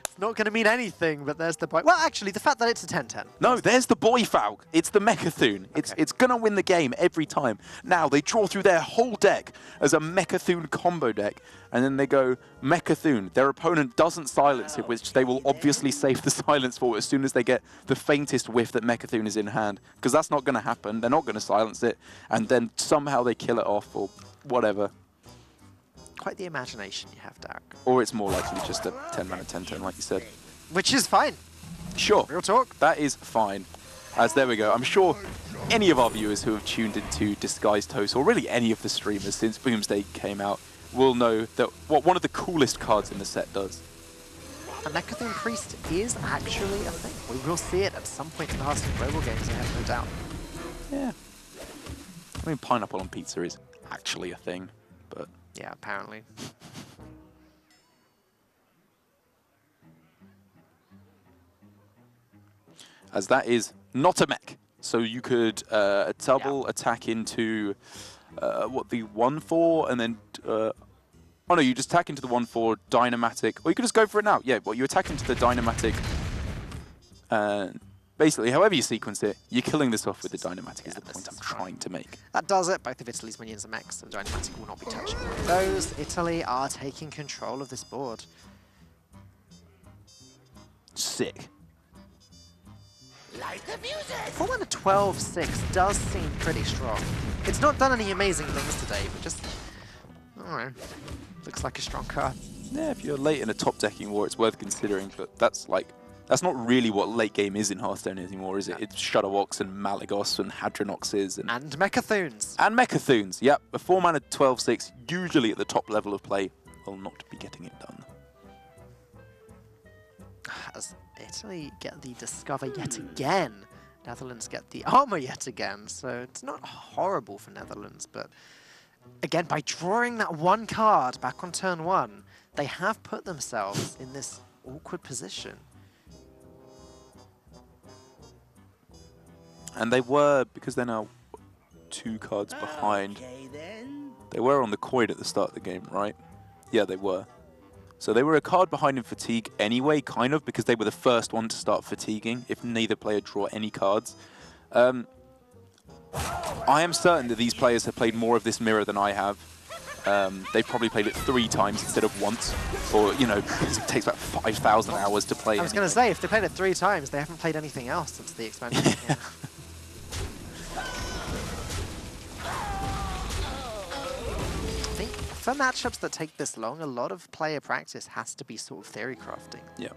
It's not going to mean anything, but there's the boy. Well, actually, the fact that it's a 10-10. No, there's the boy Falc. It's the Mecha'thun. It's going to win the game every time. Now, they draw through their whole deck as a Mecha'thun combo deck, and then they go Mecha'thun. Their opponent doesn't silence it, which they will obviously save the silence for as soon as they get the faintest whiff that Mecha'thun is in hand, because that's not going to happen. They're not going to silence it, and then somehow they kill it off or whatever. Quite the imagination you have, Derek. Or it's more likely just a 10-mana 10-10, like you said. Which is fine. Sure. Real talk. That is fine. As there we go. I'm sure any of our viewers who have tuned into Disguised Host, or really any of the streamers since Boomsday came out, will know that what one of the coolest cards in the set does. A Mecha'thun Priest is actually a thing. We will see it at some point in the Hearthstone Global games, I have no doubt. Yeah. I mean, pineapple on pizza is actually a thing, but... Yeah, apparently. As that is not a mech. So you could double attack into what, the 1/4, and then... oh no, you just attack into the 1/4 Dynamatic, or you could just go for it now. Yeah, well, you attack into the Dynamatic, and basically, however you sequence it, you're killing this off with the Dynamatic is the point I'm trying to make. That does it. Both of Italy's minions are mechs, and Dynamatic will not be touching those. Italy are taking control of this board. Sick. Light the fuses! 4 mana 12/6 does seem pretty strong. It's not done any amazing things today, but just, I don't know, looks like a strong card. Yeah, if you're late in a top decking war, it's worth considering, but that's not really what late game is in Hearthstone anymore, is it? It's Shudderwocks and Malagos and Hadronoxes And Mecha'thuns. And Mecha'thuns, yep. A 4 mana 12/6, usually at the top level of play, will not be getting it done. As Italy get the Discover yet again, Netherlands get the Armor yet again, so it's not horrible for Netherlands, but again, by drawing that one card back on turn 1, they have put themselves in this awkward position. And they were, because they're now 2 cards behind, Okay, then. they were on the coin at the start of the game, right? Yeah, they were. So they were a card behind in fatigue anyway, kind of, because they were the first one to start fatiguing, if neither player draw any cards. I am certain that these players have played more of this mirror than I have. They've probably played it 3 times instead of once, or, you know, because it takes about 5,000 hours to play. I was going to say, if they played it 3 times, they haven't played anything else since the expansion. Yeah. I think for matchups that take this long, a lot of player practice has to be sort of theory crafting. Yeah.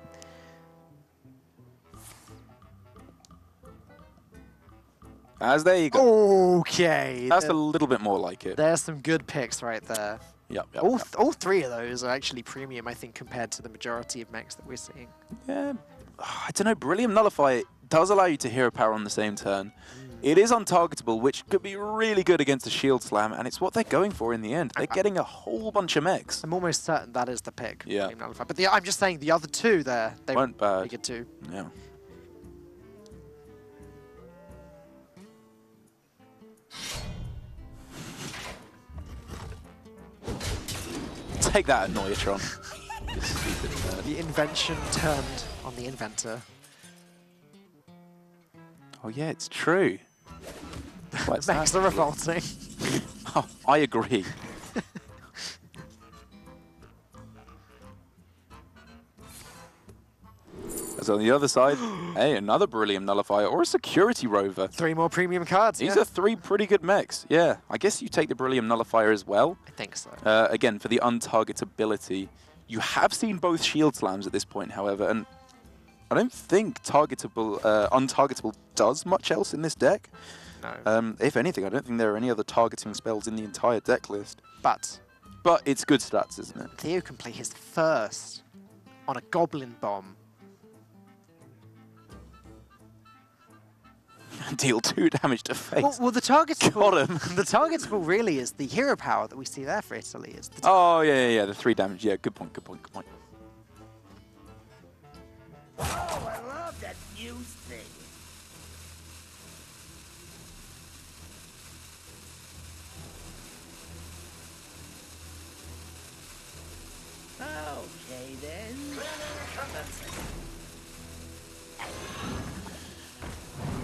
As there you go. Okay. That's a little bit more like it. There's some good picks right there. Yep, yep, All, yep. all 3 of those are actually premium, I think, compared to the majority of mechs that we're seeing. Yeah, I don't know. Brilliant Nullify does allow you to hero power on the same turn. It is untargetable, which could be really good against a shield slam, and it's what they're going for in the end. They're getting a whole bunch of mechs. I'm almost certain that is the pick. Yeah. Flame Nullify. But I'm just saying the other 2 there, they Weren't bad. really good too. Yeah. Take that, Annoyatron. You stupid nerd. The invention turned on the inventor. Oh yeah, it's true. What's that? Mechs are revolting. Oh, I agree. As on the other side, hey, another Beryllium Nullifier or a Security Rover. 3 more premium cards. These yeah. are 3 pretty good mechs. Yeah, I guess you take the Beryllium Nullifier as well. I think so. Again, for the untargetability. You have seen both Shield Slams at this point, however, and I don't think untargetable does much else in this deck. No. If anything, I don't think there are any other targeting spells in the entire deck list. But it's good stats, isn't it? Theo can play his first on a Goblin Bomb. Deal 2 damage to face. Well, the targetable, Got him. the targetable really is the hero power that we see there for Italy. Is the Oh, yeah, the 3 damage. Yeah, good point. Oh, I love that fuse thing. Okay, then.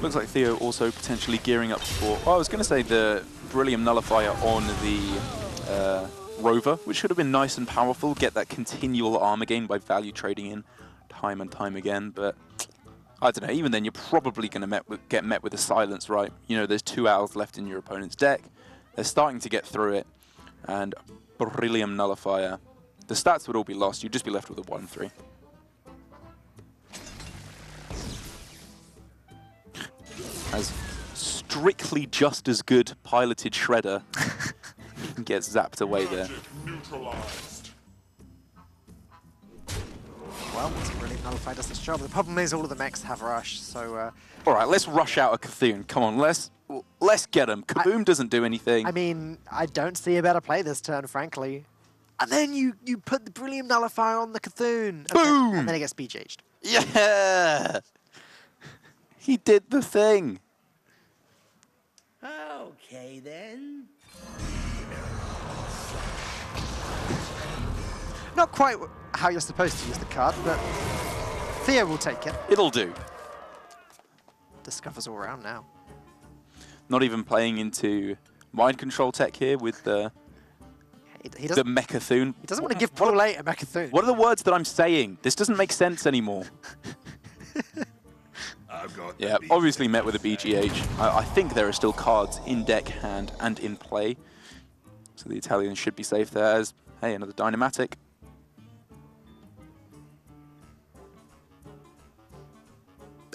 Looks like Theo also potentially gearing up for... Oh, I was going to say the Beryllium Nullifier on the Rover, which should have been nice and powerful. Get that continual armor gain by value trading in time and time again. But I don't know, even then you're probably going to get met with a silence, right? You know, there's 2 hours left in your opponent's deck. They're starting to get through it. And Beryllium Nullifier, the stats would all be lost. You'd just be left with a 1-3. As strictly just as good piloted Shredder gets zapped away there. well, it's really nullified does its job. The problem is all of the mechs have rush, so. All right, let's rush out a Cthulhu. Come on, let's get him. Kaboom doesn't do anything. I mean, I don't see a better play this turn, frankly. And then you put the Beryllium Nullifier on the Cthulhu. Boom! And then it gets BGH'd. Yeah! He did the thing. Okay, then. Not quite how you're supposed to use the card, but Theo will take it. It'll do. Discovers all around now. Not even playing into mind control tech here with the He the doesn't, Mechathune. he doesn't want to give Ro48 a Mechathune. What are the words that I'm saying? This doesn't make sense anymore. Yeah, obviously met with a BGH. I think there are still cards in deck, hand, and in play. So the Italians should be safe there as, hey, another Dynamatic.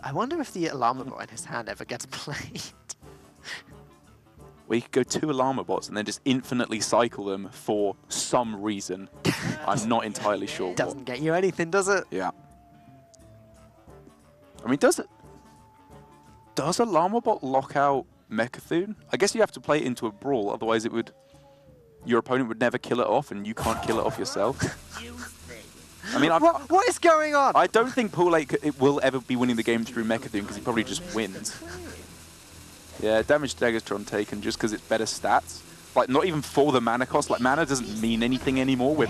I wonder if the Alarma Bot in his hand ever gets played. We could go 2 Alarma Bots and then just infinitely cycle them for some reason. I'm not entirely sure what. Doesn't get you anything, does it? Yeah. I mean, does Alarma Bot lock out Mechathune? I guess you have to play it into a brawl, otherwise your opponent would never kill it off and you can't kill it off yourself. I mean, What is going on? I don't think Ro48 will ever be winning the game through Mechathune because he probably just wins. Yeah, damage to Degatron taken just because it's better stats. Like, not even for the mana cost. Like, mana doesn't mean anything anymore. We're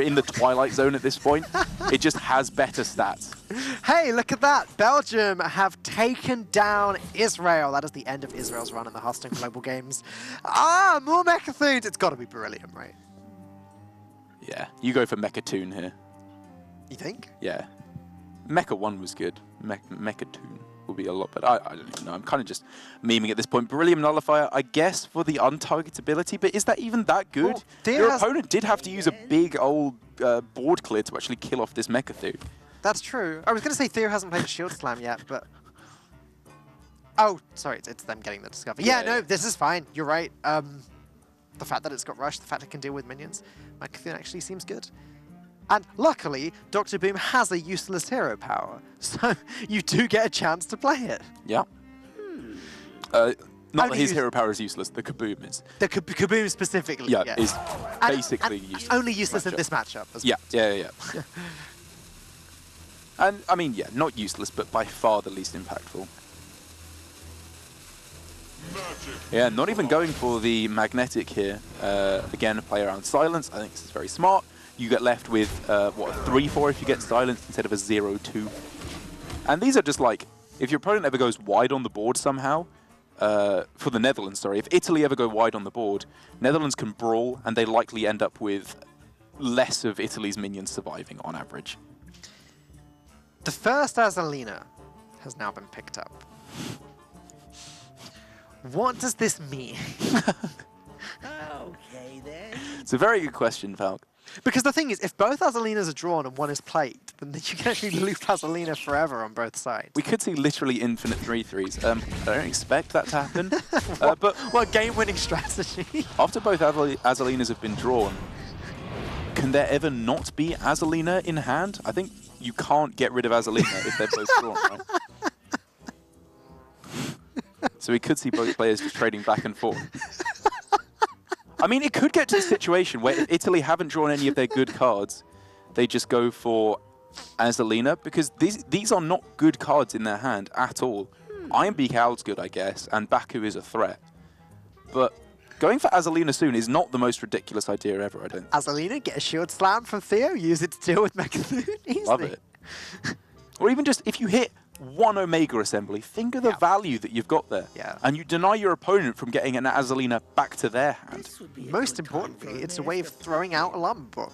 in the Twilight Zone at this point. It just has better stats. Hey, look at that. Belgium have taken down Israel. That is the end of Israel's run in the Hearthstone Global Games. Ah, more Mechathunes. It's got to be Beryllium, right? Yeah, you go for Mechatoon here. You think? Yeah. Mecha 1 was good. Mechatoon will be a lot better. I don't even know. I'm kind of just memeing at this point. Beryllium Nullifier, I guess, for the untargetability, but is that even that good? Well, your opponent did have to use a big old board clear to actually kill off this Mechathune. That's true. I was going to say Theo hasn't played a Shield Slam yet, but... Oh, sorry, it's them getting the Discover. Yeah, no, this is fine. You're right. The fact that it's got Rush, the fact it can deal with minions, Mechathune actually seems good. And luckily, Dr. Boom has a useless hero power, so you do get a chance to play it. Yeah. Not that his use- hero power is useless, the Kaboom is. The Kaboom specifically, Yeah, is basically and useless. only useless in matchup. this matchup. As Yeah, well. yeah. And, I mean, yeah, not useless, but by far the least impactful. Yeah, not even going for the magnetic here. Again, play around silence. I think this is very smart. You get left with, what, a 3-4 if you get silence instead of a 0-2. And these are just like, if your opponent ever goes wide on the board somehow, for the Netherlands, sorry, if Italy ever go wide on the board, Netherlands can brawl and they likely end up with less of Italy's minions surviving on average. The first Azalina has now been picked up. What does this mean? Okay, then. It's a very good question, Falk. Because the thing is, if both Azalinas are drawn and one is played, then you can actually loop Azalina forever on both sides. We could see literally infinite 3-3s. I don't expect that to happen. But What game-winning strategy? after both Azalinas have been drawn, can there ever not be Azalina in hand? I think you can't get rid of Azalina if they're both drawn, right? So we could see both players just trading back and forth. I mean, it could get to a situation where if Italy haven't drawn any of their good cards, they just go for Azalina, because these are not good cards in their hand at all. Iron Beak Owl's good, I guess, and Baku is a threat. But going for Azalina soon is not the most ridiculous idea ever, I don't think. Azalina, get a shield slam from Theo, use it to deal with Mechathun. Easily. Love it. Or even just, if you hit one Omega Assembly, think of the value that you've got there. Yeah. And you deny your opponent from getting an Azalina back to their hand. This would be a Most good time importantly, for it's a way of throwing out a lumber bot.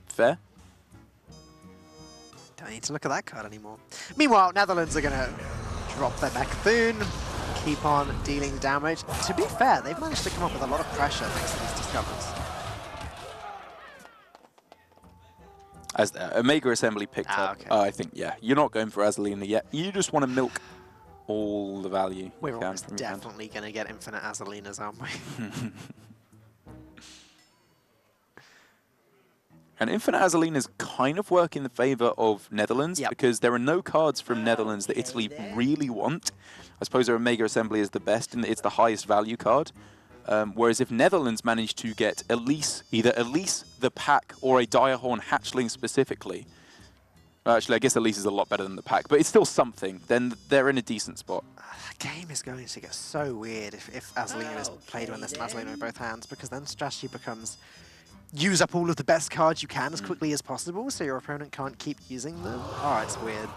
Fair? Don't need to look at that card anymore. Meanwhile, Netherlands are going to drop their Mechathun, keep on dealing damage. To be fair, they've managed to come up with a lot of pressure thanks to these discovers. As the Omega Assembly picked up, Okay. I think, yeah, you're not going for Azalina yet. You just want to milk all the value We're you can almost from your hand. definitely going to get infinite Azalinas, aren't we? And Infinite Azalinas kind of work in the favor of Netherlands because there are no cards from Netherlands that Italy really want. I suppose their Omega Assembly is the best and it's the highest value card. Whereas if Netherlands managed to get Elise, either Elise, the pack, or a Direhorn hatchling specifically, well, actually I guess Elise is a lot better than the pack, but it's still something, then they're in a decent spot. The game is going to get so weird if Azalina is played when there's an Azalina in both hands, because then strategy becomes use up all of the best cards you can as quickly as possible so your opponent can't keep using them. Oh, it's weird.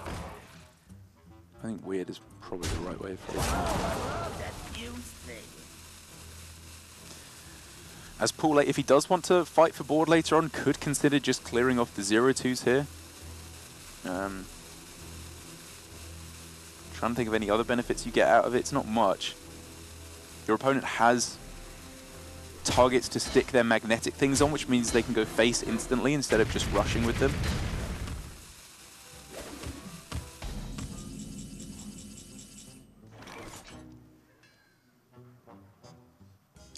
I think weird is probably the right way for it. that fuse thing. As Pool 8, if he does want to fight for board later on, could consider just clearing off the 0-2s here. Trying to think of any other benefits you get out of it. It's not much. Your opponent has targets to stick their magnetic things on, which means they can go face instantly instead of just rushing with them.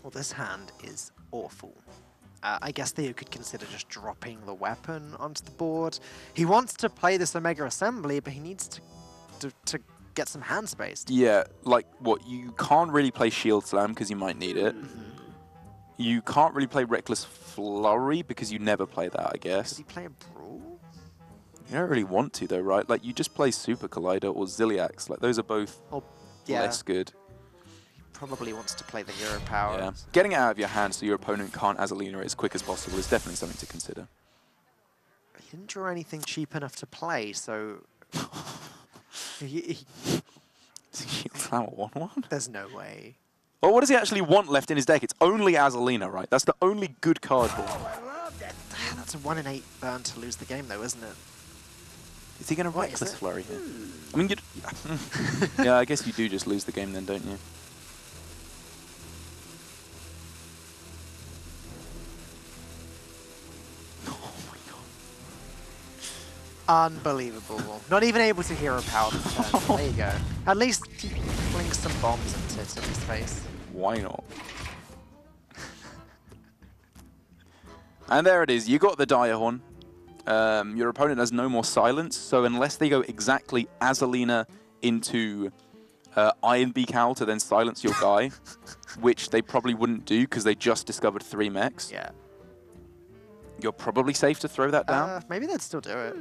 Well, this hand is awful. I guess Theo could consider just dropping the weapon onto the board. He wants to play this Omega Assembly, but he needs to get some hand space. Yeah, like what? You can't really play Shield Slam because you might need it. You can't really play Reckless Flurry because you never play that, I Does guess. he play a Brawl? You don't really want to though, right? Like you just play Super Collider or Ziliax. Like those are both Or, yeah, less good. probably wants to play the Hero Power. Yeah. Getting it out of your hand so your opponent can't Azalina it as quick as possible is definitely something to consider. He didn't draw anything cheap enough to play, so Shield Slam 1-1? there's no way. Well, what does he actually want left in his deck? It's only Azalina, right? That's the only good card for him. I love that. That's a 1 in 8 burn to lose the game, though, isn't it? Is he going to What is Reckless it? Flurry here? I mean, you'd, yeah, I guess you do just lose the game then, don't you? Oh my god. Unbelievable. Not even able to Hero Power this turn. There you go. At least blink some bombs into his face. Why not? And there it is. You got the Direhorn. Your opponent has no more silence, so unless they go exactly Azalina into Iron Beak Owl to then silence your guy, which they probably wouldn't do because they just discovered 3 mechs, Yeah. you're probably safe to throw that down. Maybe they'd still do it.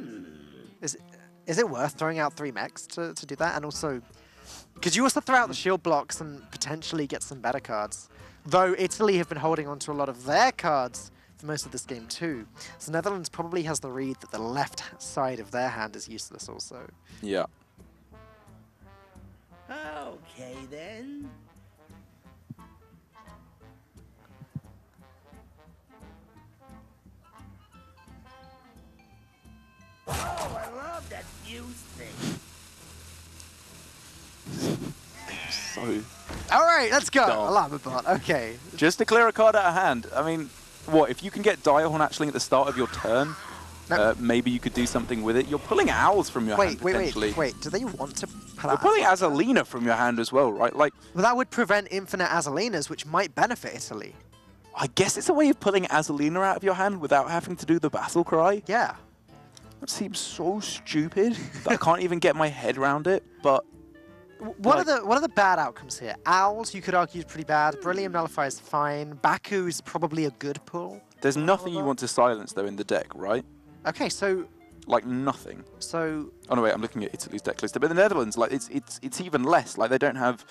Is it worth throwing out 3 mechs to do that? And also, because you also throw out the shield blocks and potentially get some better cards. Though Italy have been holding on to a lot of their cards for most of this game too. So Netherlands probably has the read that the left side of their hand is useless also. Yeah. Okay, then. I love that fuse thing. So, All right, let's go. Dumb. Alarm bot. Okay. just to clear a card out of hand, I mean, what, if you can get Direhorn Hatchling at the start of your turn, No. maybe you could do something with it. You're pulling owls from your hand, potentially. Wait. Do they want to pull You're out? pulling Azalina from your hand as well, right? Like, Well, that would prevent infinite Azalinas, which might benefit Italy. I guess it's a way of pulling Azalina out of your hand without having to do the battle cry. Yeah. That seems so stupid that I can't even get my head around it, but What are the bad outcomes here? Owls, you could argue, is pretty bad. Beryllium Nullify is fine. Baku is probably a good pull. there's nothing you want to silence, though, in the deck, right? Okay, so Like, nothing. so Oh, no, wait, I'm looking at Italy's deck list. But the Netherlands, like, it's even less. Like, they don't have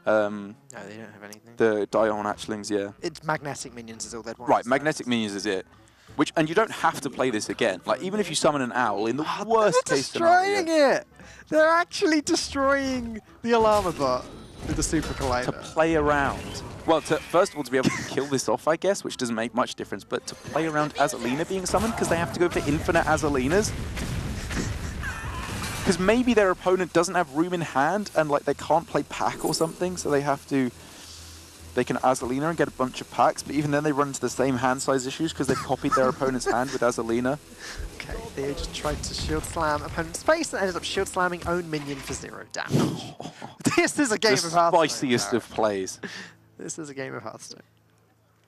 no, they don't have anything. the Direhorn Hatchlings, yeah. It's magnetic minions is all they'd want. Right, magnetic minions is it. And you don't have to play this again. Like, even if you summon an owl, in the worst They're case destroying scenario, it. They're actually destroying the Alarma bot with the Super to Collider. play around. Well, first of all, to be able to kill this off, I guess, which doesn't make much difference, but to play around Azalina being summoned, because they have to go for infinite Azalinas. Because maybe their opponent doesn't have room in hand, and like they can't play pack or something, so they have to... They can Azalina and get a bunch of packs, but even then they run into the same hand size issues because they've copied their opponent's hand with Azalina. Okay, Theo just tried to shield slam opponent's face and ended up shield slamming own minion for 0 damage. This is a game The of Hearthstone. spiciest Barrett. of plays. This is a game of Hearthstone.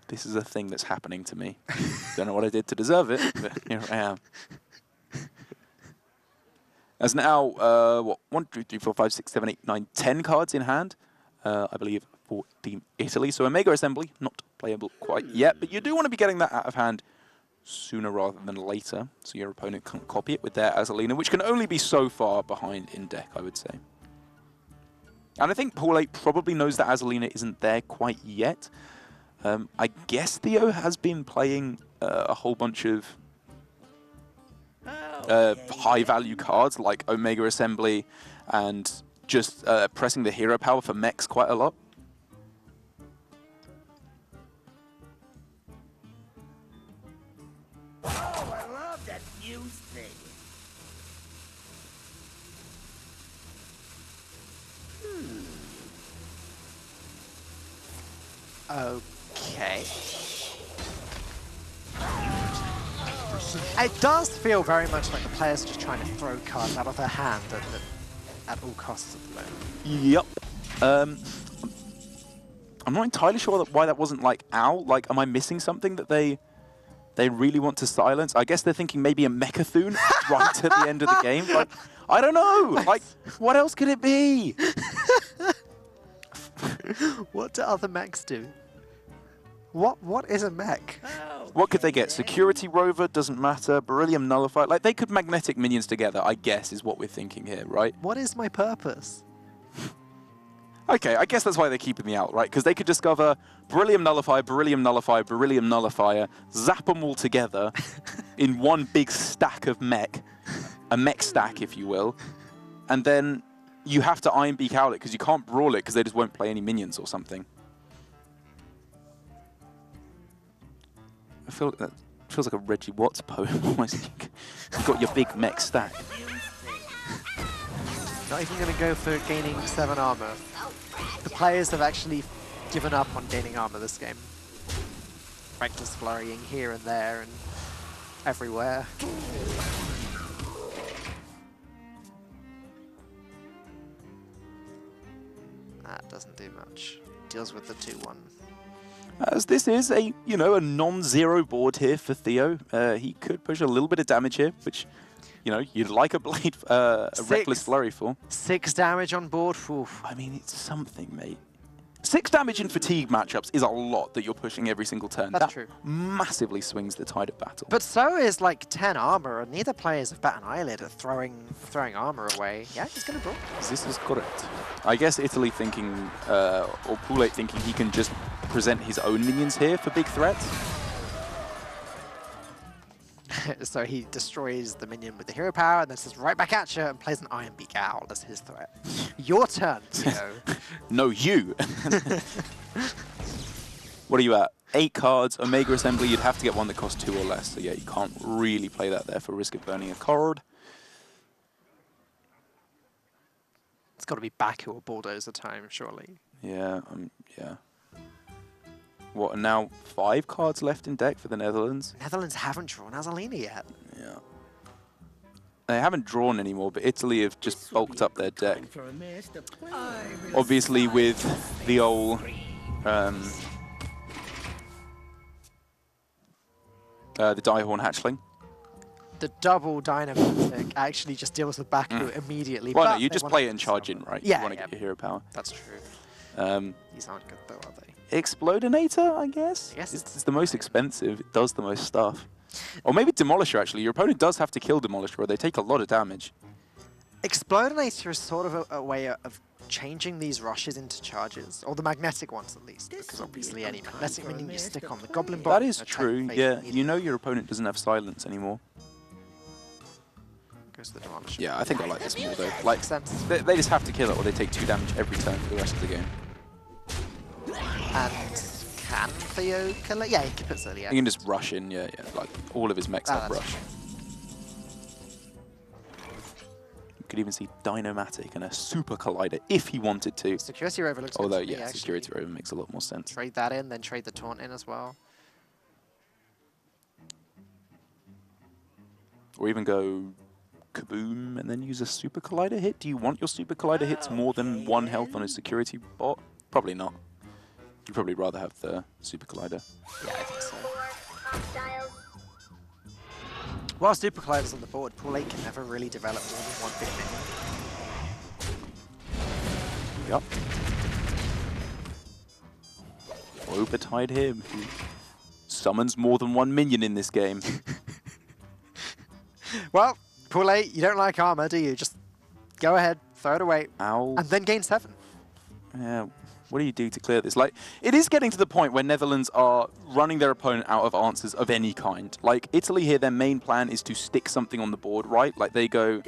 This is a thing that's happening to me. Don't know what I did to deserve it, but here I am. As now, what, 1, 2, 3, 4, 5, 6, 7, 8, 9, 10 cards in hand, I believe, for Team Italy. So a Mega Assembly, not playable quite yet, but you do want to be getting that out of hand sooner rather than later, so your opponent can't copy it with their Azalina, which can only be so far behind in deck, I would say. And I think Paul8 probably knows that Azalina isn't there quite yet. I guess Theo has been playing a whole bunch of high-value cards like Omega Assembly and just pressing the hero power for mechs quite a lot. Oh, I love that fuse thing. Okay. It does feel very much like the players are just trying to throw cards out of their hand at all costs at the moment. Yep. I'm not entirely sure why that wasn't like Owl. Like, am I missing something that they really want to silence? I guess they're thinking maybe a Mechathune right at the end of the game. Like, I don't know. Like, what else could it be? What do other mechs do? What is a mech? What could they get? Security Rover, doesn't matter. Beryllium Nullify. Like, they could magnetic minions together, I guess, is what we're thinking here, right? What is my purpose? Okay, I guess that's why they're keeping the out, right? Because they could discover Beryllium Nullify, Beryllium Nullify, Beryllium Nullifier, zap them all together in one big stack of mech, a mech stack, if you will, and then you have to Iron Beak out it because you can't brawl it because they just won't play any minions or something. I feel that feels like a Reggie Watts poem almost. You've got your big mech stack. Not even going to go for gaining 7 armor. The players have actually given up on gaining armor this game. Reckless flurrying here and there and everywhere. That doesn't do much. Deals with the 2-1. As this is a, you know, a non-zero board here for Theo. He could push a little bit of damage here, which, you know, you'd like a blade, a Reckless Flurry for. 6 damage on board. Oof. I mean, it's something, mate. 6 damage in fatigue matchups is a lot that you're pushing every single turn. That's That true. massively swings the tide of battle. But so is like 10 armor, and neither players have bat an eyelid at throwing armor away. Yeah, he's gonna brawl. This is correct. I guess Italy thinking, or Paul8 thinking he can just present his own minions here for big threats. So he destroys the minion with the hero power, and then says right back at you and plays an Iron Beak Owl as his threat. Your turn, Theo. No, you. What are you at? 8 cards, Omega Assembly, you'd have to get one that costs 2 or less. So yeah, you can't really play that there for risk of burning a card. It's got to be Baku or Bulldozer time, surely. Yeah, yeah. What, and now 5 cards left in deck for the Netherlands? Netherlands haven't drawn Azalina yet. Yeah. They haven't drawn anymore, but Italy have just bulked up their deck. Obviously with the old the Diehorn Hatchling. The double Dynamatic actually just deals with Baku immediately. Well, but no, you they just want play to it and charge in, right? Yeah, You want to get your hero power. That's true. These aren't good though, are they? Explodinator, I guess? Yes. It's the most expensive. It does the most stuff. Or maybe Demolisher, actually. Your opponent does have to kill Demolisher, or they take a lot of damage. Explodinator is sort of a way of changing these rushes into charges, or the magnetic ones at least, because obviously any magnetic minion you stick on the Goblin Bot. That is true, yeah. You know your opponent doesn't have silence anymore. Goes to the Demolisher. Yeah, I think I like this more, though. Like, Makes sense. they just have to kill it, or they take 2 damage every turn for the rest of the game. And can Theo kill it? Yeah, he can put it, yeah. You can just rush in, yeah. Like, all of his mechs have that's rush. You could even see Dynomatic and a Super Collider if he wanted to. Security Rover looks Although, good to me, yeah, actually. Security Rover makes a lot more sense. Trade that in, then trade the Taunt in as well. Or even go Kaboom and then use a Super Collider hit. Do you want your Super Collider hits more than 1 health on a Security Bot? Probably not. You'd probably rather have the Super Collider. Yeah, I think so. While Super Collider's on the board, Pool 8 can never really develop more than 1 big minion. Yup. Overtide him, who summons more than 1 minion in this game. Well, Pool 8, you don't like armor, do you? Just go ahead, throw it away, Ow. and then gain 7. Yeah. What do you do to clear this? Like, it is getting to the point where Netherlands are running their opponent out of answers of any kind. Like, Italy here, their main plan is to stick something on the board, right? Like, they go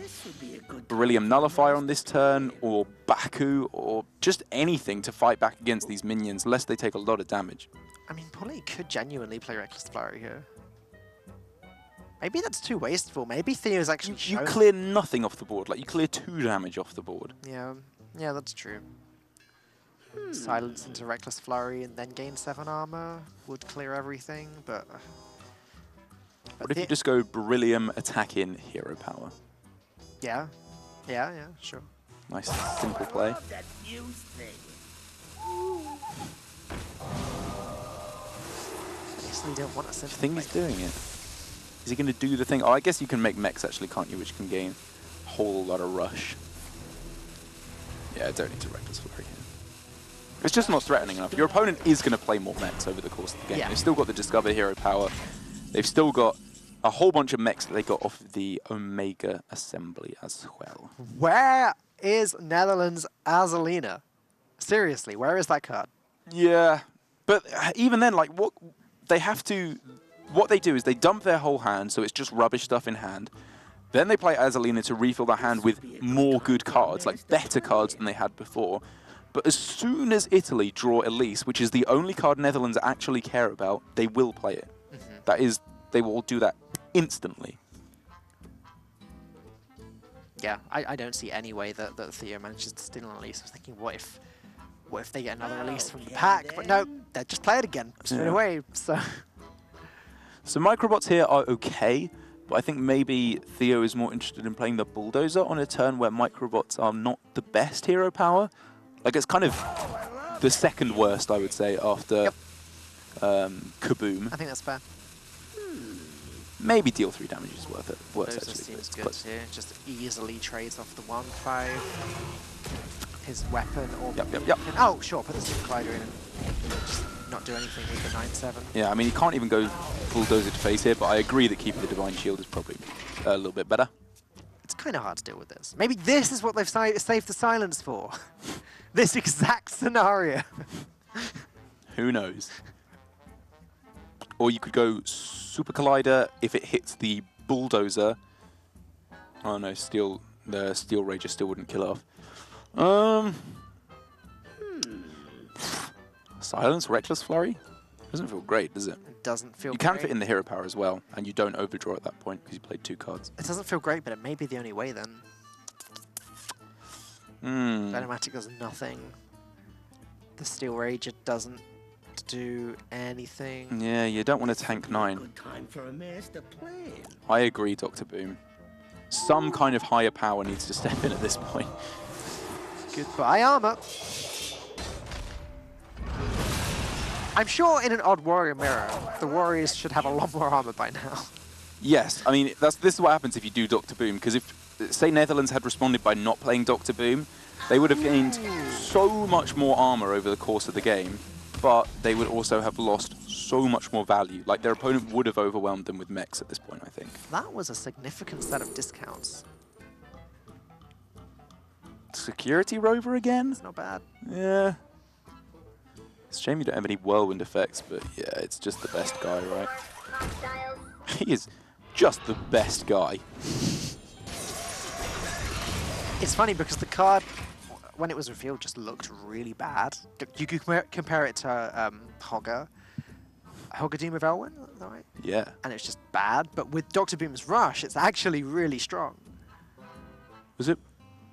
Beryllium Nullifier on this turn, or Baku, or just anything to fight back against these minions, lest they take a lot of damage. I mean, Pool 8 could genuinely play Reckless Flurry here. Maybe that's too wasteful. Maybe Theo's actually You clear nothing off the board. Like, you clear 2 damage off the board. Yeah, that's true. Silence into Reckless Flurry and then gain 7 armor would clear everything, but What if you just go Beryllium, attack in, hero power? yeah, sure. Nice, simple play. Love that fuse thing. Obviously, don't want a I simple think he's play. doing it. Is he going to do the thing? Oh, I guess you can make mechs actually, can't you? Which can gain a whole lot of rush. Yeah, don't need to Reckless Flurry here. It's just not threatening enough. Your opponent is going to play more mechs over the course of the game. Yeah. They've still got the Discover hero power. They've still got a whole bunch of mechs that they got off of the Omega Assembly as well. Where is Netherlands Azalina? Seriously, where is that card? Yeah, but even then, like, what they do is they dump their whole hand, so it's just rubbish stuff in hand. Then they play Azalina to refill their hand with more good cards, like better cards than they had before. But as soon as Italy draw Elise, which is the only card Netherlands actually care about, they will play it. That is, they will do that instantly. Yeah, I don't see any way that Theo manages to steal an Elise. I was thinking, what if they get another release from the pack? But no, they just play it again straight Yeah. away. So So Microbots here are okay, but I think maybe Theo is more interested in playing the Bulldozer on a turn where Microbots are not the best hero power. Like, it's kind of the second worst, I would say, after Kaboom. I think that's fair. Maybe deal 3 damage is worth it. Worse, Bulldozer actually. seems but good close. too. Just easily trades off the 1/5. His weapon or Yep. Oh, sure, put the Super Collider in and just not do anything with the 9/7. Yeah, I mean, you can't even go Bulldozer to face here, but I agree that keeping the Divine Shield is probably a little bit better. It's kind of hard to deal with this. Maybe this is what they've saved the silence for. This exact scenario. Who knows? Or you could go Super Collider if it hits the Bulldozer. Oh no, the Steel Rager still wouldn't kill it off. Silence, Reckless Flurry? Doesn't feel great, does it? It doesn't feel You can great. fit in the hero power as well, and you don't overdraw at that point because you played 2 cards. It doesn't feel great, but it may be the only way then. Dynamatic does nothing. The Steel Rager doesn't do anything. Yeah, you don't want to tank 9. Good time for a master plan. I agree, Dr. Boom. Some kind of higher power needs to step in at this point. Goodbye, armor. I'm sure in an odd warrior mirror, the warriors should have a lot more armor by now. Yes, I mean, this is what happens if you do Dr. Boom, because if, say, Netherlands had responded by not playing Dr. Boom, they would have gained so much more armor over the course of the game, but they would also have lost so much more value. Like, their opponent would have overwhelmed them with mechs at this point, I think. That was a significant set of discounts. Security Rover again? It's not bad. Yeah. It's a shame you don't have any whirlwind effects, but yeah, it's just the best guy, right? He is just the best guy. It's funny because the card, when it was revealed, just looked really bad. You could compare it to Hogger Doom of Elwyn, is that right? Yeah. And it's just bad, but with Dr. Boom's Rush, it's actually really strong. Was it?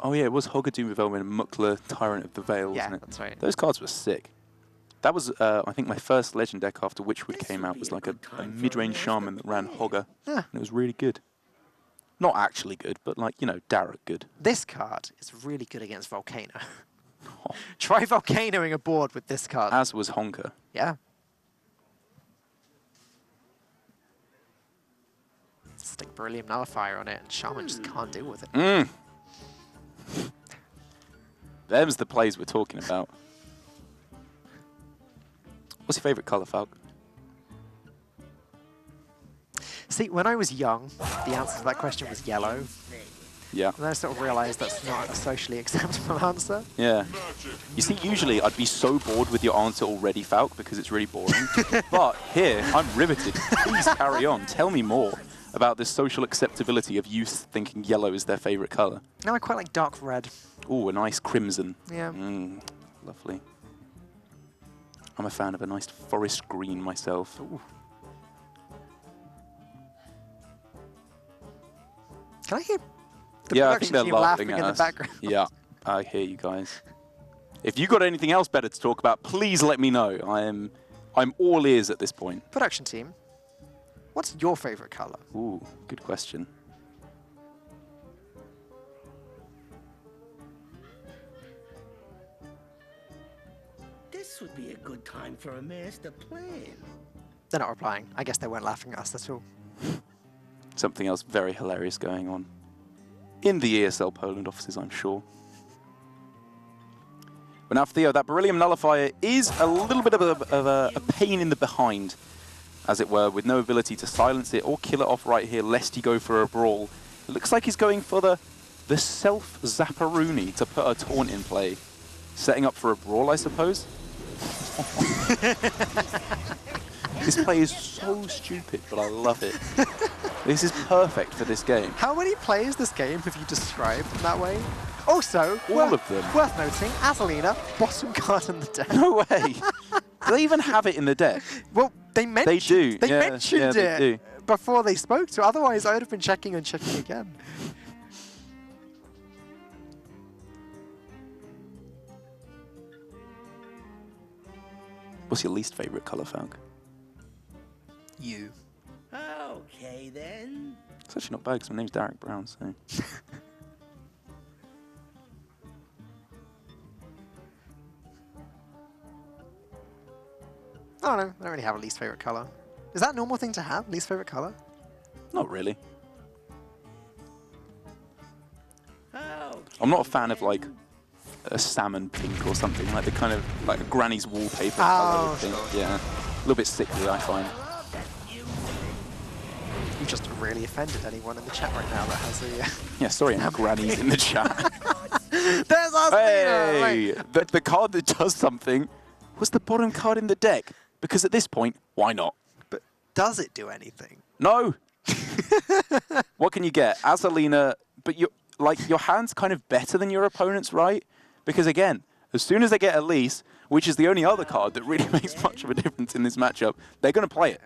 Oh yeah, it was Doom of Elwyn and Mukla, Tyrant of the Veil, Yeah, wasn't it? that's right. Those cards were sick. That was, I think, my first Legend deck after Witchwood came out was like a mid-range Shaman that ran Hogger, Yeah. and it was really good. Not actually good, but like, you know, Darrett good. This card is really good against Volcano. Try Volcanoing a board with this card. As was Honker. Yeah. Stick Beryllium Nullifier on it, and Shaman just can't deal with it. Them's the plays we're talking about. What's your favourite colour, Falk? See, when I was young, the answer to that question was yellow. Yeah. And then I sort of realised that's not a socially acceptable answer. Yeah. You see, usually I'd be so bored with your answer already, Falk, because it's really boring. But here, I'm riveted. Please carry on. Tell me more about this social acceptability of youth thinking yellow is their favourite colour. No, I quite like dark red. Ooh, a nice crimson. Yeah. Lovely. I'm a fan of a nice forest green myself. Ooh. Can I hear the Yeah, I production think they're team laughing laughing at in us. the background? Yeah, I hear you guys. If you got anything else better to talk about, please let me know. I'm all ears at this point. Production team, what's your favourite colour? Ooh, good question. This would be a good time for a master plan. They're not replying. I guess they weren't laughing at us at all. Something else very hilarious going on in the ESL Poland offices, I'm sure. But now, Theo, that Beryllium Nullifier is a little bit of a pain in the behind, as it were, with no ability to silence it or kill it off right here, lest he go for a brawl. It looks like he's going for the self-Zapparoonie to put a taunt in play. Setting up for a brawl, I suppose. This play is so stupid, but I love it. This is perfect for this game. How many players this game have you described in that way? Also, All of them. Worth noting, Azalina, bottom card in the deck. No way. Do they even have it in the deck? Well, they mentioned, do. They Yeah, mentioned yeah, they it do. before they spoke to. Otherwise, I would have been checking and checking again. What's your least favourite colour, Falk? You. Okay, then. It's actually not bad because my name's Derek Brown, so... I don't know. I don't really have a least favourite colour. Is that a normal thing to have? Least favourite colour? Not really. Okay, I'm not a fan of, like, then. a salmon pink or something, like the kind of, like a granny's wallpaper Oh, colour thing. Yeah. A little bit sickly, I find. You just really offended anyone in the chat right now that has a... Yeah, sorry, granny's in the chat. There's Azalina! Hey! The card that does something was the bottom card in the deck. Because at this point, why not? But does it do anything? No! What can you get? Azalina, but your hand's kind of better than your opponent's, right? Because again, as soon as they get Elise, which is the only other card that really makes much of a difference in this matchup, they're going to play it.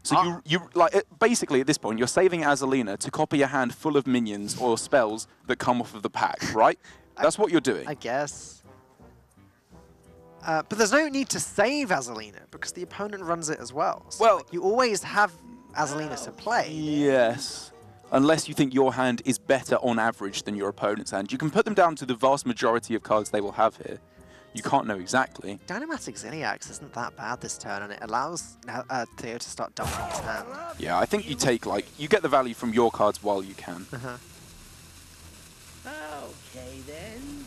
So basically at this point, you're saving Azalina to copy a hand full of minions or spells that come off of the pack, right? That's what you're doing. I guess. But there's no need to save Azalina because the opponent runs it as well. So Well- like, you always have Azalina to play. Yes. Unless you think your hand is better on average than your opponent's hand. You can put them down to the vast majority of cards they will have here. You can't know exactly. Dynamatic Xeniax isn't that bad this turn, and it allows Theo to start dumping his hand. Yeah, I think you take, like, you get the value from your cards while you can. Okay, then.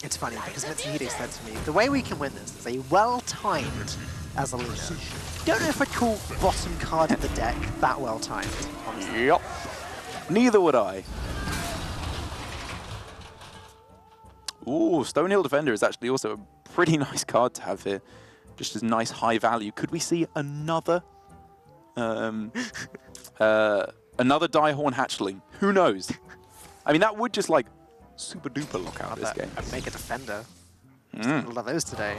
It's funny because Mitsuhide said to me, the way we can win this is a well-timed Azalina. Don't know if I'd call bottom card in the deck that well-timed, honestly. Yep. Neither would I. Ooh, Stonehill Defender is actually also a pretty nice card to have here. Just as nice high value. Could we see another another Direhorn Hatchling? Who knows? I mean, that would just like super duper lock out this game. I'd make a defender. A lot of those today.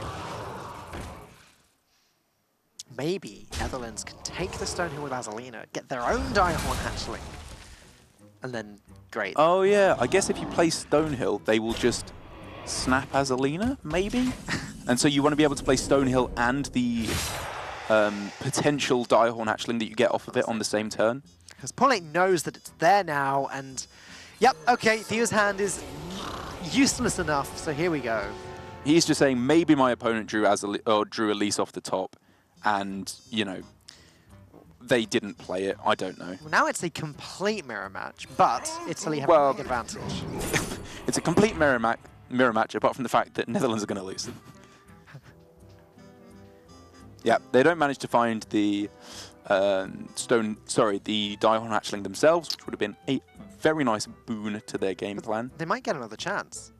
Maybe Netherlands can take the Stonehill with Azalina, get their own Direhorn Hatchling, and then great. Oh yeah, I guess if you play Stonehill, they will just snap Azalina, maybe? And so you want to be able to play Stonehill and the potential Direhorn Hatchling that you get off of it on the same turn. Because Paladin knows that it's there now, and yep, okay, Theo's hand is useless enough, so here we go. He's just saying maybe my opponent drew Elise off the top, and, you know, they didn't play it. I don't know. Well, now it's a complete mirror match, but Italy have Well, a big advantage. It's a complete mirror match, apart from the fact that Netherlands are going to lose. Yeah, they don't manage to find the the Direhorn Hatchling themselves, which would have been a very nice boon to their game plan. They might get another chance.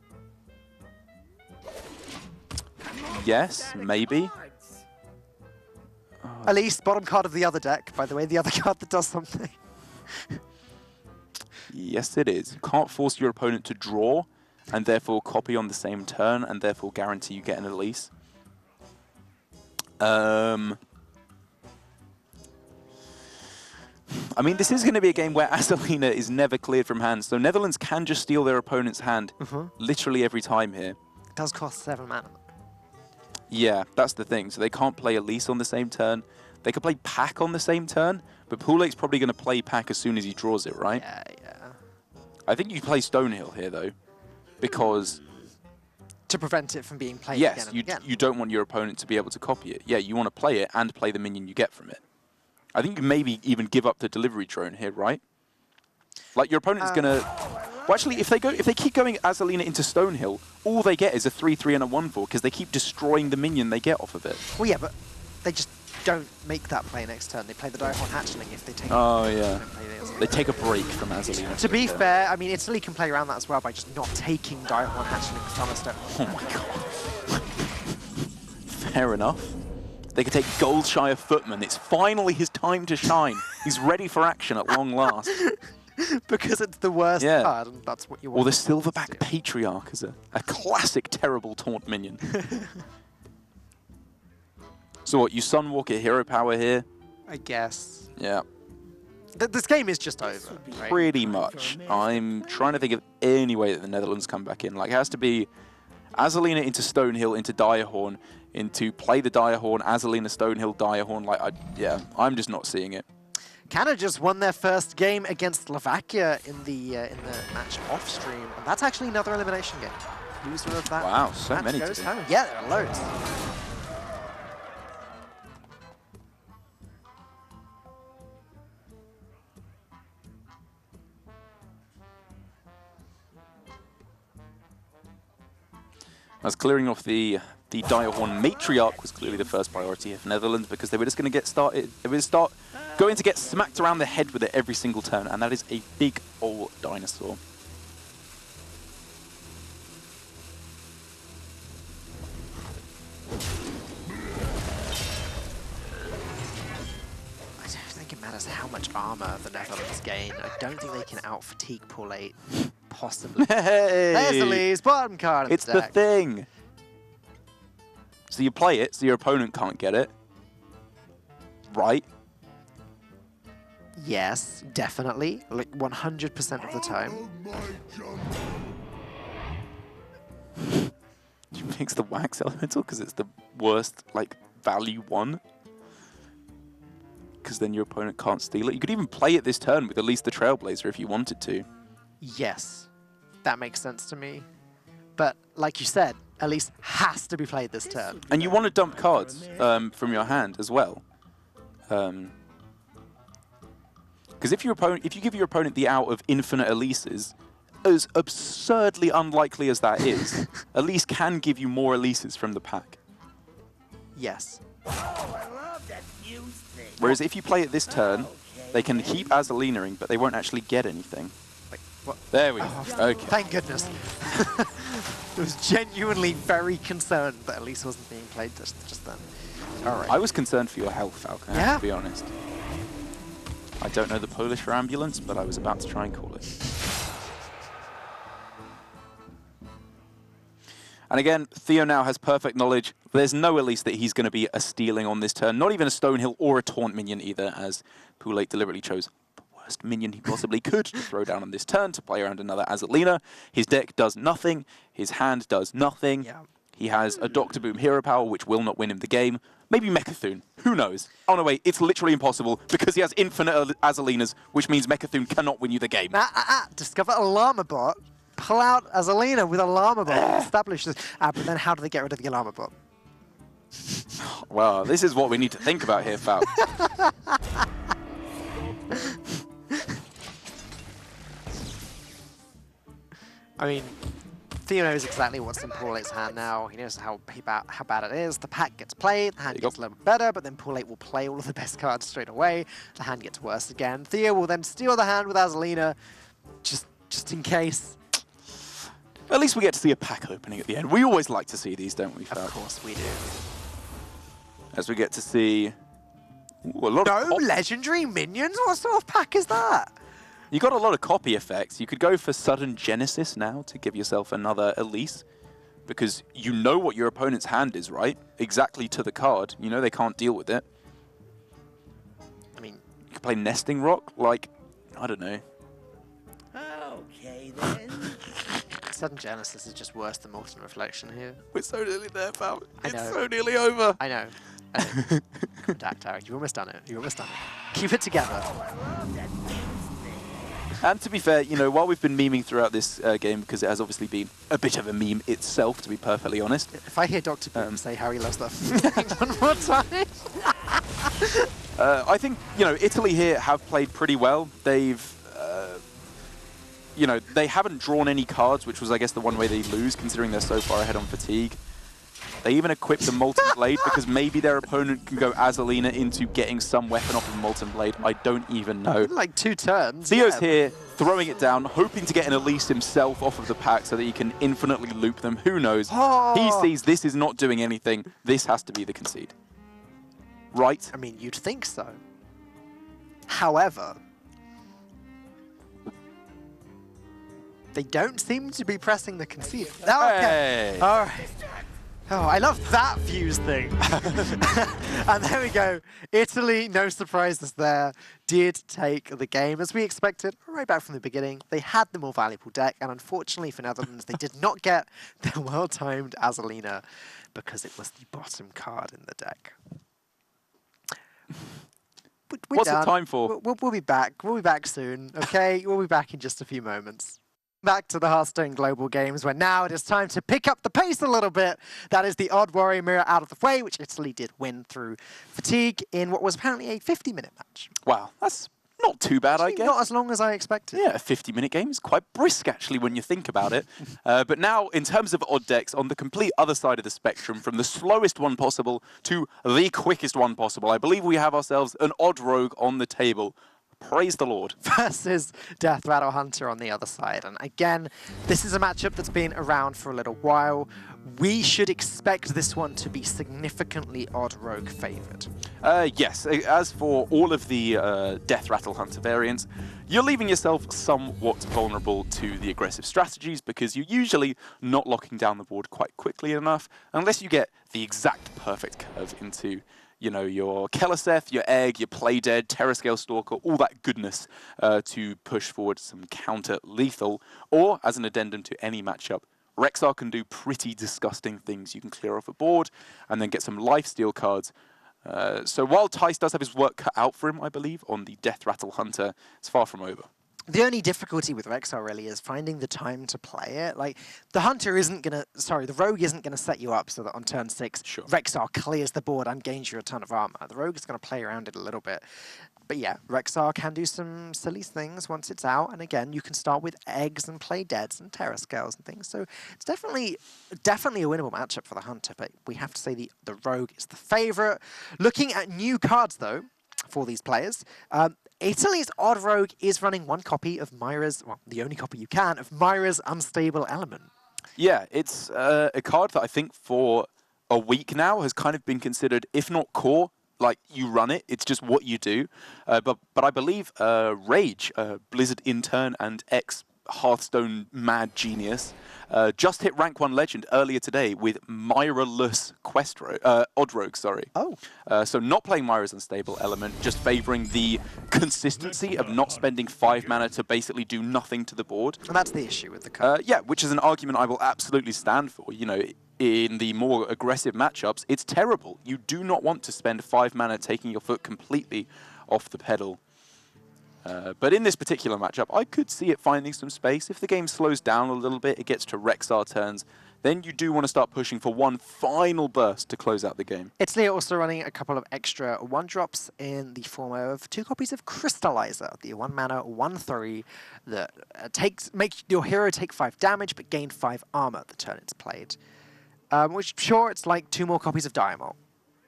Yes, maybe. At least bottom card of the other deck, by the way, the other card that does something. Yes, it is. You can't force your opponent to draw, and therefore copy on the same turn, and therefore guarantee you get an Elise. I mean, this is going to be a game where Azalina is never cleared from hand, so Netherlands can just steal their opponent's hand literally every time here. It does cost 7 mana. Yeah, that's the thing. So they can't play Elise on the same turn. They could play Pack on the same turn, but Poolate's probably going to play Pack as soon as he draws it, right? Yeah, yeah. I think you play Stonehill here, though, because... To prevent it from being played yes, again and again. you don't want your opponent to be able to copy it. Yeah, you want to play it and play the minion you get from it. I think you maybe even give up the delivery drone here, right? Like your opponent's gonna. Well, actually, if they keep going Azalina into Stonehill, all they get is a 3/3 and a 1/4 because they keep destroying the minion they get off of it. Well, yeah, but they just don't make that play next turn. They play the Direhorn Hatchling if they take. Oh yeah. They They take a break from Azalina. To be fair, I mean, Italy can play around that as well by just not taking Direhorn Hatchling from a stone. Oh my god. Fair enough. They could take Goldshire Footman. It's finally his time to shine. He's ready for action at long last. Because it's the worst card, and that's what you want. Or the Silverback Patriarch as a classic terrible taunt minion. So what, you Sunwalker hero power here? I guess. Yeah. This game is just over, right? Pretty much. I'm trying to think of any way that the Netherlands come back in. Like, it has to be Azalina into Stonehill, into Direhorn, into play the Direhorn, Azalina, Stonehill, Direhorn. Like, yeah, I'm just not seeing it. Canada just won their first game against Slovakia in the match off stream, and that's actually another elimination game. Loser of that. Wow, so match many goes today. home. Yeah, there are loads. As clearing off the Direhorn Matriarch was clearly the first priority of Netherlands because they were just going to get started. They were going to get smacked around the head with it every single turn, and that is a big old dinosaur. I don't think it matters how much armor the Netherlands gain. I don't think they can out-fatigue Poolate. Possibly. Hey! There's Elise, bottom card of It's the the deck. thing. So you play it, so your opponent can't get it. Right? Yes, definitely. Like 100% of the time. She picks the Wax Elemental because it's the worst, like, value one. Because then your opponent can't steal it. You could even play it this turn with at least the Trailblazer if you wanted to. Yes, that makes sense to me. But like you said, at least has to be played this turn. And you want to dump cards from your hand as well. Because if you give your opponent the out of infinite Elises, as absurdly unlikely as that is, Elise can give you more Elises from the pack. Yes. Oh, I love that fuse thing. Whereas if you play it this turn, they can keep Azalina-ing, but they won't actually get anything. Like, what? There we go. Okay. Thank goodness. I was genuinely very concerned that Elise wasn't being played just then. All right. I was concerned for your health, Falcon, I have to be honest. I don't know the Polish for ambulance, but I was about to try and call it. And again, Theo now has perfect knowledge. There's no Elise that he's going to be a stealing on this turn. Not even a Stonehill or a Taunt minion either, as Paladin deliberately chose the worst minion he possibly could to throw down on this turn to play around another Azalina. His deck does nothing. His hand does nothing. Yeah. He has a Dr. Boom hero power, which will not win him the game. Maybe Mechathune. Who knows? Oh, no, wait. It's literally impossible because he has infinite Azalinas, which means Mechathune cannot win you the game. Discover a llama bot. Pull out Azalina with a llama bot. Establish this. But then how do they get rid of the llama bot? Well, this is what we need to think about here, Fal. I mean, Theo knows exactly what's in Paulate's hand now. He knows how bad it is. The pack gets played, the hand gets a little bit better, but then Paulate will play all of the best cards straight away. The hand gets worse again. Theo will then steal the hand with Azalina, just in case. At least we get to see a pack opening at the end. We always like to see these, don't we, Fal? Of course we do. As we get to see a lot of legendary minions? What sort of pack is that? You got a lot of copy effects. You could go for Sudden Genesis now to give yourself another Elise, because you know what your opponent's hand is, right? Exactly to the card. You know they can't deal with it. I mean, you could play Nesting Rock, like, I don't know. Okay, then. Sudden Genesis is just worse than Molten Reflection here. We're so nearly there, Fal. I know. It's so nearly over. I know. Dactar, you almost done it. You almost done it. Keep it together. And to be fair, you know, while we've been memeing throughout this game, because it has obviously been a bit of a meme itself, to be perfectly honest. If I hear Dr. Boom say how he loves that one more time. I think, you know, Italy here have played pretty well. They've, you know, they haven't drawn any cards, which was, I guess, the one way they lose, considering they're so far ahead on fatigue. They even equipped the Molten Blade because maybe their opponent can go Azalina into getting some weapon off of Molten Blade. I don't even know. Like 2 turns. Theo's here, throwing it down, hoping to get an Elise himself off of the pack so that he can infinitely loop them. Who knows? Oh. He sees this is not doing anything. This has to be the concede. Right? I mean, you'd think so. However, they don't seem to be pressing the concede. Okay. Hey. All right. Oh, I love that fuse thing. And there we go. Italy, no surprises there, did take the game as we expected right back from the beginning. They had the more valuable deck, and unfortunately for Netherlands, they did not get their well-timed Azalina because it was the bottom card in the deck. What's it time for? We'll be back. We'll be back soon, okay? We'll be back in just a few moments. Back to the Hearthstone Global Games, where now it is time to pick up the pace a little bit. That is the Odd Warrior Mirror out of the way, which Italy did win through fatigue in what was apparently a 50-minute match. Wow, that's not too bad, I guess. Not as long as I expected. Yeah, a 50-minute game is quite brisk, actually, when you think about it. But now, in terms of odd decks, on the complete other side of the spectrum, from the slowest one possible to the quickest one possible, I believe we have ourselves an odd rogue on the table. Praise the Lord. Versus Death Rattle Hunter on the other side. And again, this is a matchup that's been around for a little while. We should expect this one to be significantly odd rogue favored. Yes, as for all of the Death Rattle Hunter variants, you're leaving yourself somewhat vulnerable to the aggressive strategies because you're usually not locking down the board quite quickly enough unless you get the exact perfect curve into you know, your Keleseth, your Egg, your Playdead, Terrascale Stalker, all that goodness to push forward some counter-lethal, or as an addendum to any matchup, Rexxar can do pretty disgusting things. You can clear off a board and then get some lifesteal cards. So while Tice does have his work cut out for him, I believe, on the Death Rattle Hunter, it's far from over. The only difficulty with Rexxar really is finding the time to play it. Like, the Hunter isn't going to, sorry, the Rogue isn't going to set you up so that on turn 6, Sure. Rexxar clears the board and gains you a ton of armor. The Rogue is going to play around it a little bit. But yeah, Rexxar can do some silly things once it's out. And again, you can start with eggs and play deads and Terrascales and things. So it's definitely a winnable matchup for the Hunter. But we have to say the Rogue is the favorite. Looking at new cards, though, for these players, Italy's Odd Rogue is running one copy of Myra's, well, the only copy you can, of Myra's Unstable Element. Yeah, it's a card that I think for a week now has kind of been considered, if not core, like you run it, it's just what you do. But I believe Rage, Blizzard intern and ex-Hearthstone mad genius, just hit rank 1 legend earlier today with Myra-less Odd Rogue, sorry. Oh. So not playing Myra's Unstable Element, just favoring the consistency of not spending 5 mana to basically do nothing to the board. And that's the issue with the card. Yeah, which is an argument I will absolutely stand for. You know, in the more aggressive matchups, it's terrible. You do not want to spend 5 mana taking your foot completely off the pedal. But in this particular matchup, I could see it finding some space. If the game slows down a little bit, it gets to Rexxar turns, then you do want to start pushing for one final burst to close out the game. Italy are also running a couple of extra 1-drops in the form of 2 copies of Crystallizer, the 1-mana 1/3 that makes your hero take 5 damage but gain 5 armor the turn it's played. Which, sure, it's like 2 more copies of Diamol.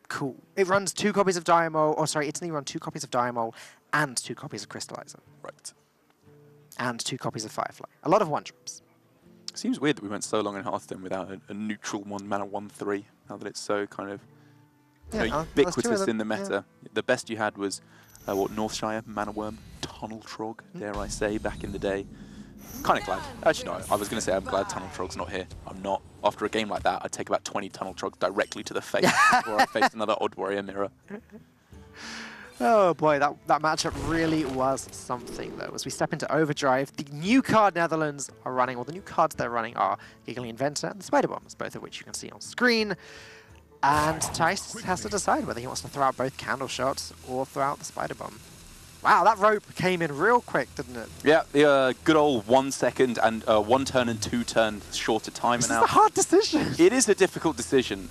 Cool. It runs 2 copies of Diamol, or sorry, Italy run 2 copies of Diamol and 2 copies of Crystallizer. Right. And 2 copies of Firefly. A lot of 1-drops. Seems weird that we went so long in Hearthstone without a neutral 1-mana 1/3, now that it's so kind of ubiquitous in the meta. Yeah. The best you had was, Northshire, Mana Worm, Tunnel Trog, dare I say, back in the day. Kind of glad. Actually, no, I was going to say I'm glad Tunnel Trog's not here. I'm not. After a game like that, I'd take about 20 Tunnel Trogs directly to the face before I faced another Odd Warrior mirror. Oh boy, that matchup really was something, though. As we step into Overdrive, the new card Netherlands are running, or the new cards they're running are Giggly Inventor and the Spider Bombs, both of which you can see on screen. And Tice has to decide whether he wants to throw out both Candle Shots or throw out the Spider Bomb. Wow, that rope came in real quick, didn't it? Yeah, the good old 1 second and 1 turn and 2 turn shorter timer now. This is a hard decision. It is a difficult decision.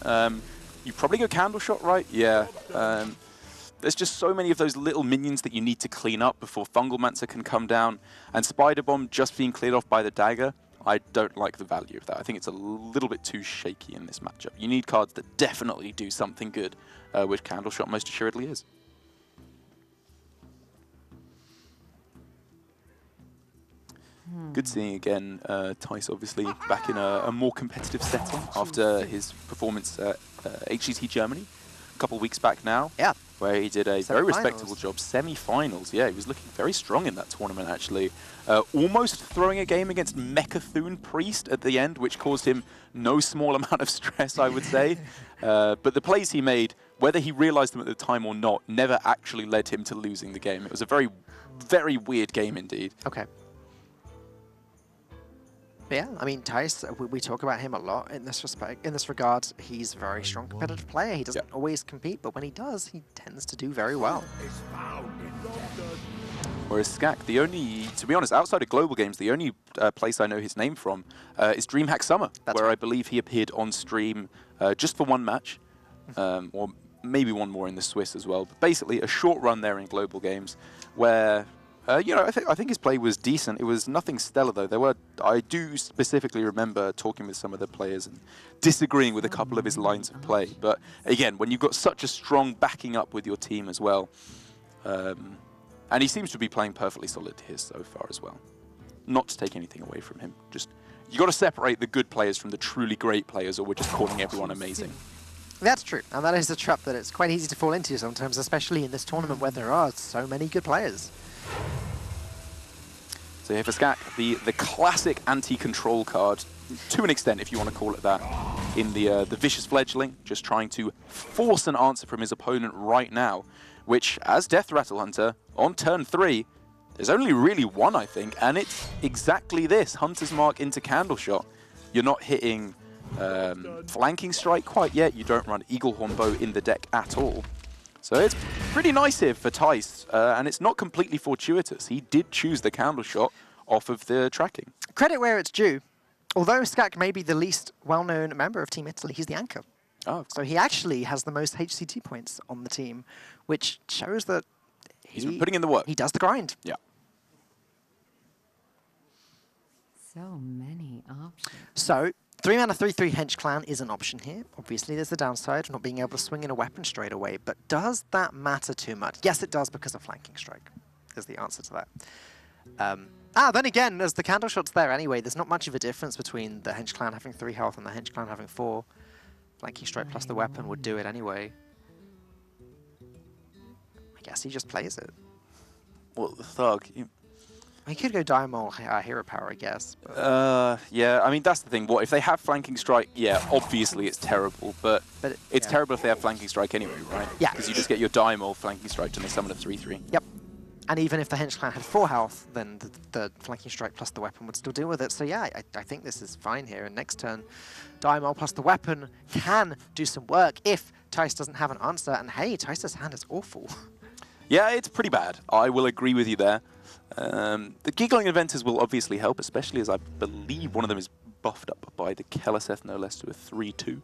You probably go Candle Shot, right? Yeah. There's just so many of those little minions that you need to clean up before Fungalmancer can come down. And Spider Bomb just being cleared off by the dagger, I don't like the value of that. I think it's a little bit too shaky in this matchup. You need cards that definitely do something good, which Candle Shot most assuredly is. Good seeing again Tice obviously back in a more competitive setting after his performance at HGT Germany a couple of weeks back now. Yeah. Where he did a very respectable job. Semi-finals, yeah, he was looking very strong in that tournament actually. Almost throwing a game against Mechathune Priest at the end, which caused him no small amount of stress, I would say. But the plays he made, whether he realized them at the time or not, never actually led him to losing the game. It was a very, very weird game indeed. Okay. Yeah, I mean, Tice, we talk about him a lot in this respect. In this regard, he's a very strong competitive player. He doesn't always compete, but when he does, he tends to do very well. Whereas Skak, the only, to be honest, outside of global games, the only place I know his name from is DreamHack Summer, where I believe he appeared on stream just for 1 match, or maybe 1 more in the Swiss as well. But basically, a short run there in global games where... you know, I think his play was decent. It was nothing stellar, though. I do specifically remember talking with some of the players and disagreeing with a couple of his lines of play. But again, when you've got such a strong backing up with your team as well, and he seems to be playing perfectly solid here so far as well. Not to take anything away from him. Just, you got to separate the good players from the truly great players, or we're just calling everyone amazing. That's true, and that is a trap that it's quite easy to fall into sometimes, especially in this tournament where there are so many good players. So here for Skak, the classic anti-control card. to an extent, if you want to call it that, in the Vicious Fledgling, just trying to force an answer from his opponent right now, which, as Death Rattle Hunter, on turn 3, there's only really one, I think, and it's exactly this, Hunter's Mark into Candle Shot. You're not hitting Flanking Strike quite yet, you don't run Eaglehorn Bow in the deck at all. So it's pretty nice here for Tice, and it's not completely fortuitous. He did choose the Candle Shot off of the tracking. Credit where it's due. Although Skak may be the least well-known member of Team Italy, he's the anchor. Oh, So he actually has the most HCT points on the team, which shows that he's been putting in the work. He does the grind. Yeah. So many options. So 3-mana 3/3 Hench Clan is an option here. Obviously, there's the downside of not being able to swing in a weapon straight away, but does that matter too much? Yes, it does, because of Flanking Strike, is the answer to that. Then again, as the Candle Shot's there anyway, there's not much of a difference between the Hench Clan having 3 health and the Hench Clan having 4. Flanking Strike plus the weapon would do it anyway. I guess he just plays it. Well, the Thug... He could go Diamond Hero Power, I guess. Yeah, I mean, that's the thing. What if they have Flanking Strike? Yeah, obviously it's terrible, but it's terrible if they have Flanking Strike anyway, right? Yeah. Because you just get your Diamond Flanking Strike and they summon a 3/3. Yep. And even if the Hench Clan had 4 health, then the Flanking Strike plus the weapon would still deal with it. So yeah, I think this is fine here. And next turn, Diamond plus the weapon can do some work if Tice doesn't have an answer. And hey, Tice's hand is awful. Yeah, it's pretty bad. I will agree with you there. The Giggling Inventors will obviously help, especially as I believe one of them is buffed up by the Keleseth, no less, to a 3/2.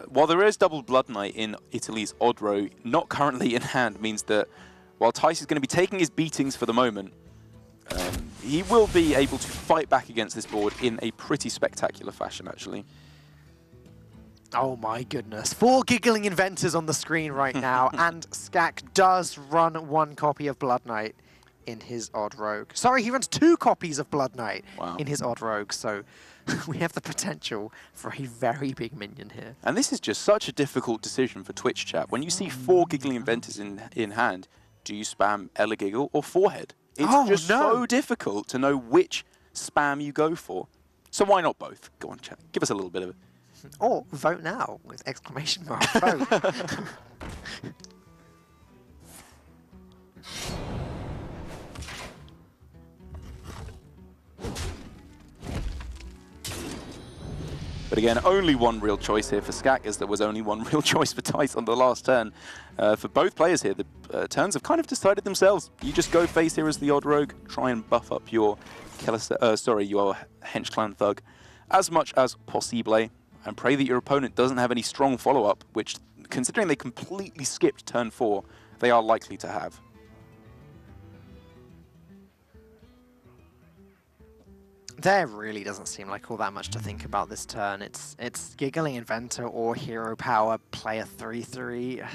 While there is double Blood Knight in Italy's odd row, not currently in hand, means that while Tice is going to be taking his beatings for the moment, he will be able to fight back against this board in a pretty spectacular fashion, actually. Oh my goodness. 4 Giggling Inventors on the screen right now, and Skak does run 1 copy of Blood Knight in his odd rogue. Sorry, he runs 2 copies of Blood Knight in his odd rogue, so we have the potential for a very big minion here. And this is just such a difficult decision for Twitch chat. When you see 4 Giggling Inventors in hand, do you spam Elegiggle or Forehead? It's just so difficult to know which spam you go for. So why not both? Go on, chat. Give us a little bit of it. Or vote now with exclamation mark. Vote. But again, only one real choice here for Skak, as there was only one real choice for Tice on the last turn. For both players here, the turns have kind of decided themselves. You just go face here as the odd rogue, try and buff up your your Hench Clan Thug as much as possible, and pray that your opponent doesn't have any strong follow-up, which, considering they completely skipped turn 4, they are likely to have. There really doesn't seem like all that much to think about this turn. It's Giggling Inventor or Hero Power, play a 3/3.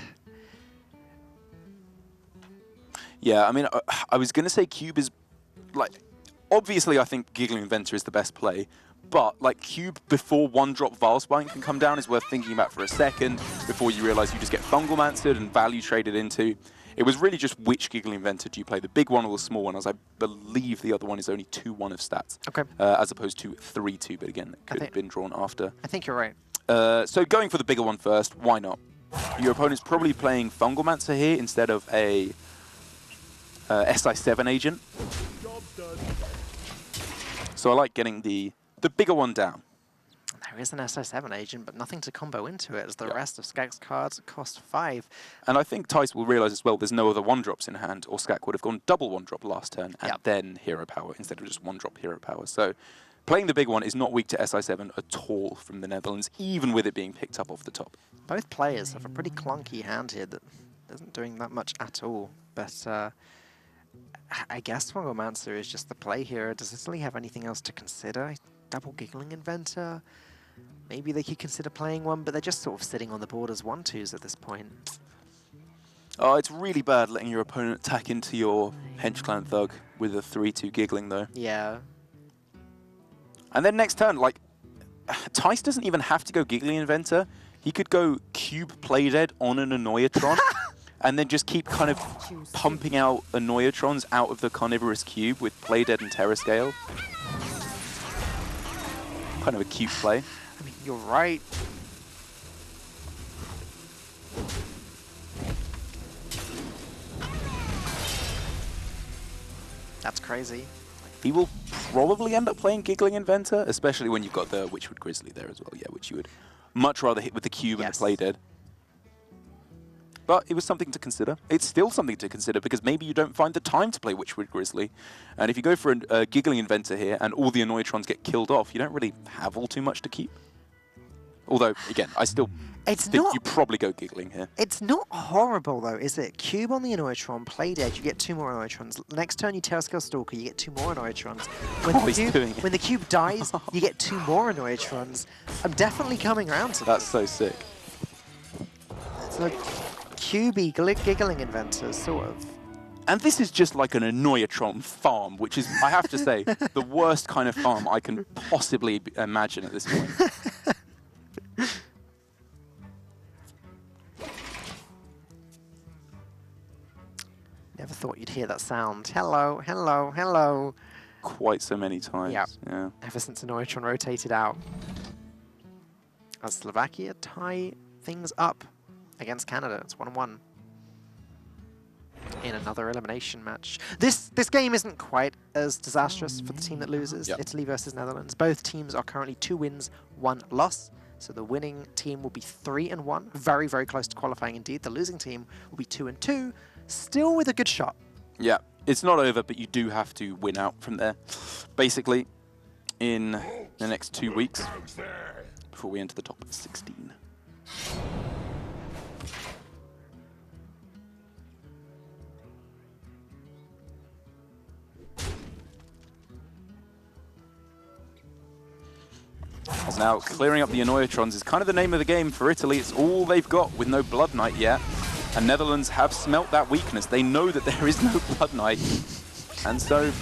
Yeah, I mean, I was going to say Cube is, like, obviously I think Giggling Inventor is the best play, but, like, Cube before 1-drop Vilespine can come down is worth thinking about for a second before you realize you just get Fungalmancered and value traded into. It was really just which Giggling Inventor do you play, the big one or the small one, as I believe the other one is only 2/1 of stats. Okay. As opposed to 3/2, but again, it could have been drawn after. I think you're right. So going for the bigger one first, why not? Your opponent's probably playing Fungalmancer here instead of a SI7 agent. So I like getting the bigger one down. There is an SI7 agent, but nothing to combo into it, as the rest of Skak's cards cost 5. And I think Tice will realize as well there's no other 1-drops in hand, or Skak would have gone double 1-drop last turn and then Hero Power instead of just 1-drop Hero Power. So playing the big one is not weak to SI7 at all from the Netherlands, even with it being picked up off the top. Both players have a pretty clunky hand here that isn't doing that much at all, but I guess Fungalmancer is just the play here. Does Italy have anything else to consider? Double Giggling Inventor? Maybe they could consider playing one, but they're just sort of sitting on the board as 1/2s at this point. Oh, it's really bad letting your opponent attack into your Hench Clan Thug with a 3/2 Giggling, though. Yeah. And then next turn, like, Tice doesn't even have to go Giggling Inventor. He could go Cube Play Dead on an Annoyatron, and then just keep kind of pumping out Annoyatrons out of the Carnivorous Cube with Play Dead and Terrascale. Kind of a cute play. I mean, you're right. That's crazy. He will probably end up playing Giggling Inventor, especially when you've got the Witchwood Grizzly there as well, yeah, which you would much rather hit with the cube and the play dead. But it was something to consider. It's still something to consider because maybe you don't find the time to play Witchwood Grizzly. And if you go for a Giggling Inventor here and all the Annoyatrons get killed off, you don't really have all too much to keep. Although, again, I still think you probably go Giggling here. It's not horrible, though, is it? Cube on the Annoyatron, play dead, you get 2 more Annoyatrons. Next turn, you Terrascale Stalker, you get 2 more Annoyatrons. When the cube dies, you get 2 more Annoyatrons. I'm definitely coming around to That's this. so sick. It's like cubey Giggling Inventors, sort of. And this is just like an Annoyatron farm, which is, I have to say, the worst kind of farm I can possibly imagine at this point. Never thought you'd hear that sound. Hello, hello, hello. Quite so many times. Yeah. Ever since Annoyatron rotated out. As Slovakia tie things up against Canada. It's 1-1. In another elimination match. This game isn't quite as disastrous for the team that loses. Yep. Italy versus Netherlands. Both teams are currently 2 wins, 1 loss. So the winning team will be 3-1. Very, very close to qualifying indeed. The losing team will be 2-2. Still with a good shot. Yeah, it's not over, but you do have to win out from there. Basically, in the next 2 weeks, before we enter the top 16. Now, clearing up the Annoyatrons is kind of the name of the game for Italy. It's all they've got with no Blood Knight yet. And Netherlands have smelt that weakness. They know that there is no Blood Knight. And so,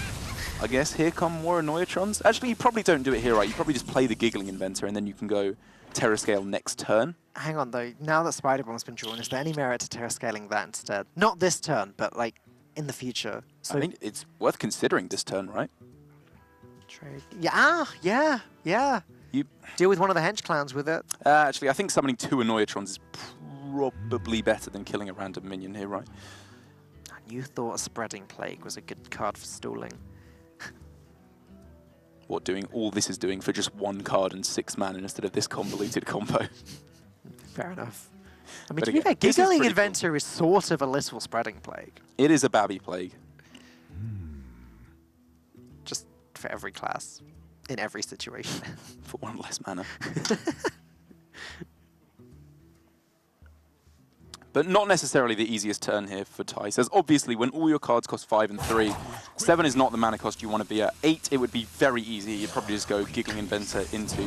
I guess here come more Annoyatrons. Actually, you probably don't do it here, right? You probably just play the Giggling Inventor and then you can go Terrascale next turn. Hang on, though. Now that Spider Bomb's been drawn, is there any merit to Terrascaling that instead? Not this turn, but, like, in the future. So I think it's worth considering this turn, right? Trade. Yeah. You deal with one of the hench clans with it. actually, I think summoning 2 Annoyatrons is probably better than killing a random minion here, right? You thought a Spreading Plague was a good card for stalling. What doing all this is doing for just 1 card and 6 mana instead of this convoluted combo. Fair enough. I mean, But to be again, fair, this is Giggling pretty Inventor is sort of a little Spreading Plague. It is a Babby Plague. Just for every class, in every situation. For 1 less mana. But not necessarily the easiest turn here for Tice, as obviously when all your cards cost 5 and 3, 7 is not the mana cost you want to be at. 8, it would be very easy. You'd probably just go Giggling Inventor into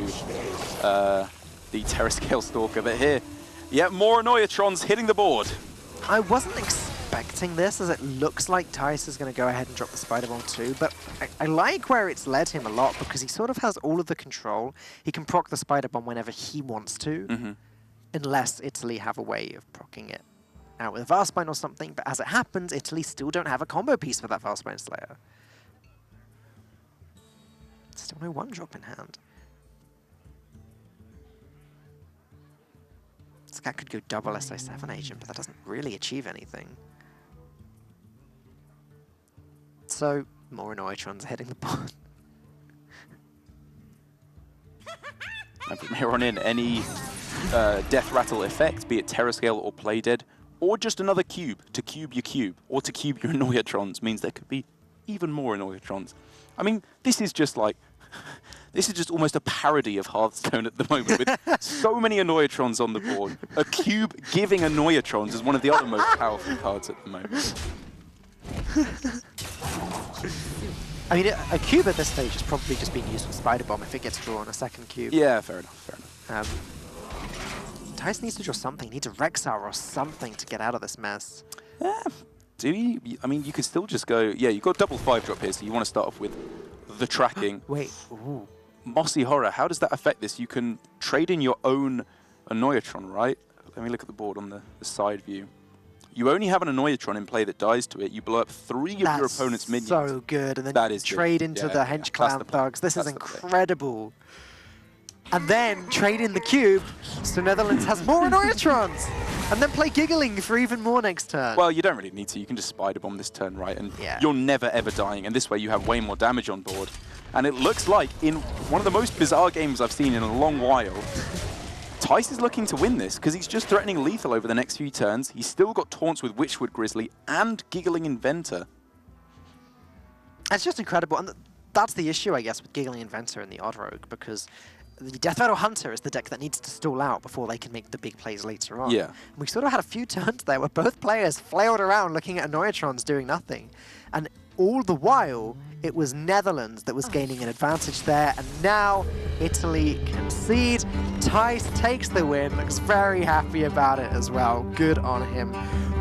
the Terrascale Stalker. But here, yeah, more Annoyatrons hitting the board. I wasn't expecting this, as it looks like Tice is going to go ahead and drop the Spider Bomb too, but I like where it's led him a lot, because he sort of has all of the control. He can proc the Spider Bomb whenever he wants to. Unless Italy have a way of proccing it out with a Vastbind or something, but as it happens, Italy still don't have a combo piece for that Vastbind Slayer. Still no 1-drop in hand. This guy could go double SI7 agent, but that doesn't really achieve anything. So, more Annoyatrons hitting the board. And from here on in, any Death Rattle effect, be it Terrascale or Play Dead, or just another cube to cube your cube, or to cube your Annoyatrons, means there could be even more Annoyatrons. I mean, this is just like, this is just almost a parody of Hearthstone at the moment, with so many Annoyatrons on the board. A cube giving Annoyatrons is one of the other most powerful cards at the moment. I mean, a cube at this stage is probably just being used for Spider Bomb if it gets drawn a second cube. Yeah, fair enough, fair enough. Tice needs to draw something. He needs a Rexar or something to get out of this mess. Do you? I mean, you could still just go, yeah, you've got double 5-drop here, so you want to start off with the tracking. Wait, ooh. Mossy Horror, how does that affect this? You can trade in your own Annoyatron, right? Let me look at the board on the side view. You only have an Annoyatron in play that dies to it. You blow up 3 of your opponent's minions. So good, and then That you is good. trade into Yeah, the yeah, hench that's clan the plan. thugs. This is That's the play. incredible. and then trade in the cube, so Netherlands has more Annoyatrons, and then play Giggling for even more next turn. Well, you don't really need to. You can just Spider Bomb this turn, right? And Yeah. you're never, ever dying. And this way you have way more damage on board. And it looks like, in one of the most bizarre games I've seen in a long while, Tice is looking to win this, because he's just threatening lethal over the next few turns. He's still got taunts with Witchwood Grizzly and Giggling Inventor. It's just incredible, and that's the issue, I guess, with Giggling Inventor and the Odd Rogue, because the Death Rattle Hunter is the deck that needs to stall out before they can make the big plays later on. Yeah. And we sort of had a few turns there where both players flailed around looking at Annoyatrons doing nothing. And all the while, it was Netherlands that was gaining an advantage there, and now Italy concede. Tice takes the win, looks very happy about it as well. Good on him.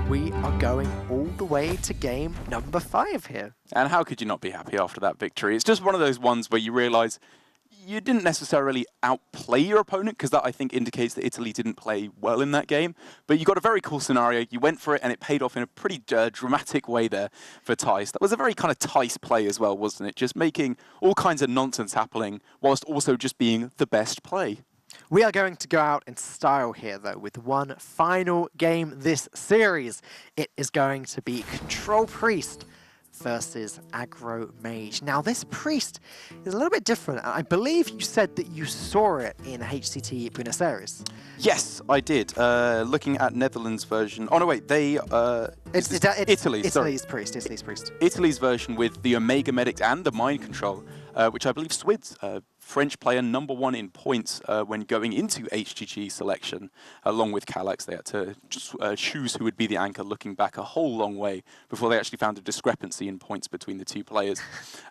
We are going all the way to game number 5 here. And how could you not be happy after that victory? It's just one of those ones where you realize you didn't necessarily outplay your opponent, because that, I think, indicates that Italy didn't play well in that game. But you got a very cool scenario. You went for it, and it paid off in a pretty dramatic way there for Tice. That was a very kind of Tice play as well, wasn't it? Just making all kinds of nonsense happening, whilst also just being the best play. We are going to go out in style here, though, with one final game this series. It is going to be Control Priest versus Aggro Mage. Now, this Priest is a little bit different. I believe you said that you saw it in HCT Buenos Aires. Yes, I did. Looking at Netherlands version. Oh no, wait. They Italy. Sorry. Italy's Priest. Italy's version with the Omega Medics and the Mind Control, which I believe Swids, French player #1 in points when going into HGG selection, along with Calax. They had to choose who would be the anchor, looking back a whole long way before they actually found a discrepancy in points between the two players.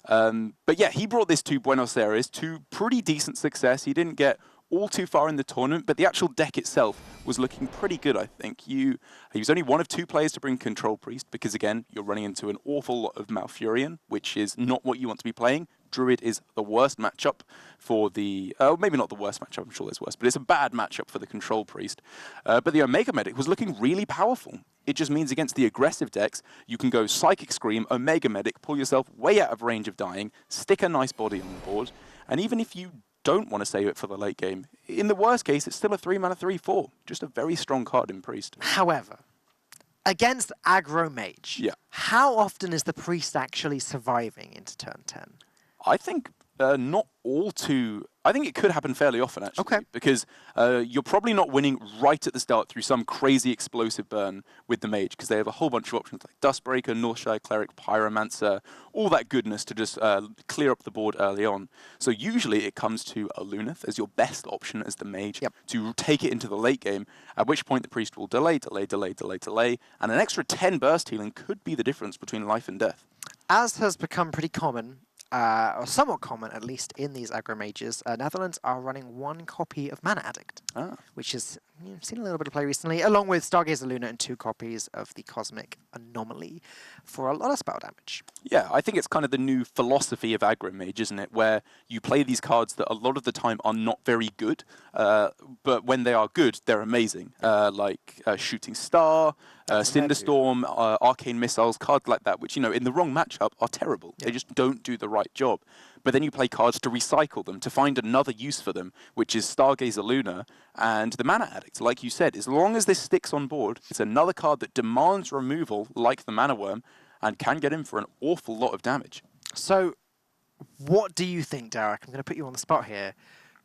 But yeah, he brought this to Buenos Aires to pretty decent success. He didn't get all too far in the tournament, but the actual deck itself was looking pretty good, I think. He was only one of 2 players to bring Control Priest, because again, you're running into an awful lot of Malfurion, which is not what you want to be playing. Druid is the worst matchup for the... maybe not the worst matchup, I'm sure there's worse, but it's a bad matchup for the Control Priest. But the Omega Medic was looking really powerful. It just means against the aggressive decks, you can go Psychic Scream, Omega Medic, pull yourself way out of range of dying, stick a nice body on the board, and even if you don't want to save it for the late game, in the worst case, it's still a 3-mana 3/4. Just a very strong card in Priest. However, against Aggro Mage, Yeah. how often is the Priest actually surviving into turn 10? I think not all too... I think it could happen fairly often, actually. Okay. Because you're probably not winning right at the start through some crazy explosive burn with the Mage, because they have a whole bunch of options like Dustbreaker, Northshire Cleric, Pyromancer, all that goodness to just clear up the board early on. So usually it comes to a Luneth as your best option as the Mage to take it into the late game, at which point the Priest will delay, and an extra 10 burst healing could be the difference between life and death. As has become pretty common, or somewhat common at least in these Aggro Mages, Netherlands are running 1 copy of Mana Addict, which is seen a little bit of play recently, along with Stargazer Luna and 2 copies of the Cosmic Anomaly for a lot of spell damage. Yeah, I think it's kind of the new philosophy of Aggro Mage, isn't it? Where you play these cards that a lot of the time are not very good, but when they are good, they're amazing. Like Shooting Star, Cinderstorm, Arcane Missiles, cards like that, which, you know, in the wrong matchup are terrible. They just don't do the right job. But then you play cards to recycle them, to find another use for them, which is Stargazer Luna and the Mana Addict. Like you said, as long as this sticks on board, it's another card that demands removal, like the Mana Worm, and can get in for an awful lot of damage. So, what do you think, Derek? I'm going to put you on the spot here.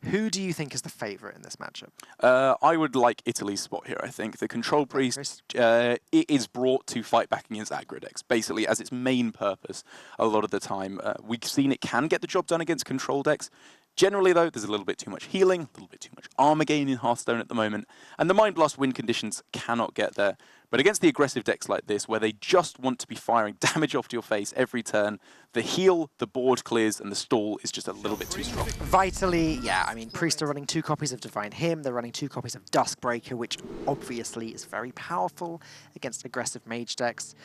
Who do you think is the favourite in this matchup? I would like Italy's spot here, I think. The Control Priest, it is brought to fight back against aggro decks, basically, as its main purpose a lot of the time. We've seen it can get the job done against control decks. Generally, though, there's a little bit too much healing, a little bit too much armor gain in Hearthstone at the moment, and the Mind Blast win conditions cannot get there. But against the aggressive decks like this, where they just want to be firing damage off to your face every turn, the heal, the board clears, and the stall is just a little bit too strong. Vitally, yeah, I mean, Priest are running 2 copies of Divine Hymn, they're running 2 copies of Duskbreaker, which obviously is very powerful against aggressive mage decks.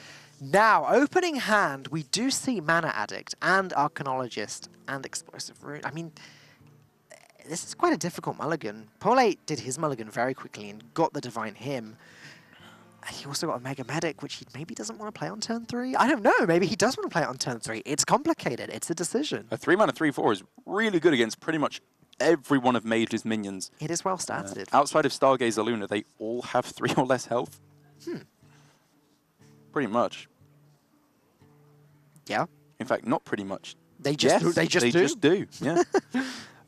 Now, opening hand, we do see Mana Addict and Arcanologist and Explosive Rune. I mean, this is quite a difficult mulligan. Paladin did his mulligan very quickly and got the Divine Hymn. He also got a Mega Medic, which he maybe doesn't want to play on turn 3. I don't know. Maybe he does want to play it on turn 3. It's complicated. It's a decision. A 3-mana 3/4 is really good against pretty much every one of Mage's minions, It is well started. outside of Stargazer Luna, they all have 3 or less health. Pretty much. Yeah. In fact, not pretty much. They just do. They just do. just do, yeah.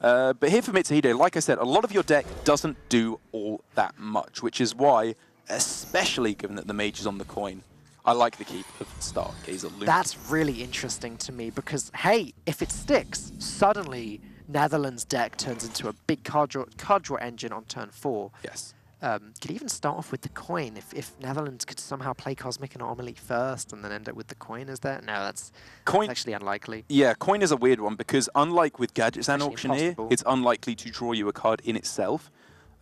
But here for Mitsuhide, like I said, a lot of your deck doesn't do all that much, which is why, especially given that the Mage is on the coin, I like the keep of Stargazer Luna. That's really interesting to me because, hey, if it sticks, suddenly Netherlands' deck turns into a big card draw engine on turn 4. Yes. Could even start off with the coin if Netherlands could somehow play Cosmic Anomaly first and then end up with the coin as there. No, that's actually unlikely. Yeah, coin is a weird one because unlike with Gadgets and Actually Auctioneer, impossible. it's unlikely to draw you a card in itself.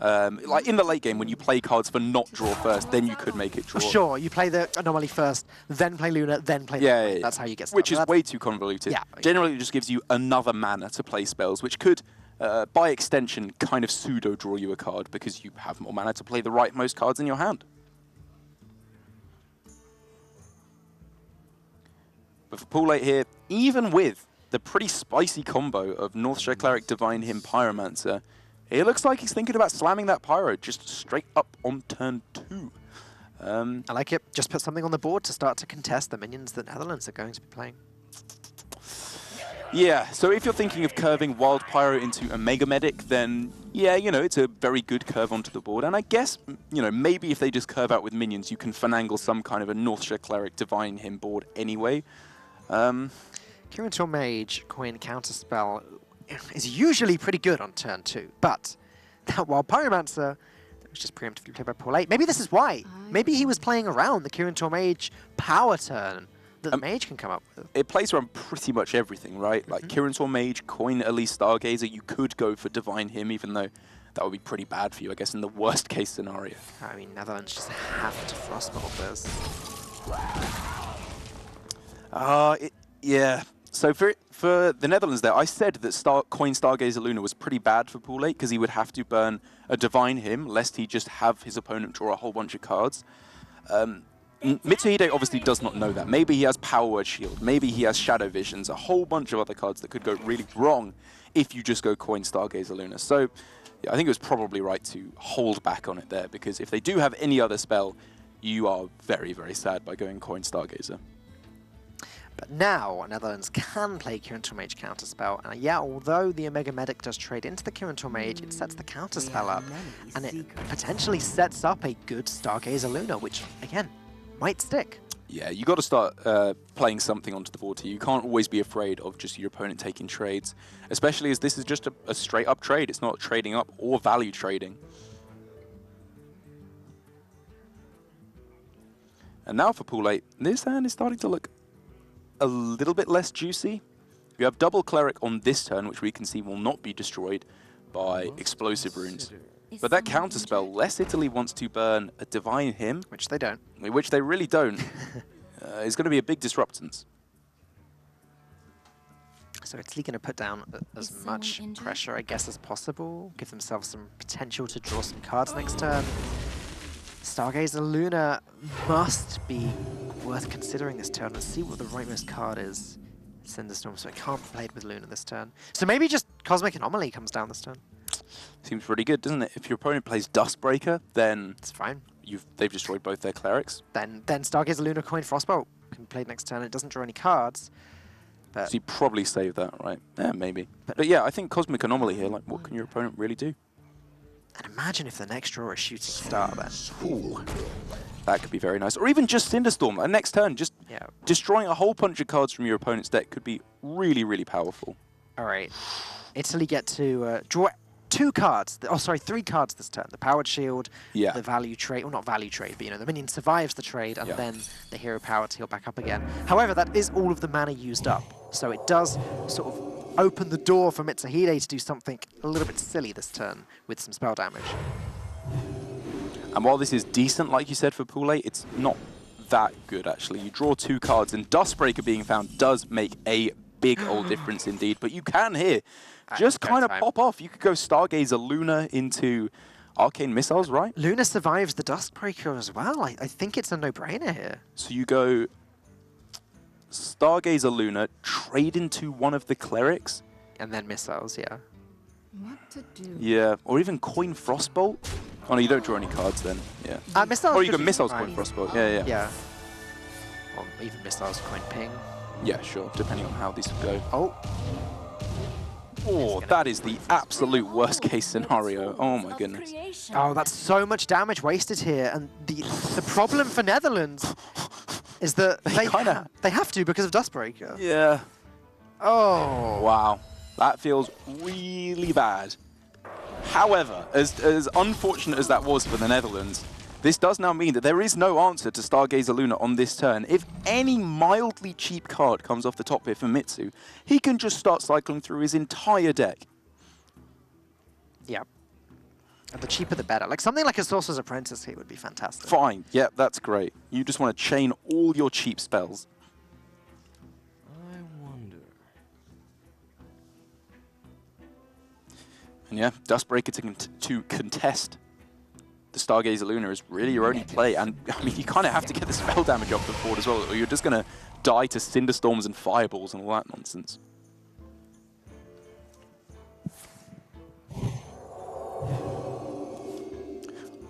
Like in the late game, when you play cards for not draw first, then you could make it draw. Sure, you play the Anomaly first, then play Luna, then play the coin. That's how you get started. Which is way too convoluted. Yeah. Generally, it just gives you another mana to play spells, which could, by extension, kind of pseudo-draw you a card because you have more mana to play the rightmost cards in your hand. But for Pool 8 here, even with the pretty spicy combo of Northshire Cleric, Divine Hymn, Pyromancer, it looks like he's thinking about slamming that Pyro just straight up on turn 2. I like it. Just put something on the board to start to contest the minions that Netherlands are going to be playing. Yeah, so if you're thinking of curving Wild Pyro into a Mega Medic, then yeah, you know, it's a very good curve onto the board. And I guess, you know, maybe if they just curve out with minions, you can finagle some kind of a Northshire Cleric Divine Hymn board anyway. Curator Mage coin counterspell is usually pretty good on turn 2, but that Wild Pyromancer that was just preemptively played by Pool 8. Maybe this is why. Maybe he was playing around the Curator Mage power turn that the Mage can come up with. It plays around pretty much everything, right? Like Kirintor Mage, coin at least Stargazer, you could go for Divine Hymn, even though that would be pretty bad for you, I guess, in the worst case scenario. I mean, Netherlands just have to Frostbolt this. Yeah. So for the Netherlands there, I said that coin Stargazer Luna was pretty bad for Pool 8 because he would have to burn a Divine Hymn lest he just have his opponent draw a whole bunch of cards. Mitsuhide obviously does not know that. Maybe he has Power Word Shield, maybe he has Shadow Visions, a whole bunch of other cards that could go really wrong if you just go coin Stargazer Luna. So yeah, I think it was probably right to hold back on it there because if they do have any other spell, you are very, very sad by going coin Stargazer. But now, Netherlands can play Curator Mage counterspell, and yeah, although the Omega Medic does trade into the Curator Mage, it sets the counterspell up, and it potentially sets up a good Stargazer Luna, which, again, might stick. Yeah, you got to start playing something onto the board here. You can't always be afraid of just your opponent taking trades, especially as this is just a straight-up trade. It's not trading up or value trading. And now for Pool 8, this hand is starting to look a little bit less juicy. You have double Cleric on this turn, which we can see will not be destroyed by explosive runes. But that counterspell, less Italy wants to burn a Divine Hymn, Which they don't. which they really don't, is going to be a big disruptance. So Italy going to put down as much pressure, I guess, as possible. Give themselves some potential to draw some cards next turn. Stargazer Luna must be worth considering this turn. Let's see what the rightmost card is. Cinderstorm, so it can't be played with Luna this turn. So maybe just Cosmic Anomaly comes down this turn. Seems pretty good, doesn't it? If your opponent plays Dustbreaker, then It's fine. they've destroyed both their clerics. Then Stargazer Luna coin Frostbolt can be played next turn. It doesn't draw any cards. But So you probably save that, right? Yeah, maybe. But yeah, I think Cosmic Anomaly here, like, what can your opponent really do? and imagine if the next draw is Shooting Star then. Ooh, that could be very nice. Or even just Cinderstorm. Next turn, just Yeah. destroying a whole bunch of cards from your opponent's deck could be really, really powerful. All right. Italy get to draw 2 cards. Oh, sorry, 3 cards this turn. The Powered Shield, Yeah. the Value Trade, well, not Value Trade, but, you know, the minion survives the trade, and Yeah. then the Hero Power to heal back up again. However, that is all of the mana used up. So it does sort of open the door for Mitsuhide to do something a little bit silly this turn with some spell damage. And while this is decent, like you said, for Pool 8, it's not that good, actually. You draw 2 cards, and Dustbreaker being found does make a big old difference indeed. But you can here just kind of pop off. You could go Stargazer Luna into Arcane Missiles, right? Luna survives the Dustbreaker as well. I think it's a no-brainer here. So you go Stargazer Luna, trade into one of the clerics. And then missiles, yeah. What to do? Yeah, or even Coin Frostbolt. Oh no, you don't draw any cards then. Yeah. Missiles Or you could got be Missiles fine. Coin Frostbolt. Yeah. Yeah. Or even missiles coin ping. Yeah, sure, depending on how these go. Oh, Oh, that is the absolute worst case scenario. Oh my goodness. oh, that's so much damage wasted here. And the problem for Netherlands is that they have to because of Dustbreaker. Yeah. Oh. Wow. That feels really bad. However, as unfortunate as that was for the Netherlands, this does now mean that there is no answer to Stargazer Luna on this turn. If any mildly cheap card comes off the top here for Mitsu, he can just start cycling through his entire deck. Yeah. And the cheaper the better. Like something like a Sorcerer's Apprentice here would be fantastic. Fine, yeah, that's great. You just want to chain all your cheap spells. I wonder. And yeah, Dustbreaker to contest the Stargazer Luna is really your only play. And I mean, you kind of have to get the spell damage off the board as well, or you're just going to die to Cinderstorms and Fireballs and all that nonsense.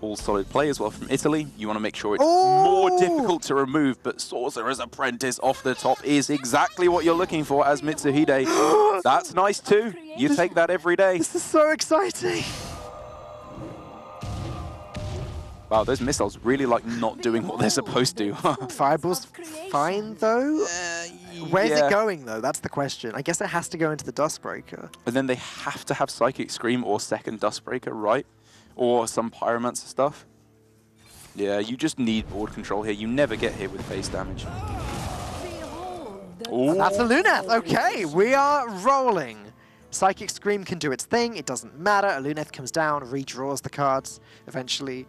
All solid play as well from Italy. You want to make sure it's more difficult to remove, but Sorcerer's Apprentice off the top is exactly what you're looking for as Mitsuhide. That's nice too. You take that every day. This is so exciting. Wow, those missiles really like not doing what they're supposed to. Fireball's fine though. Where's yeah. it going though? That's the question. I guess it has to go into the Dustbreaker. And then they have to have Psychic Scream or second Dustbreaker, right? Or some Pyromancer stuff. Yeah, you just need board control here. You never get hit with face damage. Ooh. That's a Luneth. Okay, we are rolling. Psychic Scream can do its thing. It doesn't matter. A Luneth comes down, redraws the cards eventually.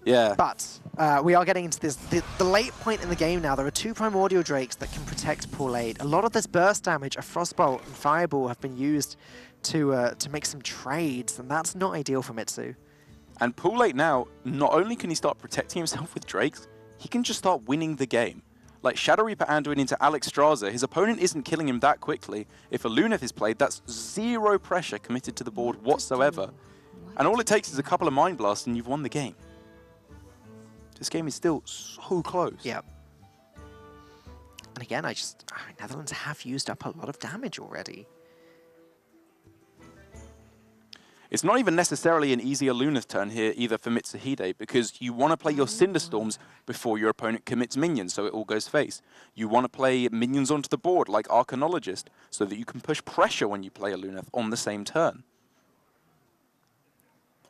Yeah. But we are getting into this the late point in the game now. There are two Primordial Drakes that can protect Pool 8. A lot of this burst damage, a Frostbolt and Fireball, have been used to make some trades, and that's not ideal for Mitsu. And Pool 8 now, not only can he start protecting himself with Drakes, he can just start winning the game. Like Shadow Reaper Anduin into Alex Straza, his opponent isn't killing him that quickly. If a Luneth is played, that's zero pressure committed to the board whatsoever. And all it takes is a couple of Mind Blasts and you've won the game. This game is still so close. Yep. And again, Netherlands have used up a lot of damage already. It's not even necessarily an easier Luneth turn here either for Mitsuhide, because you want to play your Cinderstorms before your opponent commits minions, so it all goes face. You want to play minions onto the board like Arcanologist, so that you can push pressure when you play a Luneth on the same turn.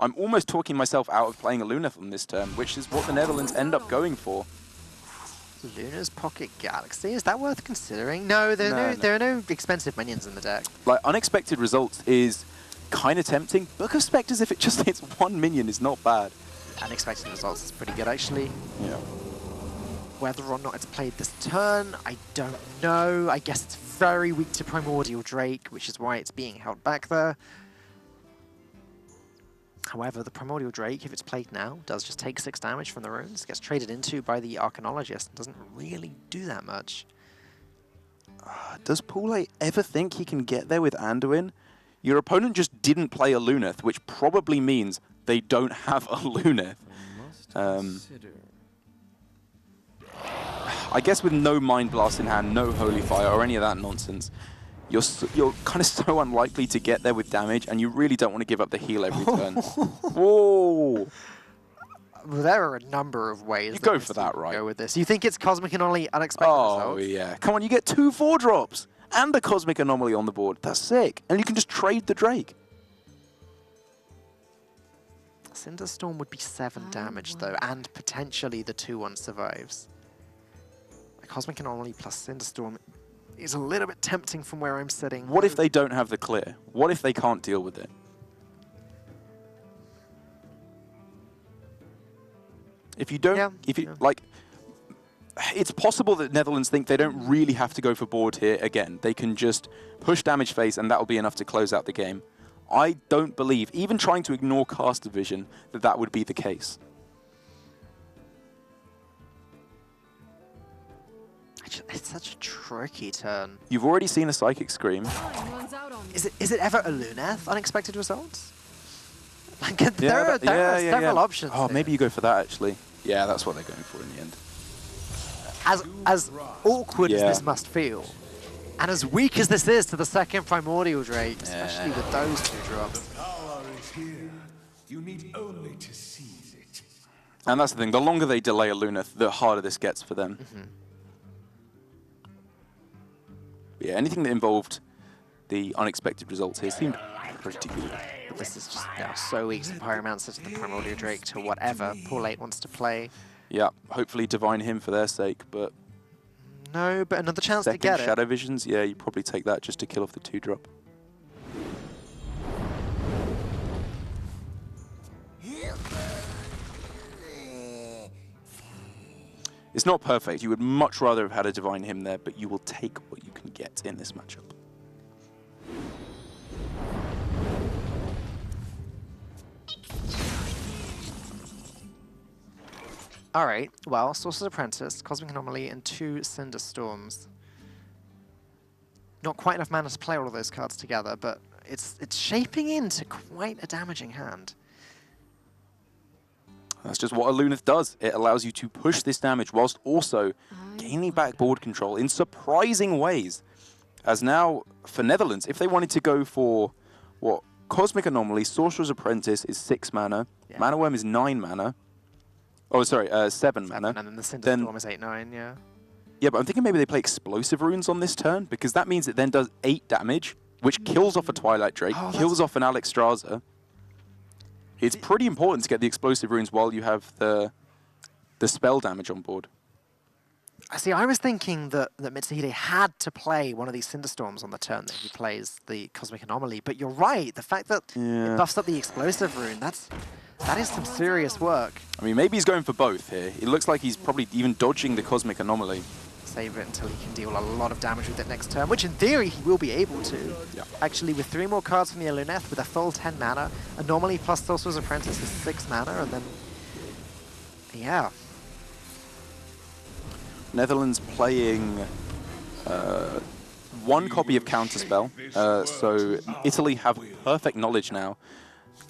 I'm almost talking myself out of playing a Luneth on this turn, which is what the Netherlands end up going for. Luna's Pocket Galaxy, is that worth considering? No, there are no expensive minions in the deck. Like, Unexpected Results is kind of tempting. Book of Spectres, if it just hits one minion, is not bad. Unexpected Results is pretty good, actually. Yeah. Whether or not it's played this turn, I don't know. I guess it's very weak to Primordial Drake, which is why it's being held back there. However, the Primordial Drake, if it's played now, does just take 6 damage from the runes, gets traded into by the Arcanologist, and doesn't really do that much. Does Pool 8 ever think he can get there with Anduin? Your opponent just didn't play a Luneth, which probably means they don't have a Luneth. I guess with no Mind Blast in hand, no Holy Fire, or any of that nonsense, you're kind of so unlikely to get there with damage, and you really don't want to give up the heal every turn. Whoa! Well, there are a number of ways You go for that, right? Go with this. You think it's Cosmic Anomaly Unexpected Results? Oh, yeah. Come on, you get 2 4-drops and a Cosmic Anomaly on the board. That's sick. And you can just trade the Drake. Cinderstorm would be 7 damage, though, and potentially the 2-1 survives. A Cosmic Anomaly plus Cinderstorm is a little bit tempting from where I'm sitting. What if they don't have the clear? What if they can't deal with it? If you don't, like, it's possible that Netherlands think they don't really have to go for board here again. They can just push damage face and that'll be enough to close out the game. I don't believe, even trying to ignore cast division, that that would be the case. it's such a tricky turn. You've already seen a Psychic Scream. Time runs out on me. Is it ever a Luneth? Unexpected results? Like, there are several options. Oh, here. maybe you go for that, actually. Yeah, that's what they're going for in the end. As awkward as Yeah. this must feel, and as weak as this is to the second Primordial Drake, especially with those two drops. Power is here. You need only to seize it. And that's the thing. The longer they delay a Luneth, the harder this gets for them. Yeah, anything that involved the unexpected results here seemed pretty good. This is just so weak to Pyromancer, to the Primordial Drake, to whatever Poor Late wants to play. Yeah, hopefully divine him for their sake, but No, but another chance to second get Shadow Visions, yeah, you probably take that just to kill off the 2-drop. It's not perfect. You would much rather have had a divine him there, but you will take what you can get in this matchup. Alright, well, Sorcerer's Apprentice, Cosmic Anomaly, and 2 Cinder Storms. Not quite enough mana to play all of those cards together, but it's shaping into quite a damaging hand. That's just what a Luneth does. It allows you to push this damage whilst also gaining back board control in surprising ways. As now, for Netherlands, if they wanted to go for, what, Cosmic Anomaly, Sorcerer's Apprentice is 6 mana, Mana Worm is 9 mana. Oh, sorry, 7 mana. And then the Cinder Storm is 8/9, yeah. Yeah, but I'm thinking maybe they play Explosive Runes on this turn, because that means it then does 8 damage, which kills off a Twilight Drake, kills off an Alexstrasza. It's pretty important to get the Explosive Runes while you have the spell damage on board. See, I was thinking that Mitsuhide had to play one of these Cinderstorms on the turn that he plays the Cosmic Anomaly, but you're right, the fact that it buffs up the Explosive Rune, that is some serious work. I mean, maybe he's going for both here. It looks like he's probably even dodging the Cosmic Anomaly. Save it until he can deal a lot of damage with it next turn, which in theory he will be able to. Yeah. Actually, Actually, with 3 more cards from the Luneth, with a full 10 mana, Anomaly plus Sorcerer's Apprentice is 6 mana, and then, yeah. Netherlands playing 1 copy of Counterspell, so Italy have perfect knowledge now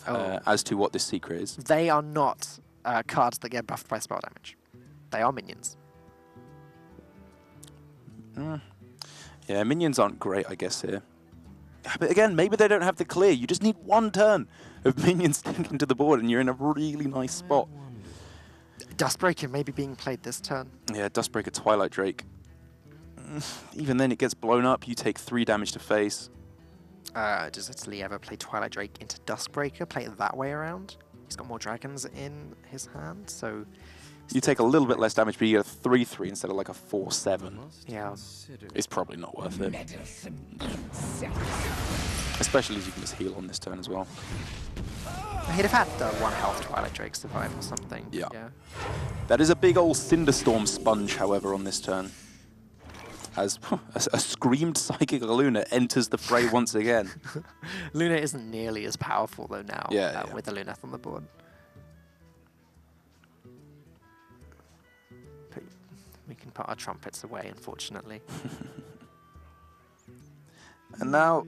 as to what this secret is. They are not cards that get buffed by spell damage. They are minions. Yeah, minions aren't great, I guess, here. But again, maybe they don't have the clear. You just need 1 turn of minions sticking to the board, and you're in a really nice spot. Dustbreaker may be being played this turn. Yeah, Dustbreaker, Twilight Drake. Even then, it gets blown up. You take 3 damage to face. Does Italy ever play Twilight Drake into Duskbreaker? Play it that way around? He's got more dragons in his hand, so... You take a little bit less damage, but you get a 3/3 instead of like a 4/7. Yeah. It's probably not worth it. Especially as you can just heal on this turn as well. He'd have had the 1 health Twilight Drake survive or something. Yeah. That is a big old Cinderstorm sponge, however, on this turn. As a screamed Psychic Luna enters the fray once again. Luna isn't nearly as powerful, though, now Yeah. with the Luneth on the board. But we can put our trumpets away, unfortunately. And now,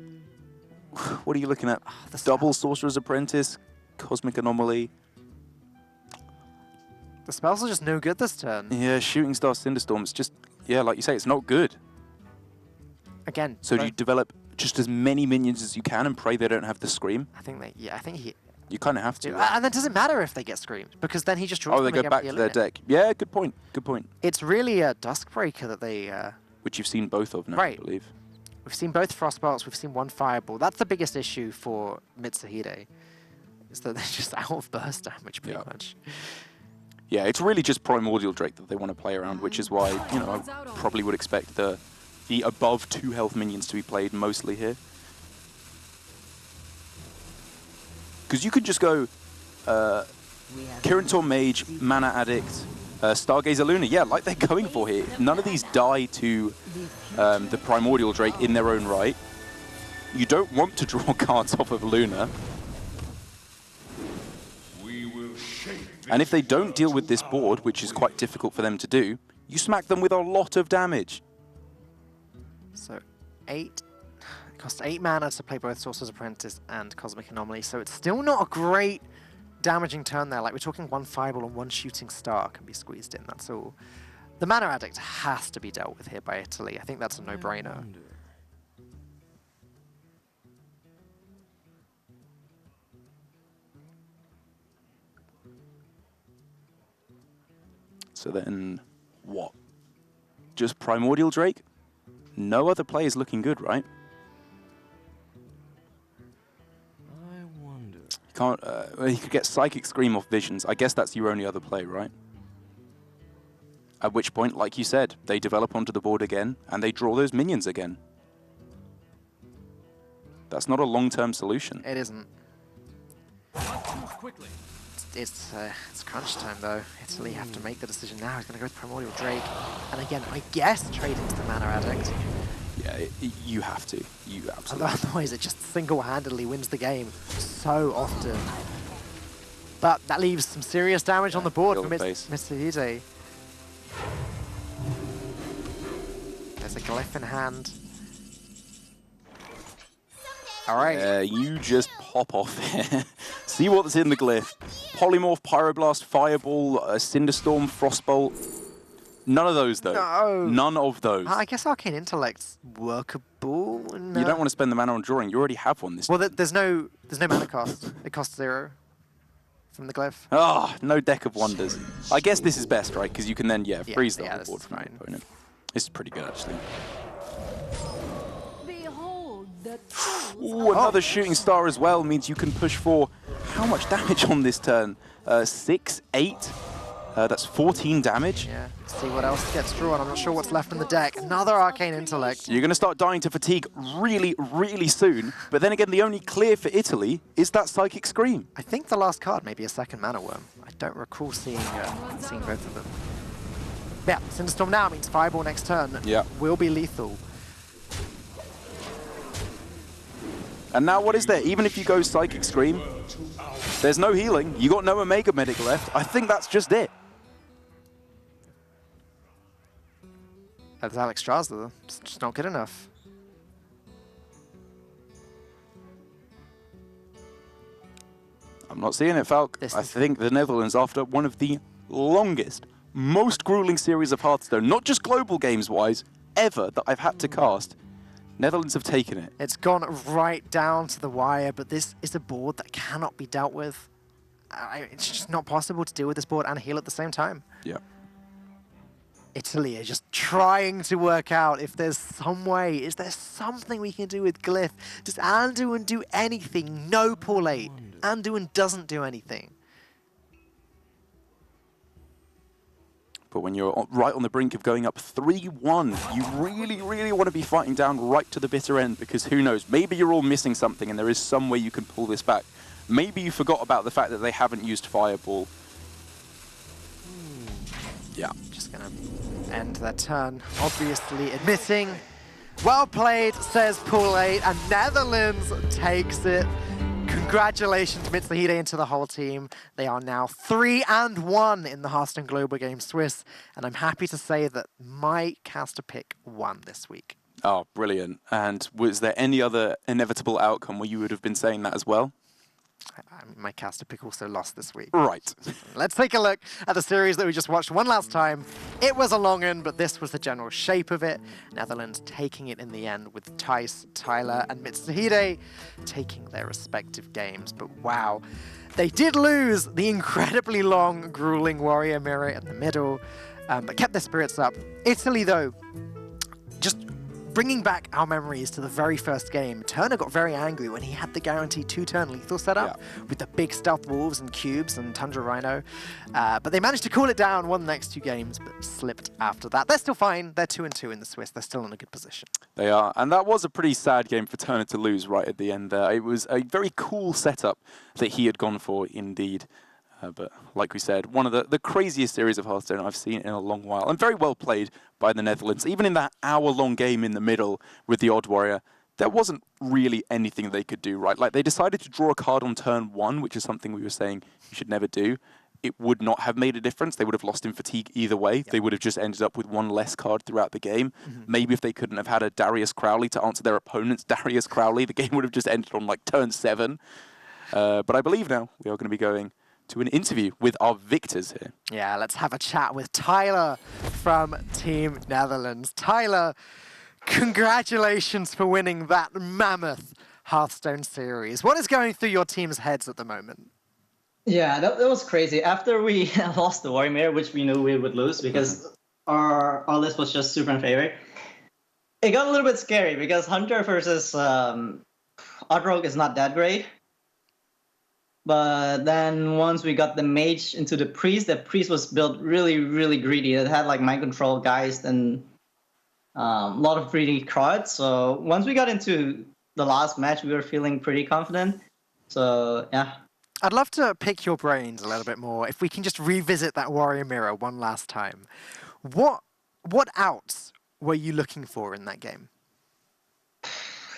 what are you looking at? Double Sorcerer's Apprentice, Cosmic Anomaly. The spells are just no good this turn. Yeah, Shooting Star Cinderstorm. It's just, yeah, like you say, it's not good. Again. So do you develop just as many minions as you can and pray they don't have the Scream? I think he... You kind of have to. And it doesn't matter if they get screamed, because then he just draws Oh, they them go again back with to the their Luneth. deck. Yeah, good point. Good point. It's really a Duskbreaker that they... Which you've seen both of now, Right. I believe. We've seen both Frostbolts, we've seen 1 Fireball. That's the biggest issue for Mitsuhide, is that they're just out of burst damage, pretty much. Yeah, it's really just Primordial Drake that they want to play around, which is why, you know, I probably would expect the above 2 health minions to be played mostly here. Because you could just go Kirintor Mage, Mana Addict, Stargazer Luna. Yeah, like they're going for here. None of these die to the Primordial Drake in their own right. You don't want to draw cards off of Luna. And if they don't deal with this board, which is quite difficult for them to do, you smack them with a lot of damage. So 8. It costs 8 mana to play both Sorcerer's Apprentice and Cosmic Anomaly, so it's still not a great damaging turn there. Like, we're talking 1 Fireball and 1 Shooting Star can be squeezed in, that's all. The Mana Addict has to be dealt with here by Italy. I think that's a no-brainer. So then, what? Just Primordial Drake? No other play is looking good, right? I wonder. You can't. Well, you could get Psychic Scream off Visions. I guess that's your only other play, right? At which point, like you said, they develop onto the board again, and they draw those minions again. That's not a long-term solution. It isn't. It's crunch time, though. Italy have to make the decision now. He's going to go with Primordial Drake. And again, I guess trade into the Mana Addict. Yeah, you have to. You absolutely. Otherwise, it just single-handedly wins the game so often. But that leaves some serious damage on the board for Mitsuhide. There's a glyph in hand. All right. Yeah, you just pop off here. See what's in the glyph. Polymorph, Pyroblast, Fireball, Cinderstorm, Frostbolt. None of those, though. No. None of those. I guess Arcane Intellect's workable. No. You don't want to spend the mana on drawing. You already have one this Well, time. there's no mana cost. It costs 0 from the glyph. Ah, no Deck of Wonders. I guess this is best, right? Because you can then, freeze the whole this board is from the fine. opponent. This is pretty good, actually. Behold the Ooh, another Shooting Star as well means you can push for how much damage on this turn? 6, 8. That's 14 damage. Yeah, see what else gets drawn. I'm not sure what's left in the deck. Another Arcane Intellect. You're going to start dying to fatigue really, really soon. But then again, the only clear for Italy is that Psychic Scream. I think the last card may be a second Mana Worm. I don't recall seeing both of them. Yeah, Cinderstorm now means Fireball next turn will be lethal. And now what is there? Even if you go Psychic Scream, there's no healing. You got no Omega Medic left. I think that's just it. That's Alex Strasler. It's just not good enough. I'm not seeing it, Falk. I think the Netherlands, after one of the longest, most grueling series of Hearthstone, not just global games-wise, ever that I've had to cast, Netherlands have taken it. It's gone right down to the wire, but this is a board that cannot be dealt with. It's just not possible to deal with this board and heal at the same time. Yeah. Italy are just trying to work out if there's some way. Is there something we can do with Glyph? Does Anduin do anything? No, Paul 8. Anduin doesn't do anything. But when you're right on the brink of going up 3-1, you really, really want to be fighting down right to the bitter end, because who knows, maybe you're all missing something and there is some way you can pull this back. Maybe you forgot about the fact that they haven't used Fireball. Yeah. Just going to end their turn, obviously admitting. Well played, says Paul 8, and Netherlands takes it. Congratulations, Mitsuhide, and to the whole team. They are now 3-1 in the Hearthstone Global Games Swiss, and I'm happy to say that my caster pick won this week. Oh, brilliant. And was there any other inevitable outcome where you would have been saying that as well? My caster pick also lost this week. Right. Let's take a look at the series that we just watched one last time. It was a long one, but this was the general shape of it. Netherlands taking it in the end with Tice, Tyler, and Mitsuhide taking their respective games. But wow, they did lose the incredibly long, grueling Warrior Mirror in the middle, but kept their spirits up. Italy, though, just bringing back our memories to the very first game, Turner got very angry when he had the guaranteed 2-turn lethal setup with the big stealth wolves and cubes and Tundra Rhino. But they managed to cool it down, won the next 2 games, but slipped after that. They're still fine. They're 2-2 in the Swiss. They're still in a good position. They are. And that was a pretty sad game for Turner to lose right at the end there. It was a very cool setup that he had gone for, indeed. But like we said, one of the craziest series of Hearthstone I've seen in a long while. And very well played by the Netherlands. Even in that hour-long game in the middle with the Odd Warrior, there wasn't really anything they could do right. Like, they decided to draw a card on turn 1, which is something we were saying you should never do. it would not have made a difference. They would have lost in fatigue either way. Yep. They would have just ended up with one less card throughout the game. Maybe if they couldn't have had a Darius Crowley to answer their opponent's Darius Crowley, the game would have just ended on like turn 7. But I believe now we are going to be going to an interview with our victors here. Yeah, let's have a chat with Tyler from Team Netherlands. Tyler, congratulations for winning that mammoth Hearthstone series. What is going through your team's heads at the moment? Yeah, that was crazy. After we lost the Warrior Mirror, which we knew we would lose because our list was just super in favor, it got a little bit scary because Hunter versus Oddrogue is not that great. But then once we got the Mage into the Priest was built really, really greedy. It had like mind control, Geist, and a lot of greedy cards. So once we got into the last match, we were feeling pretty confident. So yeah. I'd love to pick your brains a little bit more. If we can just revisit that Warrior Mirror one last time. What outs were you looking for in that game?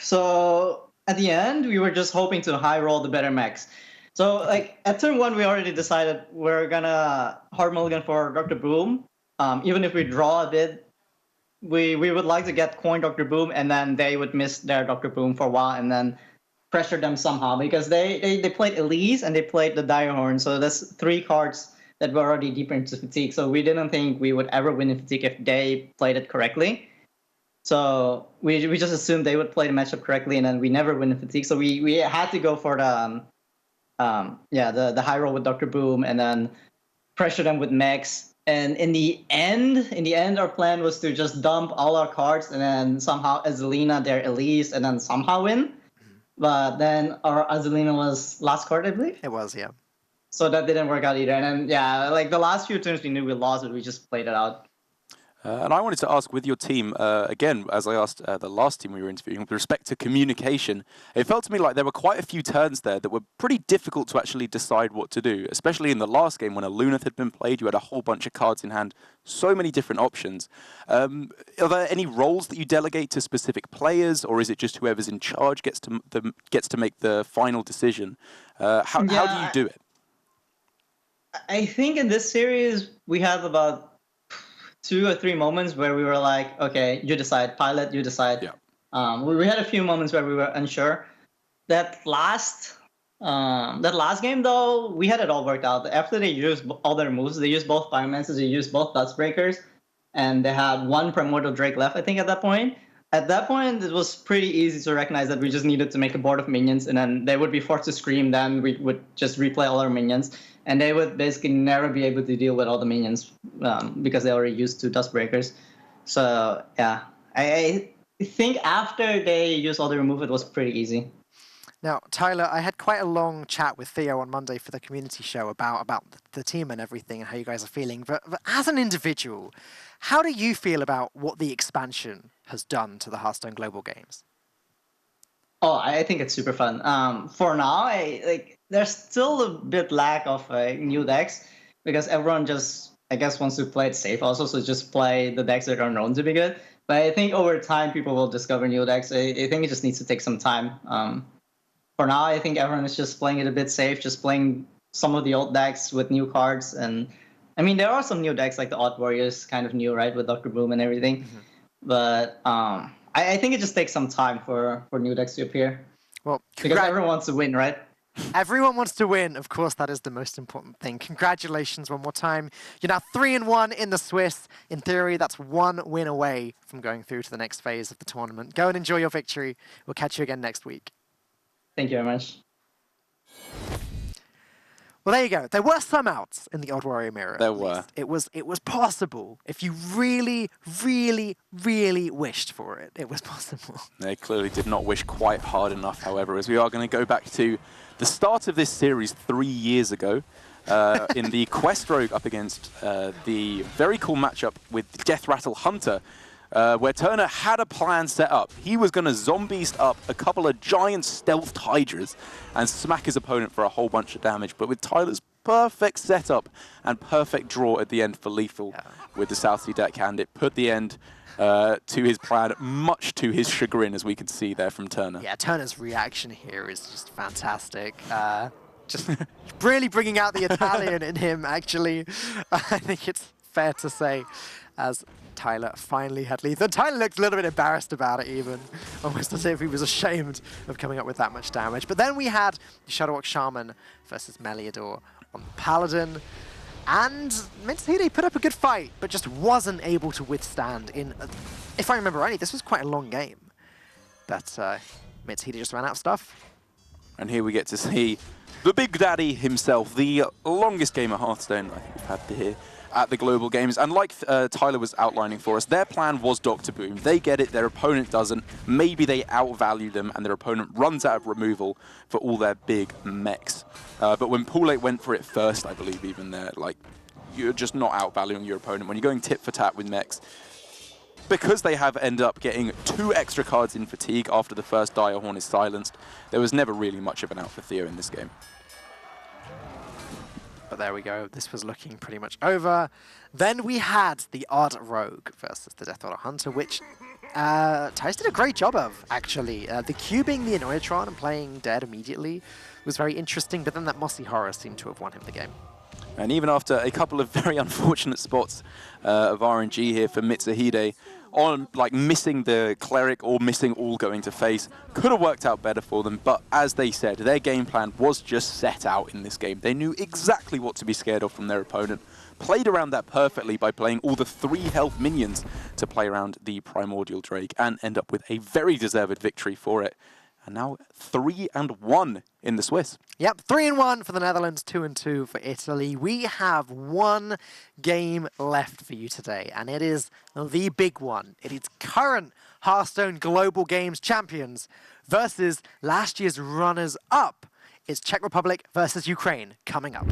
So at the end, we were just hoping to high roll the better mechs. So like at turn 1, we already decided we're gonna hard mulligan for Dr. Boom. Even if we draw a bit, we would like to get coin Dr. Boom, and then they would miss their Dr. Boom for a while, and then pressure them somehow, because they played Elise and they played the Direhorn. So that's 3 cards that were already deeper into fatigue. So we didn't think we would ever win in fatigue if they played it correctly. So we just assumed they would play the matchup correctly, and then we never win in fatigue. So we had to go for the high roll with Dr. Boom and then pressure them with mechs. And in the end, our plan was to just dump all our cards and then somehow Azalina their Elise and then somehow win. But then our Azalina was last card, I believe. It was, yeah. So that didn't work out either. And then, yeah, like the last few turns we knew we lost, but we just played it out. And I wanted to ask with your team, again, as I asked the last team we were interviewing, with respect to communication, it felt to me like there were quite a few turns there that were pretty difficult to actually decide what to do, especially in the last game when a Luneth had been played, you had a whole bunch of cards in hand, so many different options. Are there any roles that you delegate to specific players, or is it just whoever's in charge gets to make the final decision? How do you do it? I think in this series, we have about 2 or 3 moments where we were like, okay, you decide, Pilot, you decide. Yeah. We had a few moments where we were unsure. That last game, though, we had it all worked out. After they used all their moves, they used both Biomancers, they used both Dustbreakers, and they had 1 Primordial Drake left, I think, at that point. At that point, it was pretty easy to recognize that we just needed to make a board of minions, and then they would be forced to scream, then we would just replay all our minions. And they would basically never be able to deal with all the minions because they already used 2 Dustbreakers. So, yeah. I think after they used all the remove, it was pretty easy. Now, Tyler, I had quite a long chat with Theo on Monday for the community show about the team and everything and how you guys are feeling. But as an individual, how do you feel about what the expansion has done to the Hearthstone Global Games? Oh, I think it's super fun. For now, there's still a bit lack of new decks because everyone just, I guess, wants to play it safe also, so just play the decks that are known to be good. But I think over time, people will discover new decks. I think it just needs to take some time. For now, I think everyone is just playing it a bit safe, just playing some of the old decks with new cards. And I mean, there are some new decks like the Odd Warriors, kind of new, right, with Dr. Boom and everything. But I think it just takes some time for new decks to appear. Well, because everyone wants to win, right? Everyone wants to win. Of course, that is the most important thing. Congratulations one more time. You're now 3-1 in the Swiss. In theory, that's 1 win away from going through to the next phase of the tournament. Go and enjoy your victory. We'll catch you again next week. Thank you very much. Well, there you go. There were some outs in the Odd Warrior Mirror. There were. It was possible. If you really, really, really wished for it, it was possible. They clearly did not wish quite hard enough, however, as we are going to go back to the start of this series 3 years ago in the Quest Rogue up against the very cool matchup with Death Rattle Hunter, where Turner had a plan set up. He was going to zombies up a couple of giant stealthed Hydras and smack his opponent for a whole bunch of damage. But with Tyler's perfect setup and perfect draw at the end for lethal with the South Sea deckhand, it put the end to his plan, much to his chagrin, as we can see there from Turner. Yeah, Turner's reaction here is just fantastic. just really bringing out the Italian in him, actually. I think it's fair to say, as Tyler finally had lethal. Tyler looked a little bit embarrassed about it even, almost as if he was ashamed of coming up with that much damage. But then we had Shadowwalk Shaman versus Meliador on Paladin. And Mitsuhide put up a good fight, but just wasn't able to withstand in, if I remember rightly, this was quite a long game. But Mitsuhide just ran out of stuff. And here we get to see the Big Daddy himself, the longest game of Hearthstone I think we've had here at the Global Games. And like Tyler was outlining for us, their plan was Dr. Boom. They get it, their opponent doesn't. Maybe they outvalue them and their opponent runs out of removal for all their big mechs. But when Paladin went for it first, I believe even there, like, you're just not outvaluing your opponent. When you're going tit for tat with mechs, because they have ended up getting 2 extra cards in Fatigue after the first Dire Horn is silenced, there was never really much of an out for Theo in this game. But there we go. This was looking pretty much over. Then we had the Odd Rogue versus the Death Order Hunter, which Tice did a great job of, actually. The cubing the Annoyatron and playing dead immediately was very interesting, but then that Mossy Horror seemed to have won him the game. And even after a couple of very unfortunate spots of RNG here for Mitsuhide, on like missing the Cleric or missing all going to face, could have worked out better for them, but as they said, their game plan was just set out in this game. They knew exactly what to be scared of from their opponent, played around that perfectly by playing all the 3 health minions to play around the Primordial Drake and end up with a very deserved victory for it. And now 3-1 in the Swiss. Yep, 3-1 for the Netherlands, 2-2 for Italy. We have one game left for you today, and it is the big one. It is current Hearthstone Global Games champions versus last year's runners-up. It's Czech Republic versus Ukraine coming up.